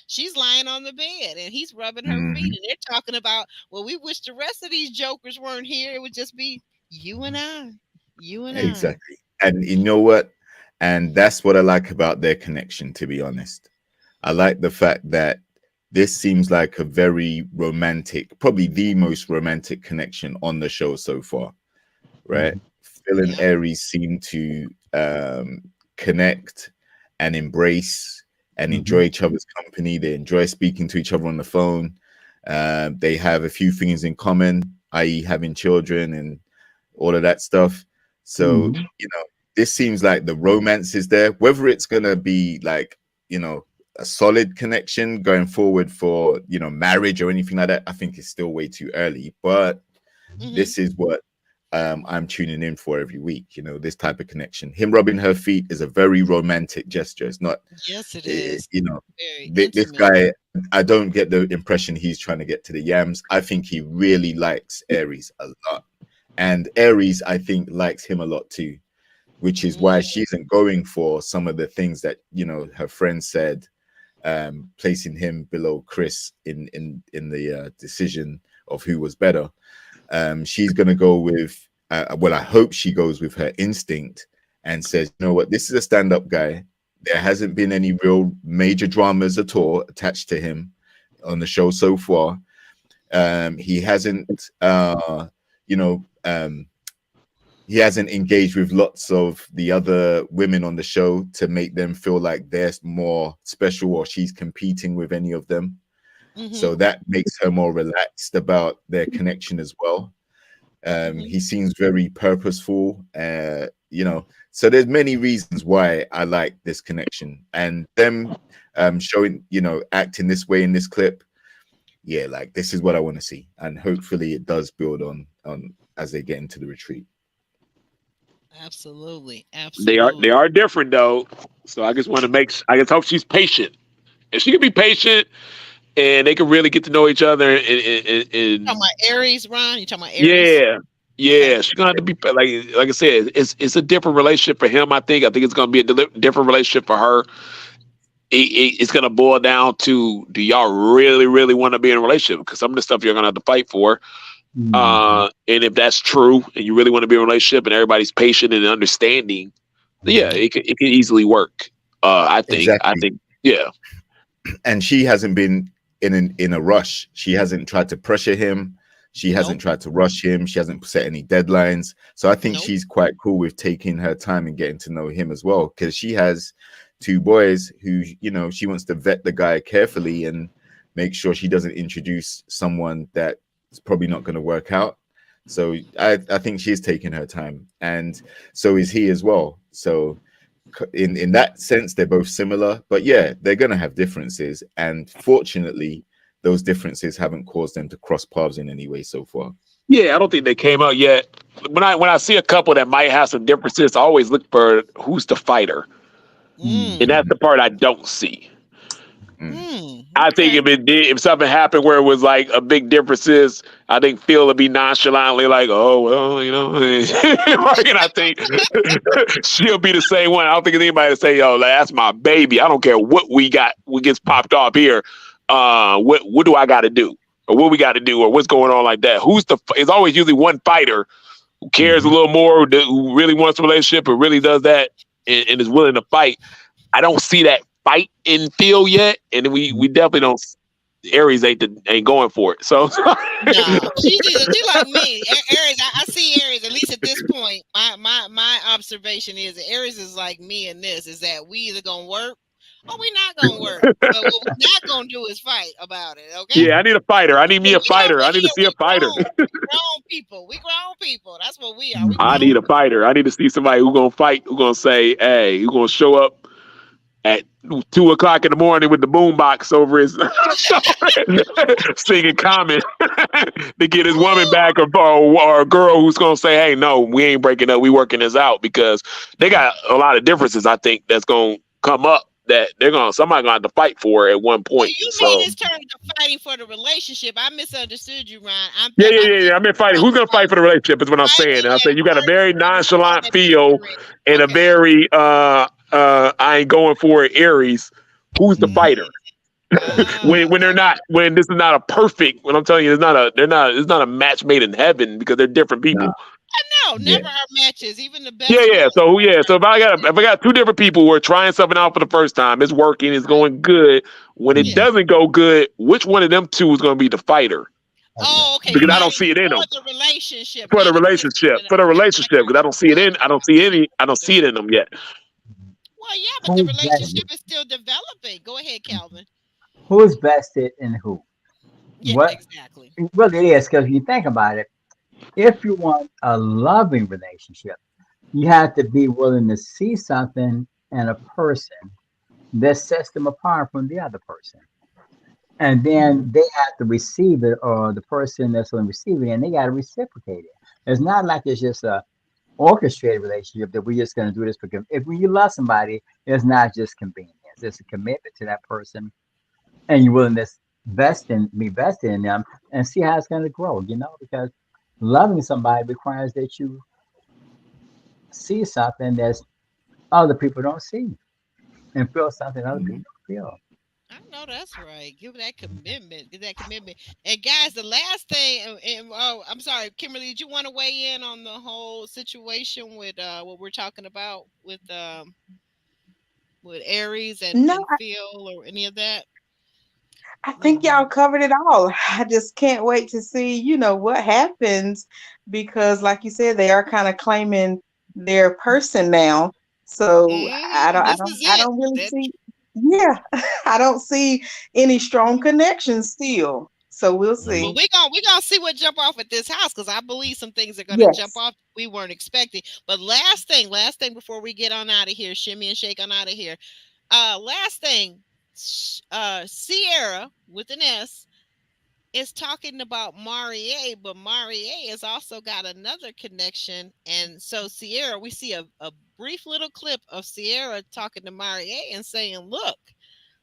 she's lying on the bed, and he's rubbing her feet, mhm, and they're talking about, well, we wish the rest of these jokers weren't here. It would just be you and I, you and I. exactly. And you know what? And that's what I like about their connection, to be honest. I like the fact that this seems like a very romantic, probably the most romantic connection on the show so far, right? Phil and Yep. Aries seem to connect and embrace and enjoy each other's company. They enjoy speaking to each other on the phone. They have a few things in common, i.e., having children and all of that stuff. So, this seems like the romance is there. Whether it's going to be like, a solid connection going forward for, marriage or anything like that, I think it's still way too early. But Hmm. this is what I'm tuning in for every week, this type of connection. Him rubbing her feet is a very romantic gesture. It's not, Yes, it eh, is you know, very this intimate. guy, I don't get the impression he's trying to get to the yams. I think he really likes Aries a lot. And Aries, I think, likes him a lot too, which is why Mm-hmm. she isn't going for some of the things that, her friends said, placing him below Chris in the decision of who was better. She's going to go with, well, I hope she goes with her instinct and says, you know what, this is a stand-up guy. There hasn't been any real major dramas at all attached to him on the show so far. He hasn't, you know, um, he hasn't engaged with lots of the other women on the show to make them feel like they're more special or she's competing with any of them. Mm-hmm. So that makes her more relaxed about their connection as well. Mm-hmm. He seems very purposeful, so there's many reasons why I like this connection and them showing, acting this way in this clip. Yeah, like this is what I want to see. And hopefully it does build on as they get into the retreat. Absolutely. They Absolutely. are different though. So I just want to I just hope she's patient. If she can be patient and they can really get to know each other Talking about Aries, Ron? You talking about Aries? yeah, Okay. yeah, she's gonna have to be like I said, it's a different relationship for him. I think it's gonna be a different relationship for her. It's gonna boil down to, do y'all really want to be in a relationship? Because some of the stuff you're gonna have to fight for. And if that's true, and you really want to be in a relationship, and everybody's patient and understanding, yeah, it can easily work. I Exactly. think, yeah, And she hasn't been in a rush. She hasn't tried to pressure him. She Nope. hasn't tried to rush him. She hasn't set any deadlines. So I think Nope. she's quite cool with taking her time and getting to know him as well, because she has two boys who, she wants to vet the guy carefully and make sure she doesn't introduce someone that's probably not going to work out. So I think she's taking her time, and so is he as well. So in that sense, they're both similar, but yeah, they're going to have differences, and fortunately those differences haven't caused them to cross paths in any way so far. yeah. I don't think they came out yet. When I see a couple that might have some differences, I always look for who's the fighter, and Mm. that's the part I don't see. I think Okay. if something happened where it was like a big differences, I think Phil would be nonchalantly like, "Oh well, and I think she'll be the same one. I don't think there's anybody to say, "Yo, that's my baby. I don't care what gets popped off here. What do I got to do, or what we got to do, or what's going on like that? It's always usually one fighter who cares a little more, who really wants a relationship, or really does that and is willing to fight. I don't see that fight in Phil yet, and we definitely don't. Aries ain't going for it. So No, she like me. Aries, I see Aries. At least at this point, my observation is that Aries is like me in this: is that we either gonna work or we not gonna work. But what we're not gonna do is fight about it. Okay? yeah, I need a fighter. I need me a We over fighter. I need to here. see a fighter. We grown people. We grown people. That's what we are. We I grown. need a fighter. I need to see somebody who's gonna fight. Who's gonna say, "Hey, who's gonna show up at 2 o'clock in the morning with the boombox over his singing comment to get his woman back, or a girl who's gonna say, "Hey, no, we ain't breaking up. We working this out," because they got a lot of differences. I think that's gonna come up that somebody gonna have to fight for at one So point. you mean So it's turned to fighting for the relationship? I misunderstood you, Ryan. I'm yeah. I mean, fighting. Who's gonna fight for the relationship is what I'm saying. fighting And I say as you got a far as very trying to find nonchalant a feel victory. and a Okay. very I ain't going for it, Aries. Who's the fighter? When they're not, when this is not a perfect, when I'm telling you, it's not a match made in heaven, because they're different No. people. No, Yeah. never are matches. Even the Yeah, best yeah. ones. So yeah, so if I got two different people who are trying something out for the first time, it's working, it's going good. When it Yeah. doesn't go good, which one of them two is going to be the fighter? Oh, okay. Because I don't Fighting see it in for them. the relationship, For the not against one relationship, another. I got because I you. don't see it I in, got I don't see you. any, I don't see it in them yet. Well, yeah, but the Who's vested? relationship is still developing. Go ahead, Calvin. Who's vested in who? Yeah, What? exactly. Well, it is because you think about it. If you want a loving relationship, you have to be willing to see something in a person that sets them apart from the other person. And then they have to receive it, or the person that's going to receive it, and they got to reciprocate it. It's not like it's just a orchestrated relationship that we're just going to do this because if you love somebody, it's not just convenience; it's a commitment to that person, and you're willing to be vested in them, and see how it's going to grow. Because loving somebody requires that you see something that other people don't see, and feel something other people don't feel. I know that's right. Give that commitment. Give that commitment. And guys, the last thing, oh, I'm sorry, Kimberly, did you want to weigh in on the whole situation with what we're talking about with Aries No, and Phil or any of that? I think y'all covered it all. I just can't wait to see, what happens because like you said, they are kind of claiming their person now. So This is I it. don't really That, see, yeah, I don't see any strong connections still. So we'll but see. we gonna see what jump off at this house because I believe some things are gonna jump Yes. off we weren't expecting. But last thing before we get on out of here, shimmy and shake on out of here. Last thing, Sierra with an S is talking about Marie, but Marie has also got another connection. And so Sierra, we see a brief little clip of Sierra talking to Marie and saying, "Look,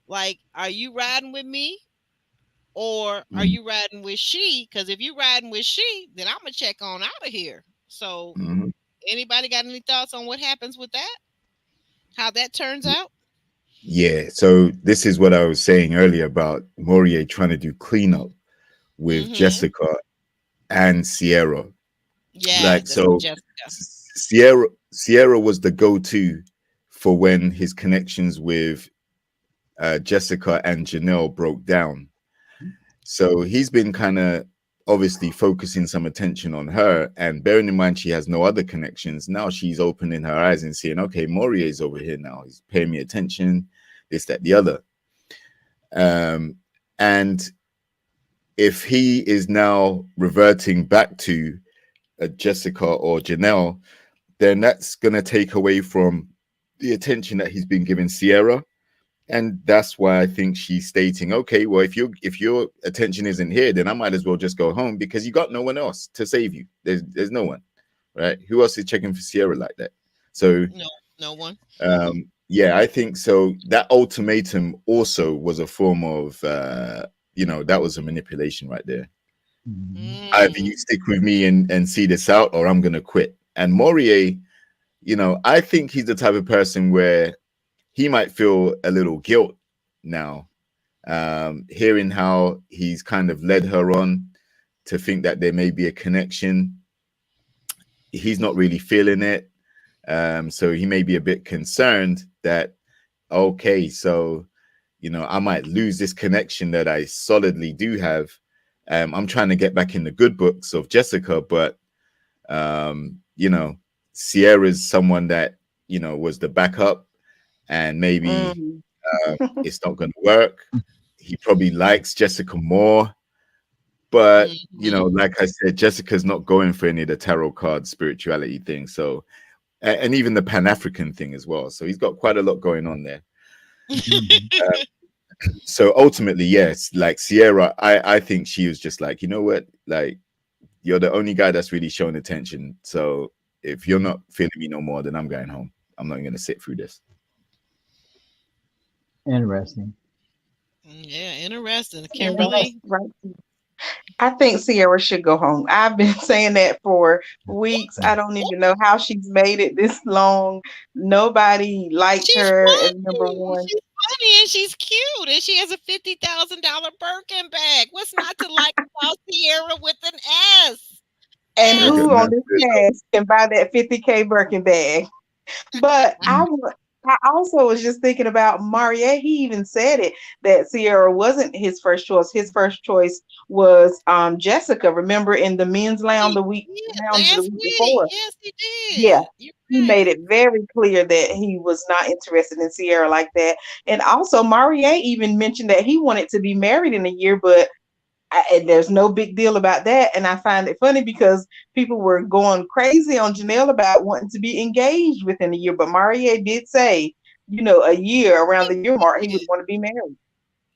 like, are you riding with me?" Or are you riding with she? Because if you riding with she, then I'm gonna check on out of here. So, Mhm. anybody got any thoughts on what happens with that? How that turns out? Yeah, so this is what I was saying earlier about Morier trying to do cleanup with Mm-hmm. Jessica and Sierra. Yes, Like, that's so Jessica. Sierra was the go-to for when his connections with Jessica and Janelle broke down. So he's been kind of obviously focusing some attention on her, and bearing in mind she has no other connections. Now she's opening her eyes and seeing, okay, Maurier's over here now. He's paying me attention, this, that, the other. And if he is now reverting back to Jessica or Janelle, then that's going to take away from the attention that he's been giving Sierra. And that's why I think she's stating, okay, well, if your attention isn't here, then I might as well just go home, because you got no one else to save you. There's no one, right? Who else is checking for Sierra like that? So no one. yeah, I think so. That ultimatum also was a form of that was a manipulation right there. Either you stick with me and see this out, or I'm gonna quit. And Morier, I think he's the type of person where he might feel a little guilt now, hearing how he's kind of led her on to think that there may be a connection. He's not really feeling it. So he may be a bit concerned that, okay, so, I might lose this connection that I solidly do have. I'm trying to get back in the good books of Jessica, but, Sierra's someone that, was the backup, and maybe it's not going to work. He probably likes Jessica more, but like I said, Jessica's not going for any of the tarot card spirituality thing. So, and even the Pan-African thing as well. So he's got quite a lot going on there. So ultimately, yes, like Sierra, I think she was just like, you know what, like, you're the only guy that's really showing attention. So if you're not feeling me no more, then I'm going home. I'm not going to sit through this. Interesting. Yeah, interesting. Yeah, Kimberly. right. I think Sierra should go home. I've been saying that for weeks. I don't even know how she's made it this long. Nobody liked She's her as number funny. one. She's funny and she's cute and she has a $50,000 Birkin bag. What's not to like about Sierra with an S? And Look at who S. on that. this cast can buy that 50K Birkin bag? But I also was just thinking about Marie. He even said it that Sierra wasn't his first choice. His first choice was Jessica. Remember in the men's lounge He the week did lounge the last week week. before. Yes, he Yeah. did. You're He made right. it very clear that he was not interested in Sierra like that. And also Marie even mentioned that he wanted to be married in a year, but and there's no big deal about that. And I find it funny because people were going crazy on Janelle about wanting to be engaged within a year. But Marie did say, a year, around He the year mark, he would did. want to be married.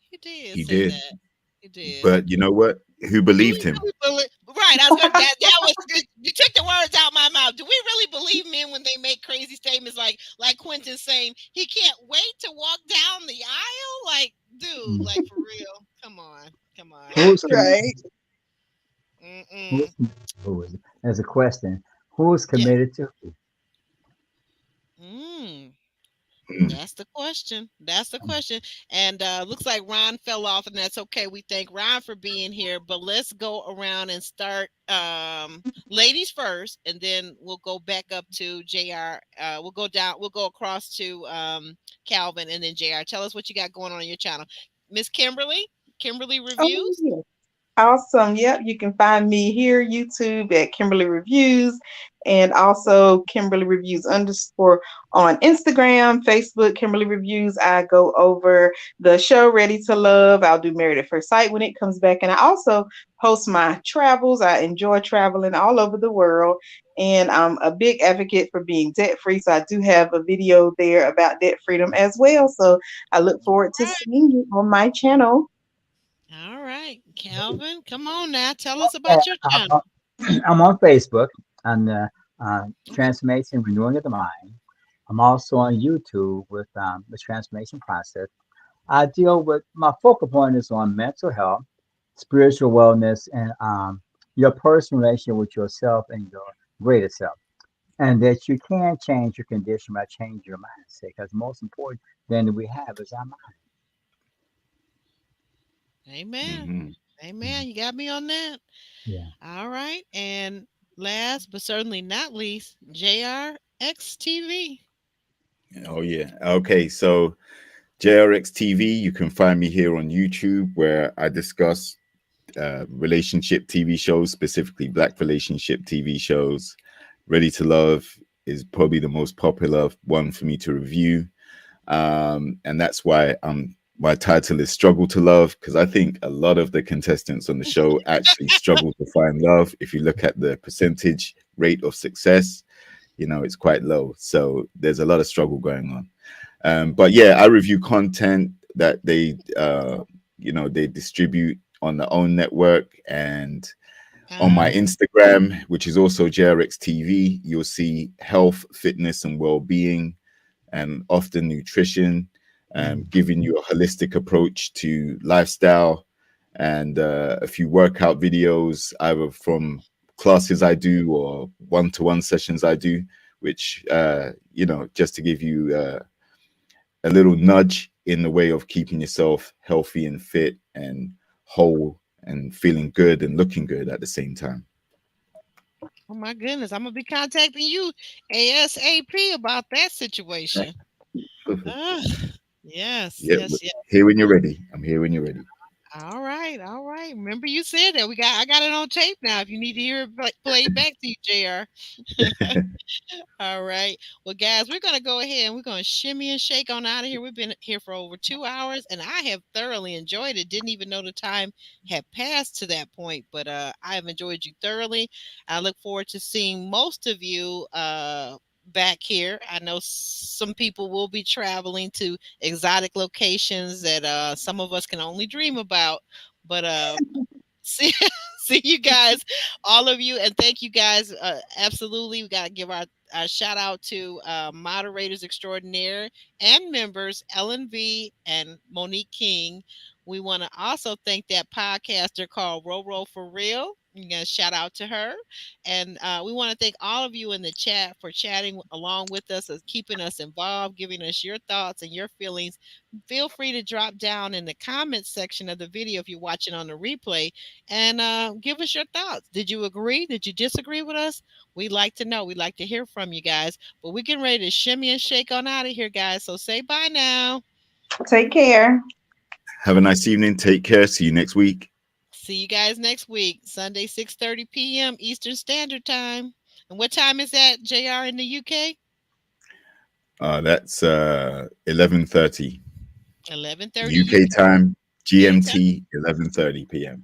He did He say did. that. He did. But you know what? Who Do believed we him? really believe? Right, I was gonna. That was you took the words out my mouth. Do we really believe men when they make crazy statements like Quentin's saying he can't wait to walk down the aisle? Like, dude, like for real. Come on, come on. Who's Right. who's Mm-mm. who is as a question? Who's Yeah. committed to who? Mm. Mm. That's the question. That's the question. And looks like Ron fell off, and that's okay. We thank Ron for being here. But let's go around and start ladies first, and then we'll go back up to JR. We'll go down. We'll go across to Calvin, and then JR. Tell us what you got going on your channel, Miss Kimberly. Kimberly Oh, reviews. yeah. Awesome. Yep. You can find me here, YouTube at Kimberly Reviews, and also Kimberly Reviews underscore on Instagram, Facebook, Kimberly Reviews. I go over the show Ready to Love. I'll do Married at First Sight when it comes back. And I also post my travels. I enjoy traveling all over the world. And I'm a big advocate for being debt free. So I do have a video there about debt freedom as well. So I look forward to seeing you on my channel. All right, Calvin, come on now. Tell us Yeah, about your channel. I'm on Facebook on the Transformation Renewing of the Mind. I'm also on YouTube with the transformation process. I deal with my focal point is on mental health, spiritual wellness, and your personal relationship with yourself and your greater self. And that you can change your condition by changing your mindset. Because the most important thing that we have is our mind. Amen. Hmm. Amen. You got me on that. Yeah. All right. And last but certainly not least, JRXTV. Oh yeah. Okay, so JRX TV, you can find me here on YouTube where I discuss relationship TV shows, specifically Black relationship TV shows. Ready to Love is probably the most popular one for me to review. And that's why my title is Struggle to Love, because I think a lot of the contestants on the show actually struggle to find love. If you look at the percentage rate of success, you know, it's quite low. So there's a lot of struggle going on. But yeah, I review content that they distribute on their own network. And on my Ah, Instagram, which is also JRX TV, you'll see health, fitness, and well-being, and often nutrition, giving you a holistic approach to lifestyle, and a few workout videos, either from classes I do or one-to-one sessions I do, which just to give you a little nudge in the way of keeping yourself healthy and fit and whole and feeling good and looking good at the same time. oh my goodness, I'm gonna be contacting you ASAP about that situation. Ah, yes, Yeah, yes, yes. here when you're ready. I'm here when you're ready. All right, all right. Remember you said that I got it on tape now. If you need to hear it played back to you, Jr. All right. Well, guys, we're going to go ahead and we're going to shimmy and shake on out of here. We've been here for over 2 hours and I have thoroughly enjoyed it. Didn't even know the time had passed to that point, but I have enjoyed you thoroughly. I look forward to seeing most of you back here. I know some people will be traveling to exotic locations that some of us can only dream about, but see, see you guys, all of you, and thank you guys. Absolutely, we got to give our shout out to moderators extraordinaire and members Ellen V and Monique King. We want to also thank that podcaster called Roro for Real. You got shout out to her, and we want to thank all of you in the chat for chatting along with us, keeping us involved, giving us your thoughts and your feelings. Feel free to drop down in the comments section of the video if you're watching on the replay and give us your thoughts. Did you agree? Did you disagree with us? We'd like to know. We'd like to hear from you guys. But we're getting ready to shimmy and shake on out of here, guys. So say bye now. Take care. Have a nice evening. Take care. See you next week. See you guys next week, Sunday, 6:30 p.m. Eastern Standard Time. And what time is that, JR, in the UK? That's 11:30 11:30 UK time, UK time. GMT, 11:30 p.m.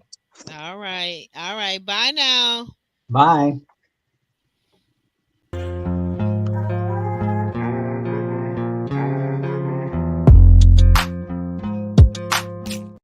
All right. All right. Bye now. Bye.